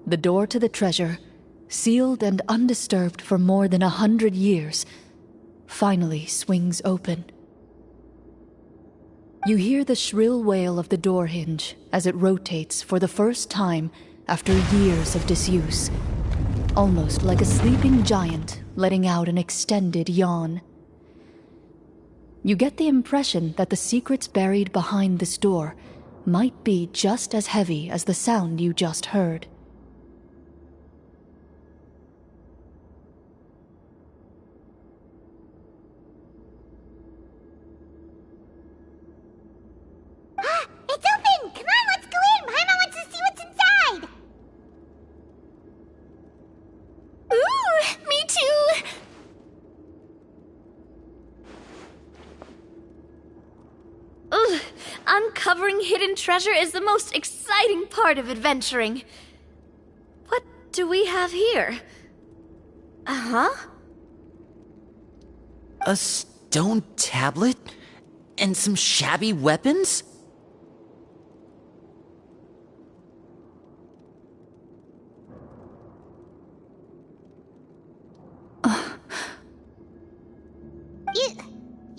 the door to the treasure, sealed and undisturbed for more than 100 years, finally swings open. You hear the shrill wail of the door hinge as it rotates for the first time after years of disuse, almost like a sleeping giant letting out an extended yawn. You get the impression that the secrets buried behind this door might be just as heavy as the sound you just heard. It's open! Come on, let's go in! Paimon wants to see what's inside! Ooh, me too! Ugh, uncovering hidden treasure is the most exciting part of adventuring. What do we have here? Uh-huh. A stone tablet? And some shabby weapons?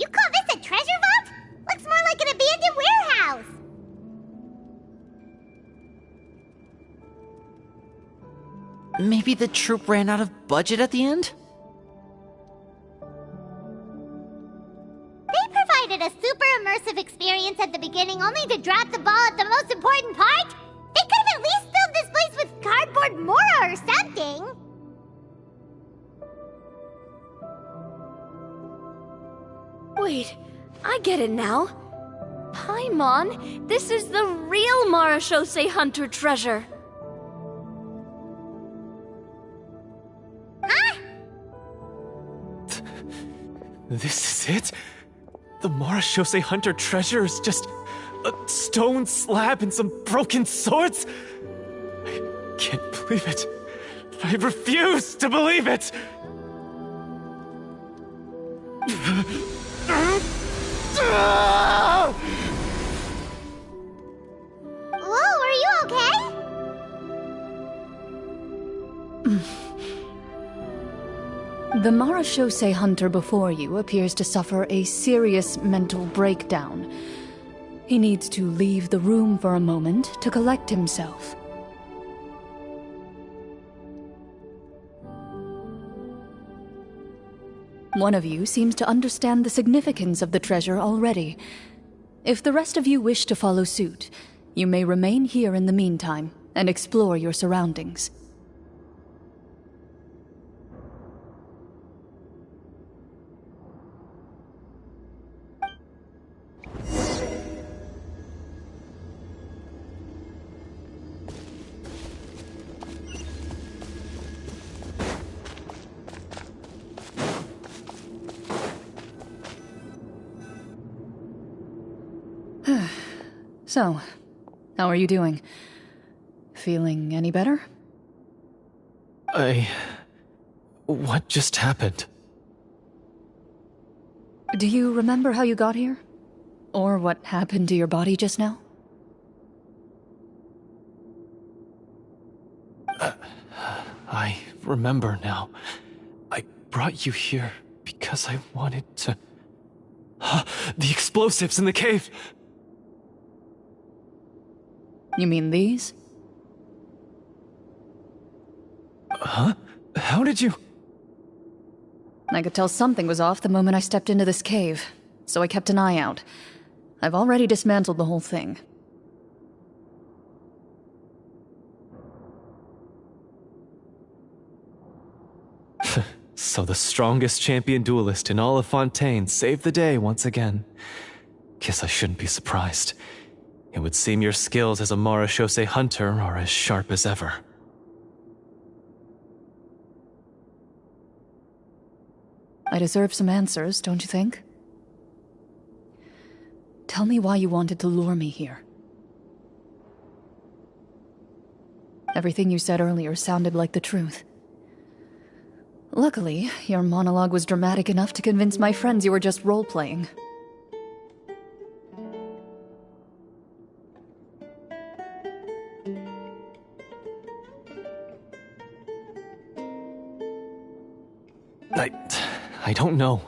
You call this a treasure vault? Looks more like an abandoned warehouse! Maybe the troop ran out of budget at the end? They provided a super immersive experience at the beginning only to drop the ball at the most important part? They could have at least filled this place with cardboard Mora or something! Wait, I get it now. Paimon, this is the real Marashose Hunter treasure. Huh? This is it? The Marashose Hunter treasure is just a stone slab and some broken swords? I can't believe it. I refuse to believe it! Whoa, are you okay? The Marashose hunter before you appears to suffer a serious mental breakdown. He needs to leave the room for a moment to collect himself. One of you seems to understand the significance of the treasure already. If the rest of you wish to follow suit, you may remain here in the meantime and explore your surroundings. So, how are you doing? Feeling any better? What just happened? Do you remember how you got here? Or what happened to your body just now? I remember now. I brought you here because I wanted to... The explosives in the cave! You mean these? Huh? How did you... I could tell something was off the moment I stepped into this cave, so I kept an eye out. I've already dismantled the whole thing. So the strongest champion duelist in all of Fontaine saved the day once again. Guess I shouldn't be surprised. It would seem your skills as a Marechaussee hunter are as sharp as ever. I deserve some answers, don't you think? Tell me why you wanted to lure me here. Everything you said earlier sounded like the truth. Luckily, your monologue was dramatic enough to convince my friends you were just role-playing. I don't know.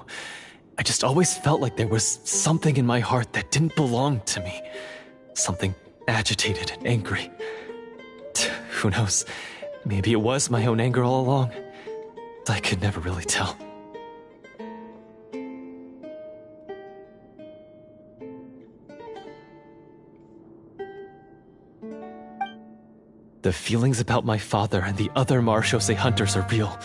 I just always felt like there was something in my heart that didn't belong to me. Something agitated and angry. Who knows? Maybe it was my own anger all along. I could never really tell. The feelings about my father and the other Marechaussee hunters are real.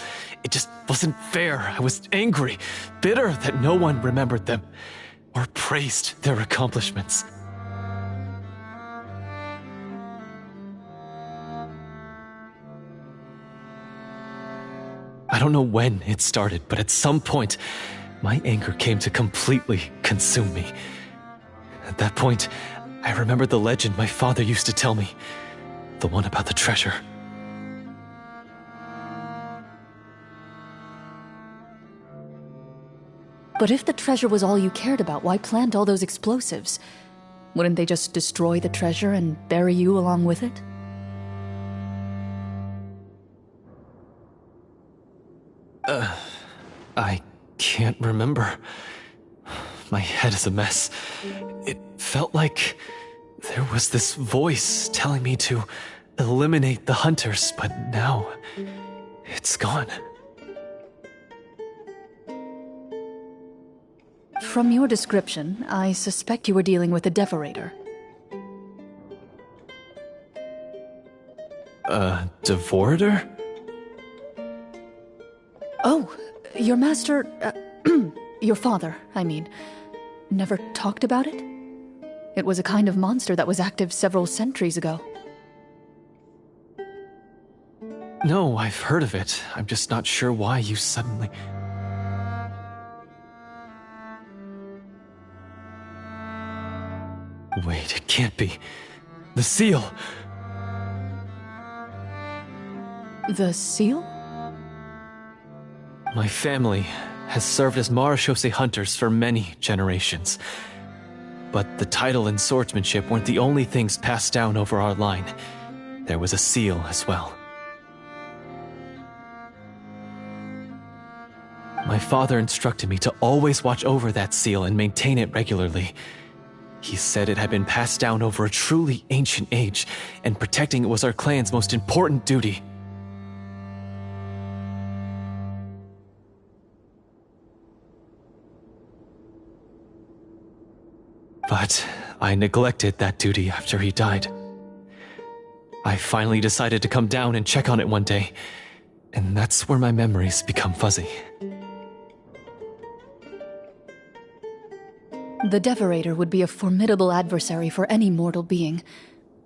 It just wasn't fair. I was angry, bitter that no one remembered them or praised their accomplishments. I don't know when it started, but at some point, my anger came to completely consume me. At that point, I remembered the legend my father used to tell me. The one about the treasure. But if the treasure was all you cared about, why plant all those explosives? Wouldn't they just destroy the treasure and bury you along with it? I can't remember. My head is a mess. It felt like there was this voice telling me to eliminate the hunters, but now it's gone. From your description, I suspect you were dealing with a Devorator. Devorator? Oh, your master... your father, I mean, never talked about it? It was a kind of monster that was active several centuries ago. No, I've heard of it. I'm just not sure why you suddenly... Wait, it can't be. The seal! The seal? My family has served as Marechaussee hunters for many generations. But the title and swordsmanship weren't the only things passed down over our line. There was a seal as well. My father instructed me to always watch over that seal and maintain it regularly. He said it had been passed down over a truly ancient age, and protecting it was our clan's most important duty. But I neglected that duty after he died. I finally decided to come down and check on it one day, and that's where my memories become fuzzy. The Devorator would be a formidable adversary for any mortal being,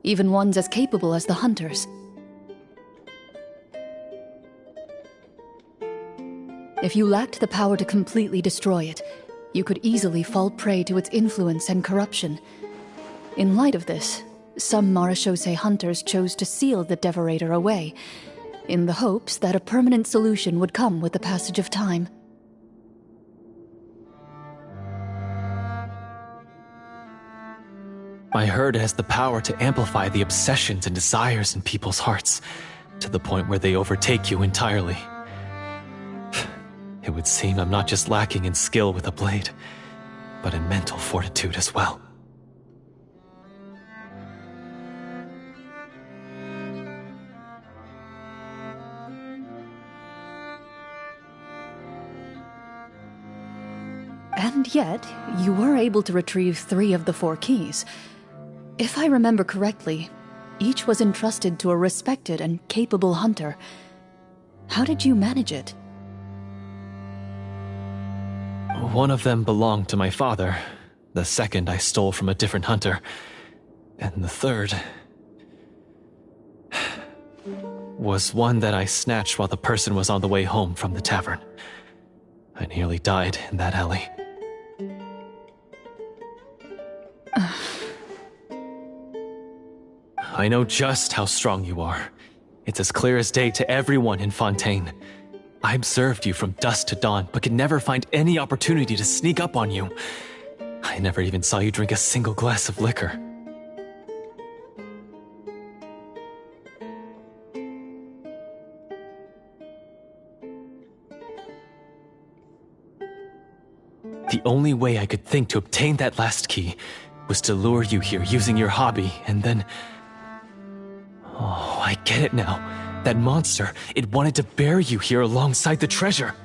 even ones as capable as the Hunters. If you lacked the power to completely destroy it, you could easily fall prey to its influence and corruption. In light of this, some Marechaussee hunters chose to seal the Devorator away, in the hopes that a permanent solution would come with the passage of time. I heard it has the power to amplify the obsessions and desires in people's hearts, to the point where they overtake you entirely. It would seem I'm not just lacking in skill with a blade, but in mental fortitude as well. And yet, you were able to retrieve 3 of the 4 keys. If I remember correctly, each was entrusted to a respected and capable hunter. How did you manage it? One of them belonged to my father. The second I stole from a different hunter. And the third was one that I snatched while the person was on the way home from the tavern. I nearly died in that alley. I know just how strong you are. It's as clear as day to everyone in Fontaine. I observed you from dusk to dawn, but could never find any opportunity to sneak up on you. I never even saw you drink a single glass of liquor. The only way I could think to obtain that last key was to lure you here using your hobby, and then... Oh, I get it now. That monster, it wanted to bury you here alongside the treasure.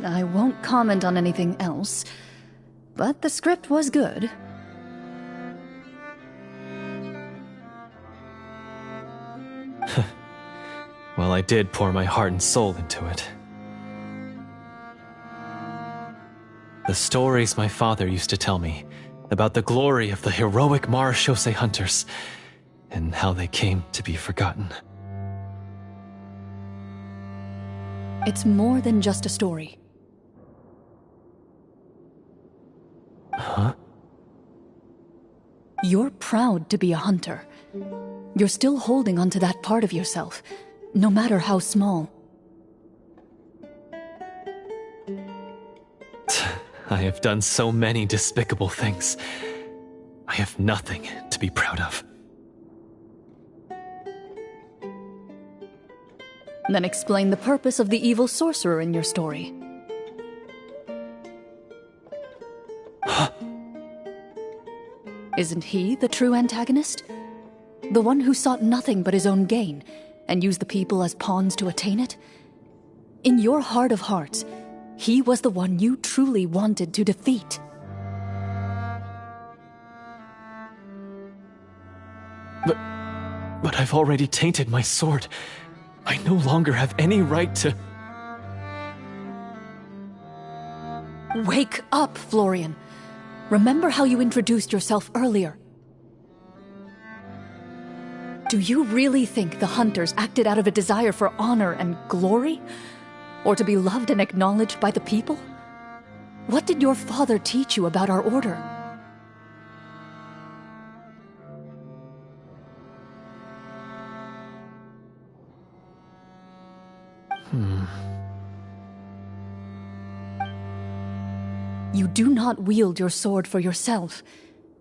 I won't comment on anything else, but the script was good. Well, I did pour my heart and soul into it. The stories my father used to tell me about the glory of the heroic Marechaussee hunters and how they came to be forgotten. It's more than just a story. Huh? You're proud to be a hunter. You're still holding onto that part of yourself, no matter how small. I have done so many despicable things. I have nothing to be proud of. Then explain the purpose of the evil sorcerer in your story. Isn't he the true antagonist? The one who sought nothing but his own gain, and used the people as pawns to attain it? In your heart of hearts, he was the one you truly wanted to defeat. But I've already tainted my sword. I no longer have any right to... Wake up, Florian. Remember how you introduced yourself earlier. Do you really think the hunters acted out of a desire for honor and glory? Or to be loved and acknowledged by the people? What did your father teach you about our order? You do not wield your sword for yourself,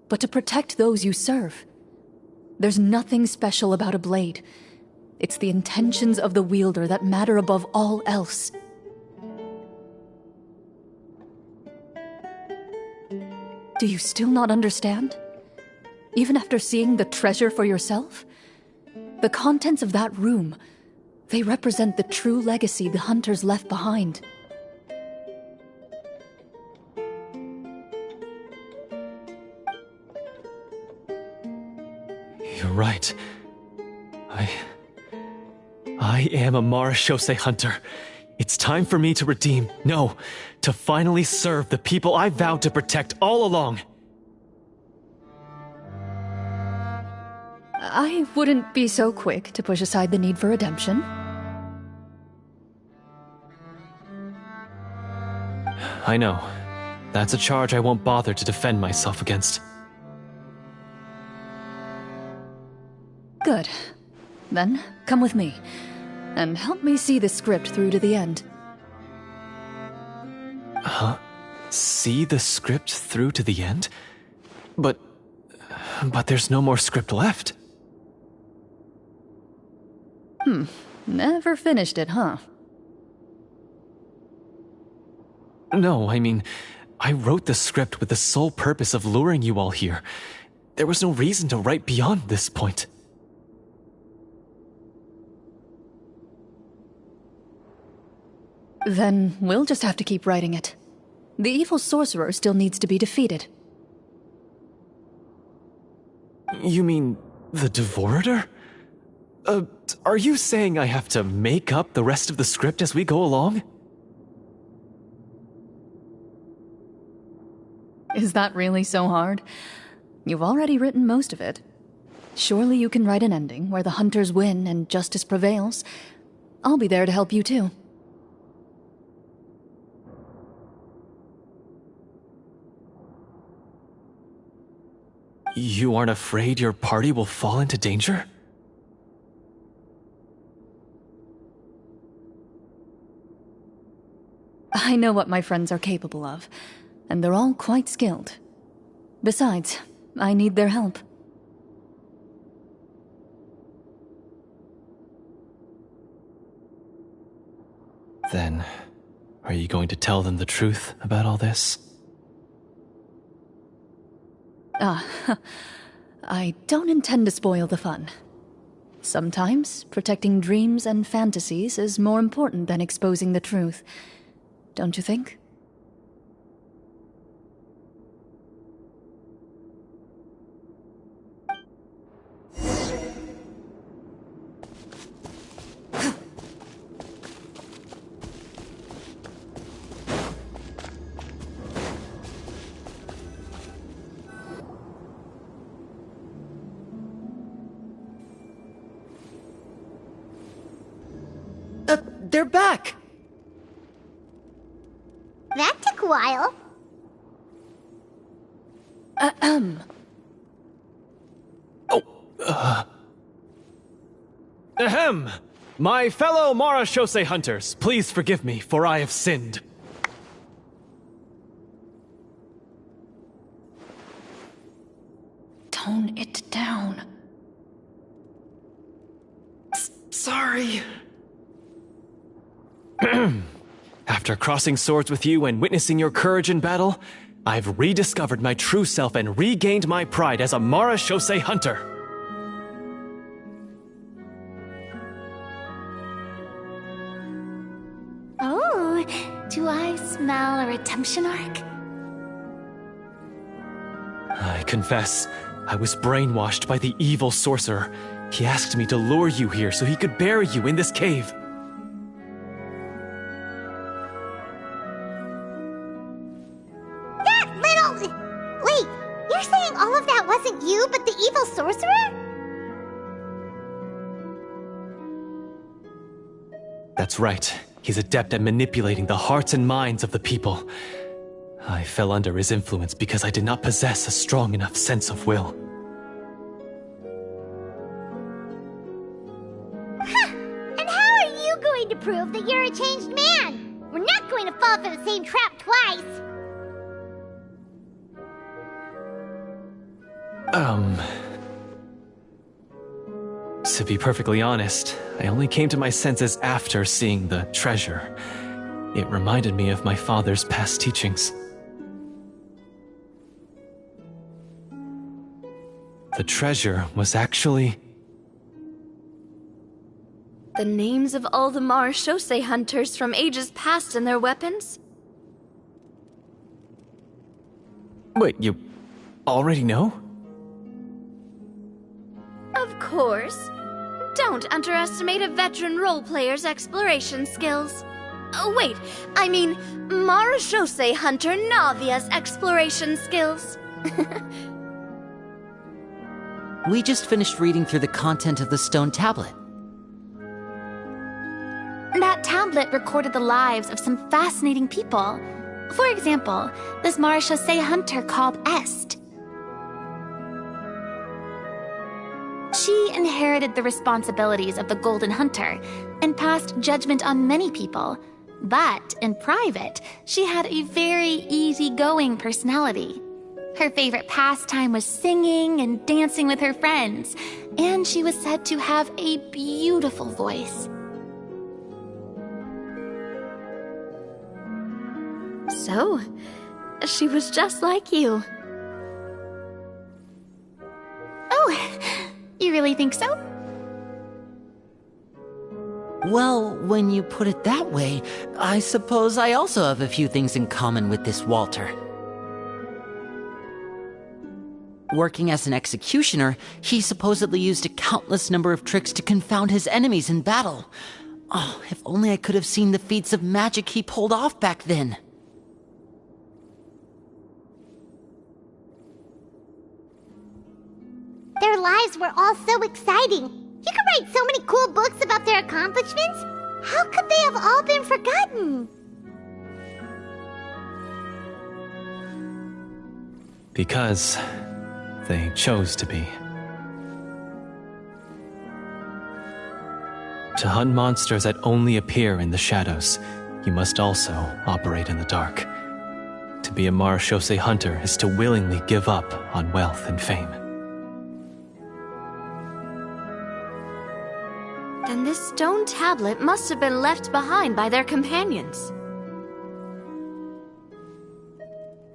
but to protect those you serve. There's nothing special about a blade. It's the intentions of the wielder that matter above all else. Do you still not understand? Even after seeing the treasure for yourself? The contents of that room, they represent the true legacy the hunters left behind. You're right. I am a Marechaussee hunter. It's time for me to redeem, no, to finally serve the people I vowed to protect all along. I wouldn't be so quick to push aside the need for redemption. I know. That's a charge I won't bother to defend myself against. Good. Then, come with me, and help me see the script through to the end. Huh? See the script through to the end? But there's no more script left. Never finished it, huh? No, I mean, I wrote the script with the sole purpose of luring you all here. There was no reason to write beyond this point. Then we'll just have to keep writing it. The evil sorcerer still needs to be defeated. You mean the Devorator? Are you saying I have to make up the rest of the script as we go along? Is that really so hard? You've already written most of it. Surely you can write an ending where the hunters win and justice prevails. I'll be there to help you too. You aren't afraid your party will fall into danger? I know what my friends are capable of, and they're all quite skilled. Besides, I need their help. Then, are you going to tell them the truth about all this? I don't intend to spoil the fun. Sometimes, protecting dreams and fantasies is more important than exposing the truth. Don't you think? They're back! That took a while. Ahem! My fellow Marashose hunters, please forgive me, for I have sinned. Tone it down. Sorry. After crossing swords with you and witnessing your courage in battle, I've rediscovered my true self and regained my pride as a Marashose hunter. Oh, do I smell a redemption arc? I confess, I was brainwashed by the evil sorcerer. He asked me to lure you here so he could bury you in this cave. Wait, you're saying all of that wasn't you, but the evil sorcerer? That's right. He's adept at manipulating the hearts and minds of the people. I fell under his influence because I did not possess a strong enough sense of will. And how are you going to prove that you're a changed man? We're not going to fall for the same trap twice. To be perfectly honest, I only came to my senses after seeing the treasure. It reminded me of my father's past teachings. The treasure was actually... The names of all the Marashose hunters from ages past and their weapons? Wait, you already know? Of course. Don't underestimate a veteran role-player's exploration skills. Oh, wait, I mean Marashose hunter Navia's exploration skills. We just finished reading through the content of the stone tablet. That tablet recorded the lives of some fascinating people. For example, this Marashose hunter called Est. She inherited the responsibilities of the Golden Hunter and passed judgment on many people. But in private, she had a very easygoing personality. Her favorite pastime was singing and dancing with her friends, and she was said to have a beautiful voice. So, she was just like you. Oh, you really think so? Well, when you put it that way, I suppose I also have a few things in common with this Walter. Working as an executioner, he supposedly used a countless number of tricks to confound his enemies in battle. Oh, if only I could have seen the feats of magic he pulled off back then. Their lives were all so exciting. You could write so many cool books about their accomplishments. How could they have all been forgotten? Because they chose to be. To hunt monsters that only appear in the shadows, you must also operate in the dark. To be a Marechaussee hunter is to willingly give up on wealth and fame. Then this stone tablet must have been left behind by their companions.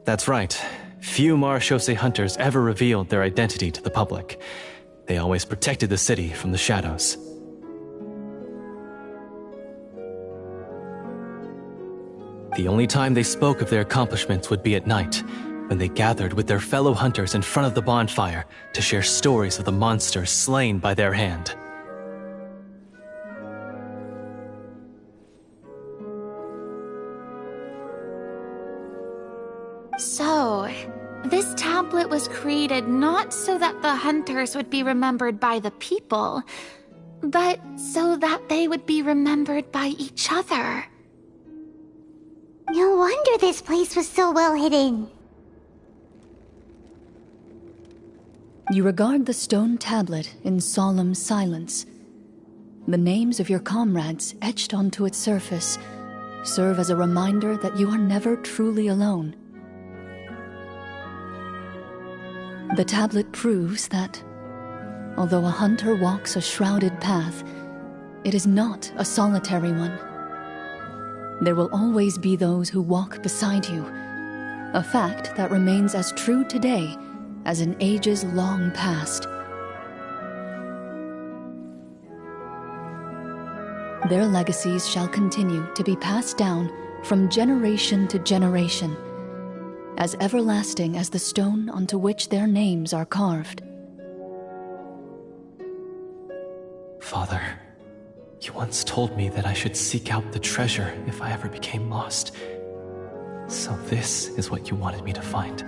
That's right. Few Marechaussee hunters ever revealed their identity to the public. They always protected the city from the shadows. The only time they spoke of their accomplishments would be at night, when they gathered with their fellow hunters in front of the bonfire to share stories of the monsters slain by their hand. So, this tablet was created not so that the hunters would be remembered by the people, but so that they would be remembered by each other. No wonder this place was so well hidden. You regard the stone tablet in solemn silence. The names of your comrades etched onto its surface serve as a reminder that you are never truly alone. The tablet proves that, although a hunter walks a shrouded path, it is not a solitary one. There will always be those who walk beside you, a fact that remains as true today as in ages long past. Their legacies shall continue to be passed down from generation to generation, as everlasting as the stone onto which their names are carved. Father, you once told me that I should seek out the treasure if I ever became lost. So this is what you wanted me to find.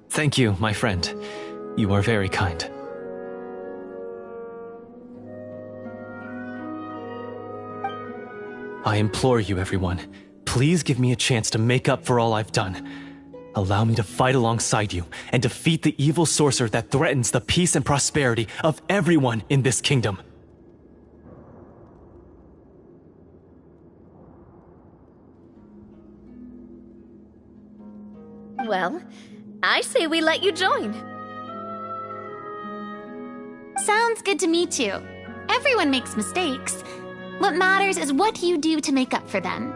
Thank you, my friend. You are very kind. I implore you, everyone, please give me a chance to make up for all I've done. Allow me to fight alongside you and defeat the evil sorcerer that threatens the peace and prosperity of everyone in this kingdom. Well, I say we let you join. Sounds good to me too. Everyone makes mistakes. What matters is what you do to make up for them.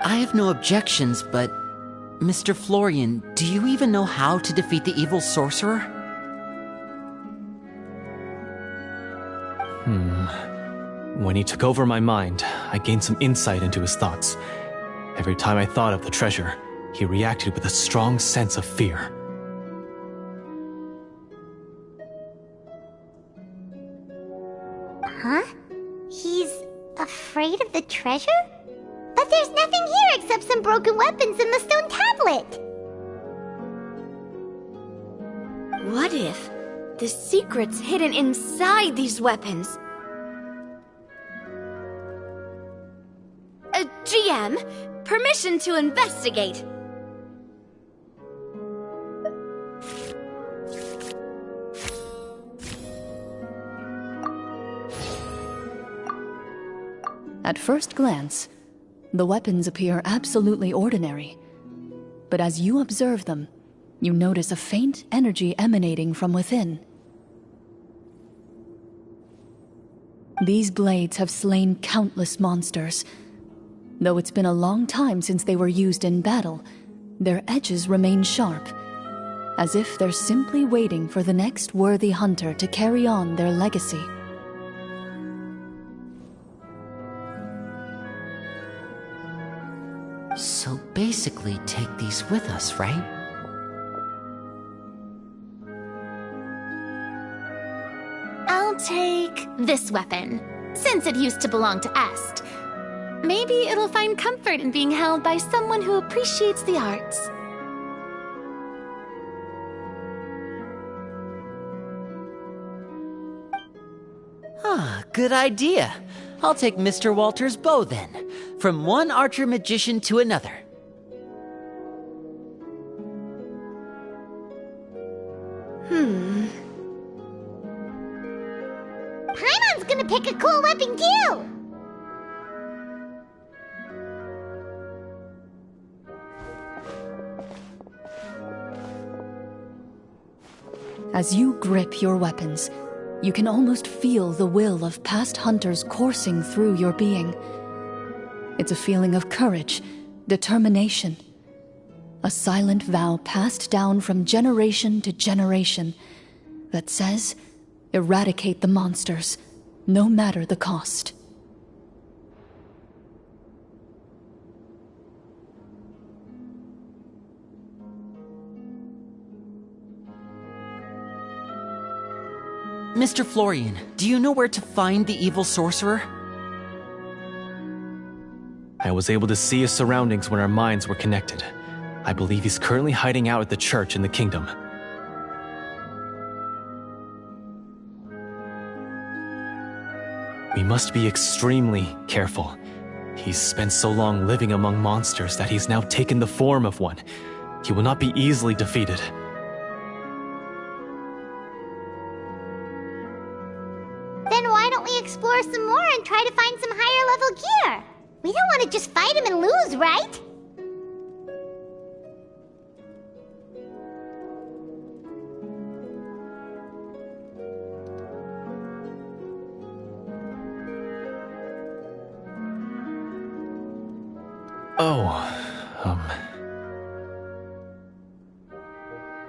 I have no objections, but... Mr. Florian, do you even know how to defeat the evil sorcerer? When he took over my mind, I gained some insight into his thoughts. Every time I thought of the treasure, he reacted with a strong sense of fear. Huh? He's afraid of the treasure? But there's nothing here except some broken weapons and the stone tablet! What if the secret's hidden inside these weapons? GM, permission to investigate. At first glance, the weapons appear absolutely ordinary. But as you observe them, you notice a faint energy emanating from within. These blades have slain countless monsters. Though it's been a long time since they were used in battle, their edges remain sharp, as if they're simply waiting for the next worthy hunter to carry on their legacy. So basically, take these with us, right? I'll take this weapon, since it used to belong to Est. Maybe it'll find comfort in being held by someone who appreciates the arts. Good idea. I'll take Mr. Walter's bow then, from one archer magician to another. Paimon's gonna pick a cool weapon too! As you grip your weapons, you can almost feel the will of past hunters coursing through your being. It's a feeling of courage, determination. A silent vow passed down from generation to generation that says, eradicate the monsters, no matter the cost. Mr. Florian, do you know where to find the evil sorcerer? I was able to see his surroundings when our minds were connected. I believe he's currently hiding out at the church in the kingdom. We must be extremely careful. He's spent so long living among monsters that he's now taken the form of one. He will not be easily defeated. Then why don't we explore some more and try to find some higher level gear? We don't want to just fight him and lose, right?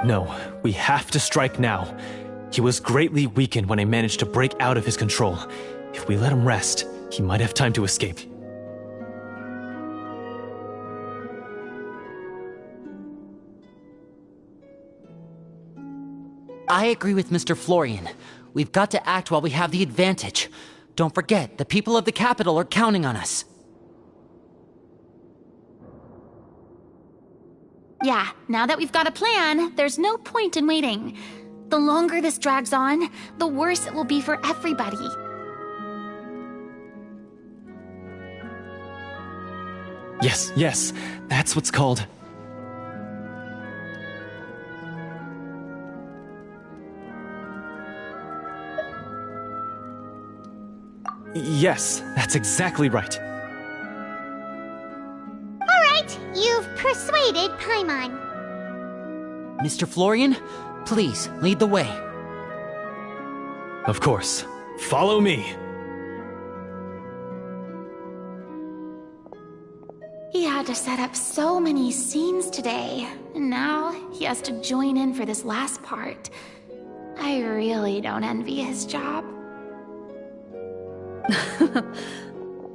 No, we have to strike now. He was greatly weakened when I managed to break out of his control. If we let him rest, he might have time to escape. I agree with Mr. Florian. We've got to act while we have the advantage. Don't forget, the people of the capital are counting on us. Yeah, now that we've got a plan, there's no point in waiting. The longer this drags on, the worse it will be for everybody. Yes, that's what's called... Yes, that's exactly right. Alright, you've persuaded Paimon. Mr. Florian, please lead the way. Of course. Follow me. He had to set up so many scenes today, and now he has to join in for this last part. I really don't envy his job.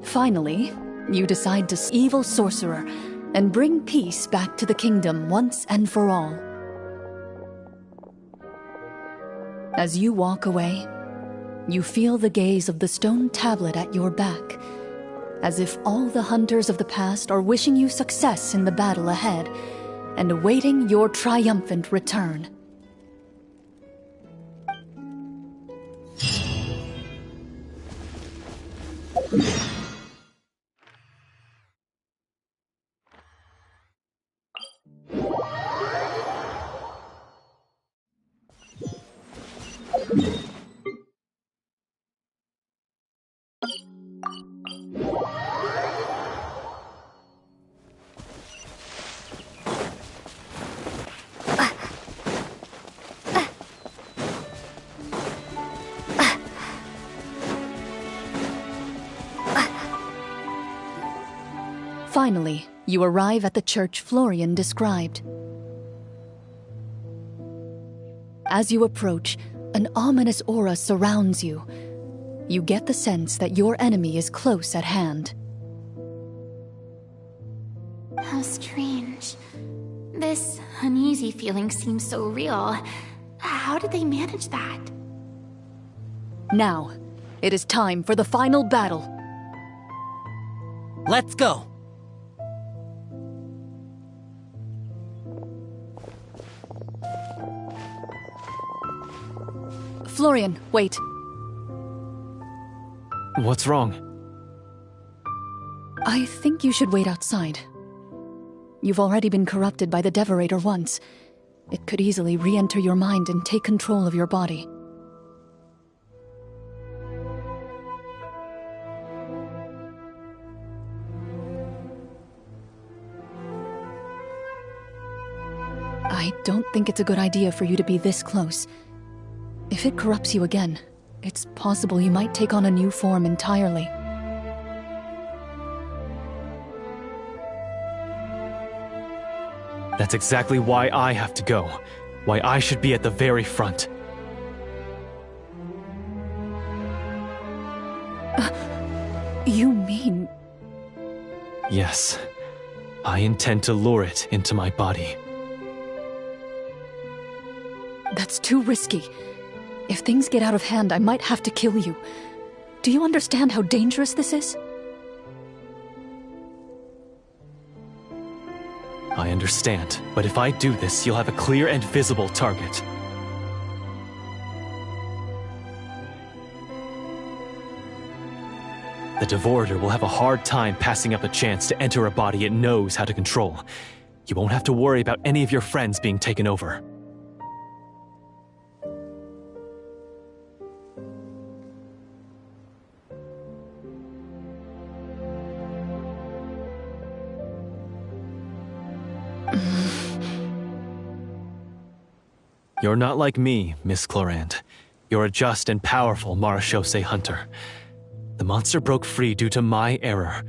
Finally, you decide to evil sorcerer and bring peace back to the kingdom once and for all. As you walk away, you feel the gaze of the stone tablet at your back, as if all the hunters of the past are wishing you success in the battle ahead and awaiting your triumphant return. Finally, you arrive at the church Florian described. As you approach, an ominous aura surrounds you. You get the sense that your enemy is close at hand. How strange. This uneasy feeling seems so real. How did they manage that? Now, it is time for the final battle. Let's go! Florian, wait. What's wrong? I think you should wait outside. You've already been corrupted by the Devorator once. It could easily re-enter your mind and take control of your body. I don't think it's a good idea for you to be this close. If it corrupts you again, it's possible you might take on a new form entirely. That's exactly why I have to go. Why I should be at the very front. You mean... Yes. I intend to lure it into my body. That's too risky. If things get out of hand, I might have to kill you. Do you understand how dangerous this is? I understand, but if I do this, you'll have a clear and visible target. The Devorator will have a hard time passing up a chance to enter a body it knows how to control. You won't have to worry about any of your friends being taken over. You're not like me, Miss Clorand. You're a just and powerful Marechaussee hunter. The monster broke free due to my error.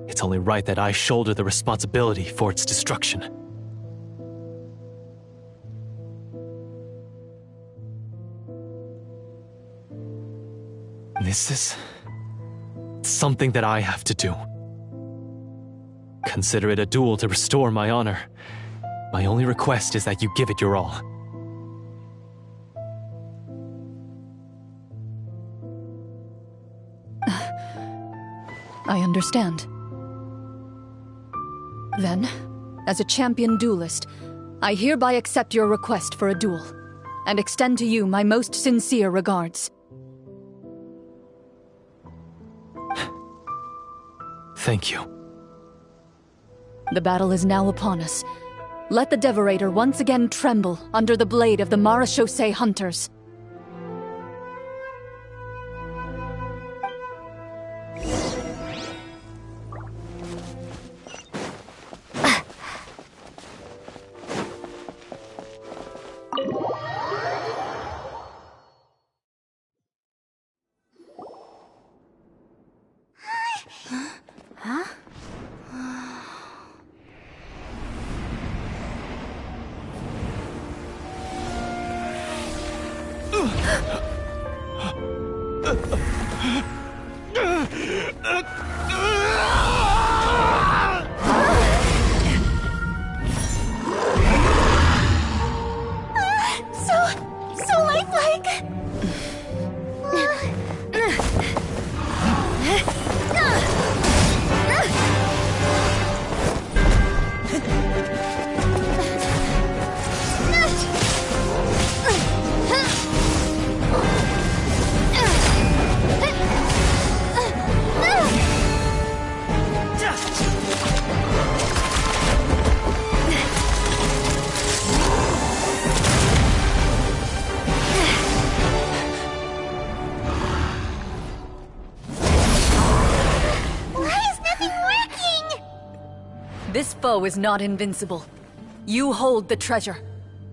It's only right that I shoulder the responsibility for its destruction. This is something that I have to do. Consider it a duel to restore my honor. My only request is that you give it your all. I understand. Then, as a champion duelist, I hereby accept your request for a duel, and extend to you my most sincere regards. Thank you. The battle is now upon us. Let the Devorator once again tremble under the blade of the Marechaussee hunters. So lifelike! This foe is not invincible. You hold the treasure.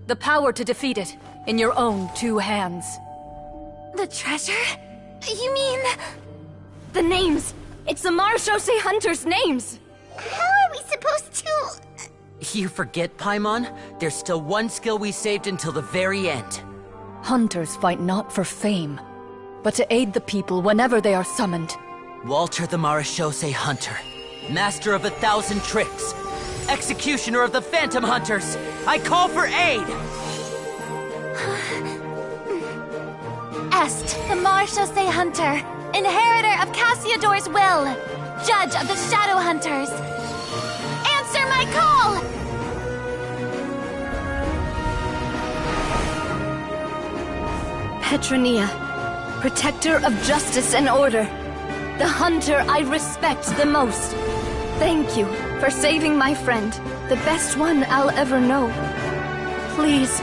The power to defeat it in your own two hands. The treasure? You mean... The names! It's the Marechaussee hunters' names! How are we supposed to... You forget, Paimon? There's still one skill we saved until the very end. Hunters fight not for fame, but to aid the people whenever they are summoned. Walter the Marechaussee Hunter, master of 1,000 tricks, executioner of the Phantom Hunters, I call for aid! Est, the Marechaussee Hunter, inheritor of Cassiodor's will, judge of the Shadow Hunters. Answer my call! Petronia, protector of justice and order. The hunter I respect the most. Thank you for saving my friend, the best one I'll ever know. Please,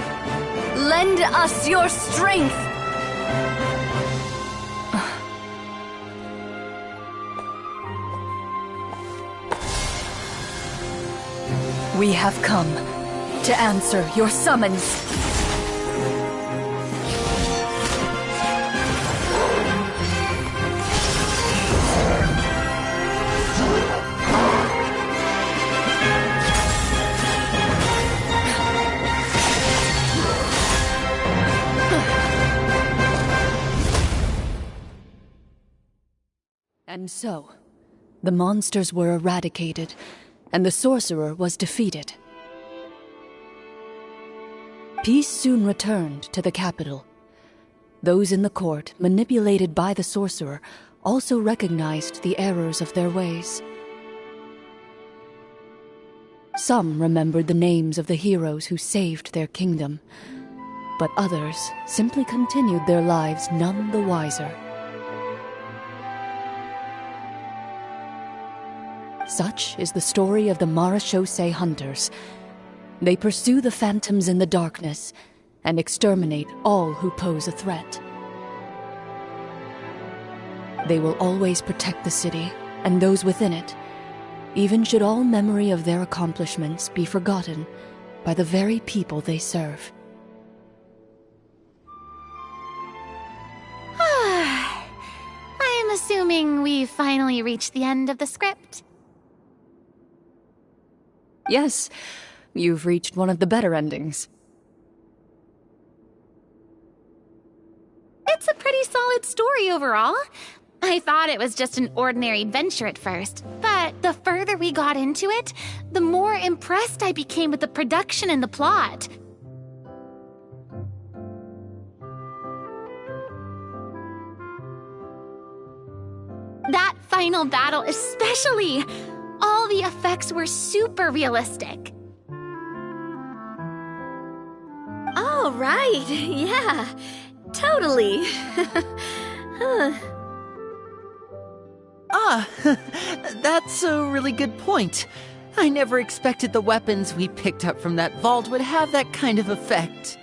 lend us your strength! We have come to answer your summons. And so, the monsters were eradicated, and the sorcerer was defeated. Peace soon returned to the capital. Those in the court, manipulated by the sorcerer, also recognized the errors of their ways. Some remembered the names of the heroes who saved their kingdom, but others simply continued their lives none the wiser. Such is the story of the Marechaussee Hunters. They pursue the phantoms in the darkness and exterminate all who pose a threat. They will always protect the city and those within it, even should all memory of their accomplishments be forgotten by the very people they serve. I'm assuming we've finally reached the end of the script. Yes, you've reached one of the better endings. It's a pretty solid story overall. I thought it was just an ordinary adventure at first, but the further we got into it, the more impressed I became with the production and the plot. That final battle especially! All the effects were super realistic. Oh, right. Yeah, totally. That's a really good point. I never expected the weapons we picked up from that vault would have that kind of effect.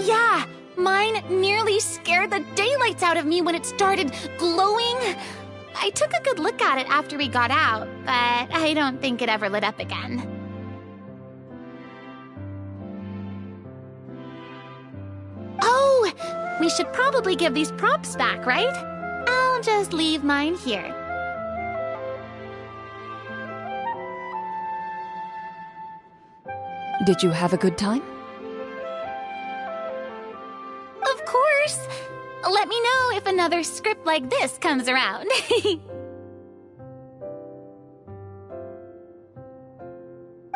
Yeah, mine nearly scared the daylights out of me when it started glowing. I took a good look at it after we got out, but I don't think it ever lit up again. Oh, we should probably give these props back, right? I'll just leave mine here. Did you have a good time? Of course! Let me know if another script like this comes around.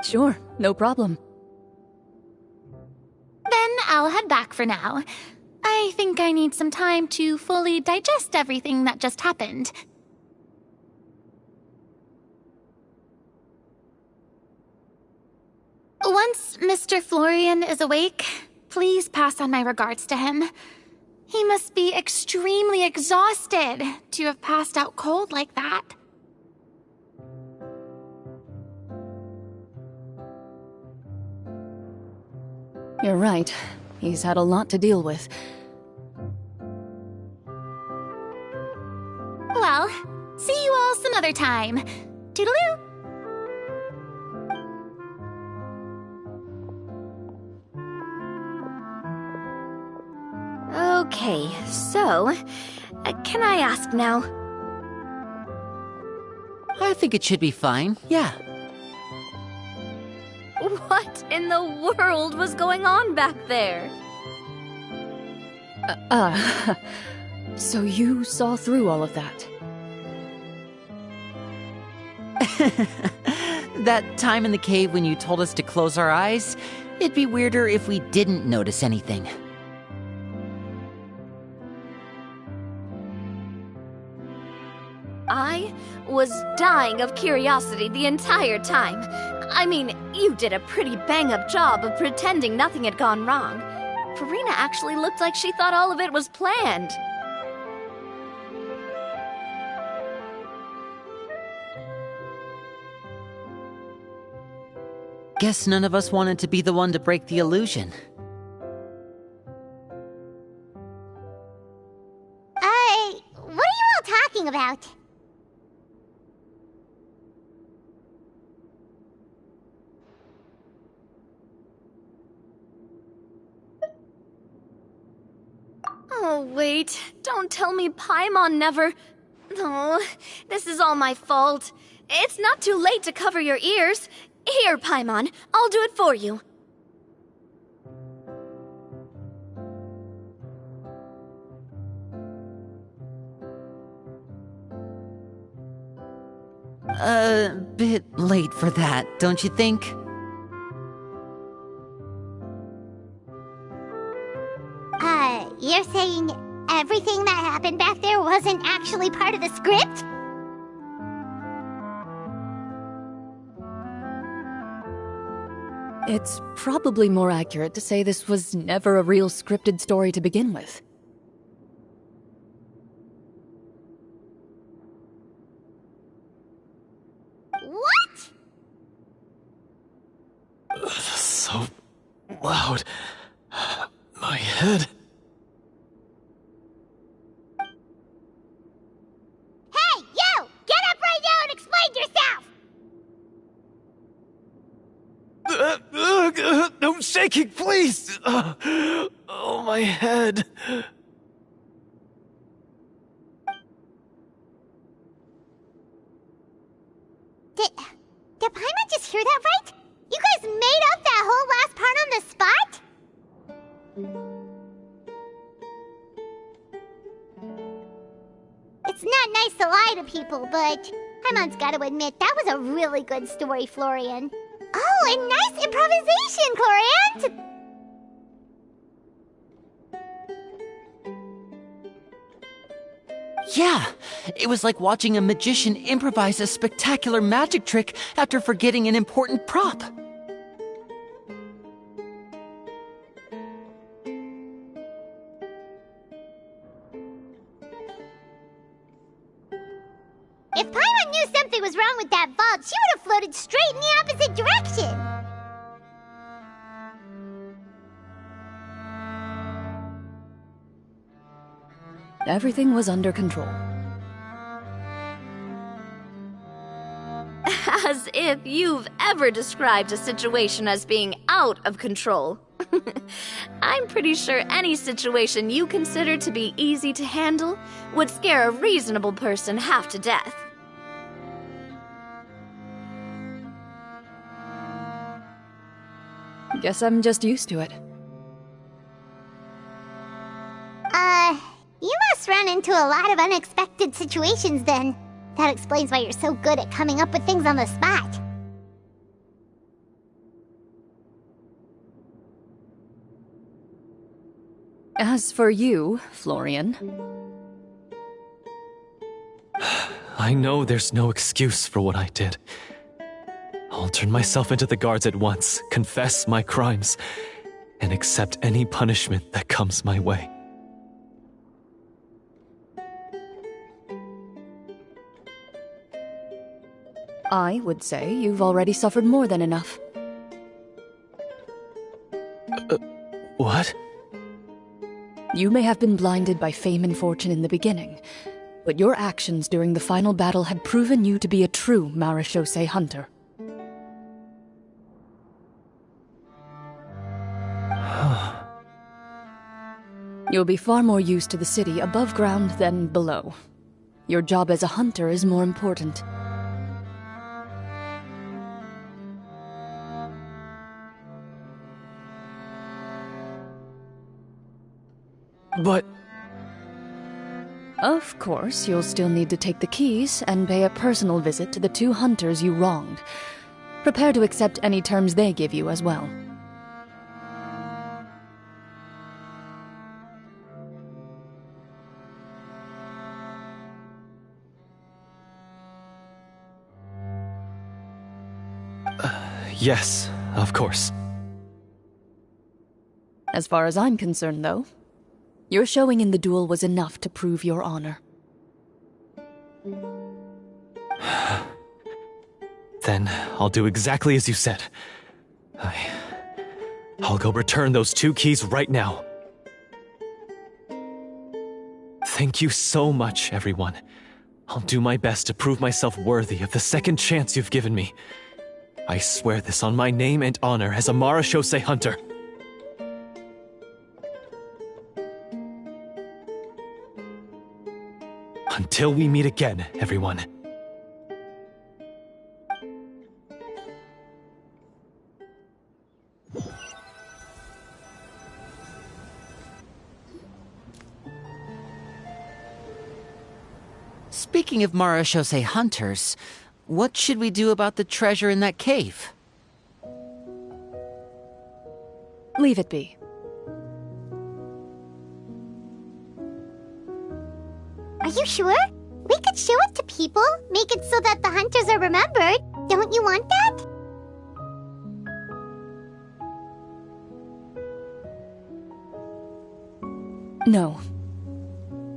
Sure, no problem. Then I'll head back for now. I think I need some time to fully digest everything that just happened. Once Mr. Florian is awake, please pass on my regards to him. He must be extremely exhausted to have passed out cold like that. You're right. He's had a lot to deal with. Well, see you all some other time. Toodaloo! Okay, so, can I ask now? I think it should be fine, yeah. What in the world was going on back there? So you saw through all of that? That time in the cave when you told us to close our eyes, it'd be weirder if we didn't notice anything. I was dying of curiosity the entire time. I mean, you did a pretty bang-up job of pretending nothing had gone wrong. Farina actually looked like she thought all of it was planned. Guess none of us wanted to be the one to break the illusion. What are you all talking about? Oh, wait. Don't tell me Paimon never... Oh, this is all my fault. It's not too late to cover your ears. Here, Paimon. I'll do it for you. A bit late for that, don't you think? You're saying everything that happened back there wasn't actually part of the script? It's probably more accurate to say this was never a real scripted story to begin with. What? So loud. My head. Hey, you! Get up right now and explain yourself! No shaking, please! Oh, my head. Did Paimon just hear that right? You guys made up that whole last part on the spot? It's not nice to lie to people, but Paimon's gotta admit, that was a really good story, Florian. Oh, and nice improvisation, Florian! Yeah, it was like watching a magician improvise a spectacular magic trick after forgetting an important prop. If Paimon knew something was wrong with that vault, she would have floated straight in the opposite direction! Everything was under control. As if you've ever described a situation as being out of control. I'm pretty sure any situation you consider to be easy to handle would scare a reasonable person half to death. Guess I'm just used to it. You must run into a lot of unexpected situations then. That explains why you're so good at coming up with things on the spot. As for you, Florian... I know there's no excuse for what I did. I'll turn myself into the guards at once, confess my crimes, and accept any punishment that comes my way. I would say you've already suffered more than enough. What? You may have been blinded by fame and fortune in the beginning, but your actions during the final battle had proven you to be a true Marechaussee hunter. You'll be far more used to the city above ground than below. Your job as a hunter is more important. But... Of course, you'll still need to take the keys and pay a personal visit to the 2 hunters you wronged. Prepare to accept any terms they give you as well. Yes, of course. As far as I'm concerned, though, your showing in the duel was enough to prove your honor. Then I'll do exactly as you said. I'll go return those 2 keys right now. Thank you so much, everyone. I'll do my best to prove myself worthy of the second chance you've given me. I swear this on my name and honor as a Marashose hunter. Until we meet again, everyone. Speaking of Marashose hunters, what should we do about the treasure in that cave? Leave it be. Are you sure? We could show it to people, make it so that the hunters are remembered. Don't you want that? No.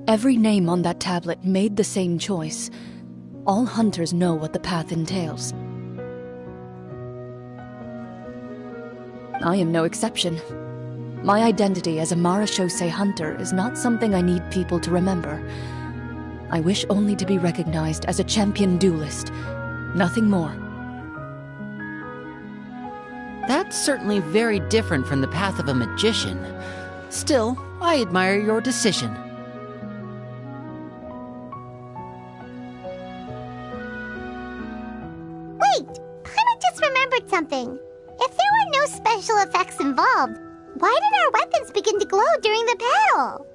Every name on that tablet made the same choice. All hunters know what the path entails. I am no exception. My identity as a Marashose hunter is not something I need people to remember. I wish only to be recognized as a champion duelist. Nothing more. That's certainly very different from the path of a magician. Still, I admire your decision. Wait! Paimon just remembered something. If there were no special effects involved, why did our weapons begin to glow during the battle?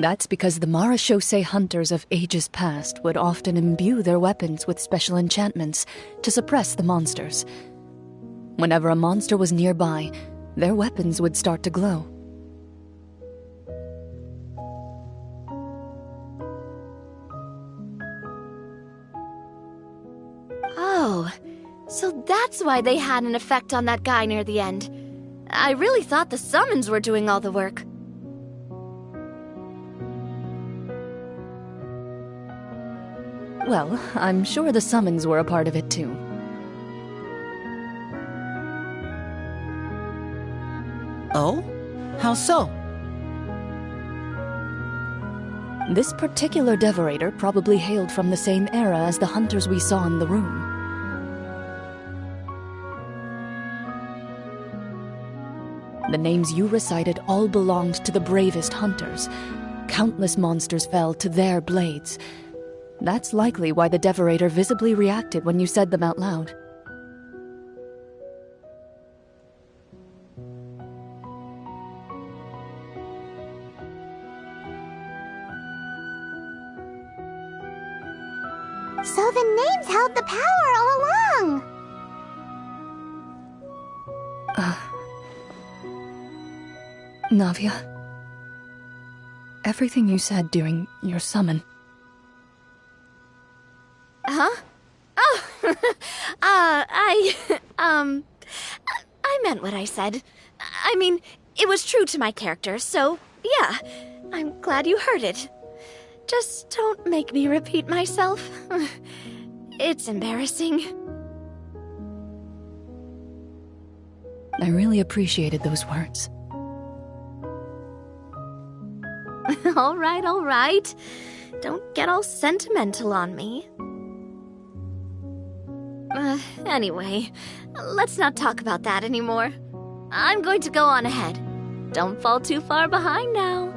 That's because the Marashose hunters of ages past would often imbue their weapons with special enchantments to suppress the monsters. Whenever a monster was nearby, their weapons would start to glow. Oh, so that's why they had an effect on that guy near the end. I really thought the summons were doing all the work. Well, I'm sure the summons were a part of it too. Oh? How so? This particular devorator probably hailed from the same era as the hunters we saw in the room. The names you recited all belonged to the bravest hunters. Countless monsters fell to their blades. That's likely why the devorator visibly reacted when you said them out loud. So the names held the power all along! Navia, everything you said during your summon... Huh? Oh, I meant what I said. I mean, it was true to my character, so yeah, I'm glad you heard it. Just don't make me repeat myself. It's embarrassing. I really appreciated those words. All right, all right. Don't get all sentimental on me. Anyway, let's not talk about that anymore. I'm going to go on ahead. Don't fall too far behind now.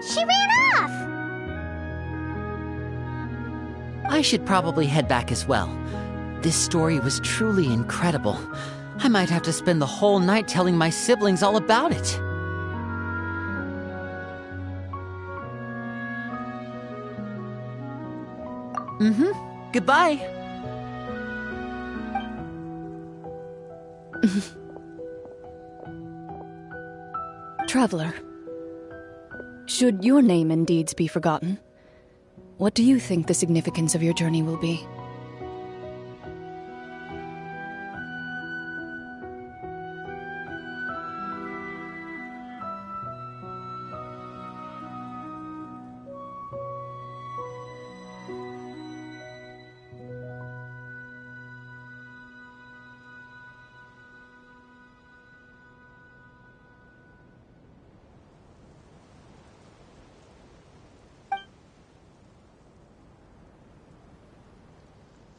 She ran off! I should probably head back as well. This story was truly incredible. I might have to spend the whole night telling my siblings all about it. Goodbye. Traveler, should your name and deeds be forgotten, what do you think the significance of your journey will be?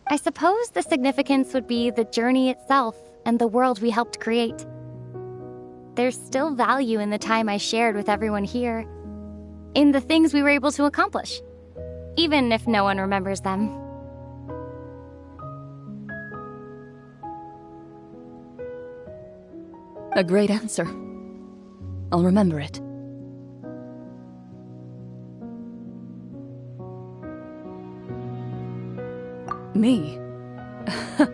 I suppose the significance would be the journey itself and the world we helped create. There's still value in the time I shared with everyone here, in the things we were able to accomplish, even if no one remembers them. A great answer. I'll remember it. Me? The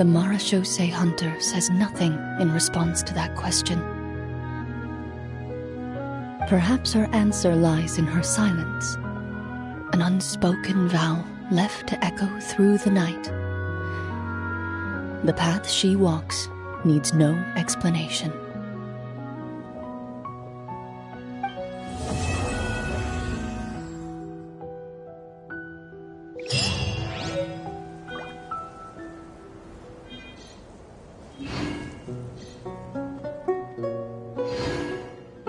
Marachose Hunter says nothing in response to that question. Perhaps her answer lies in her silence, an unspoken vow left to echo through the night. The path she walks needs no explanation.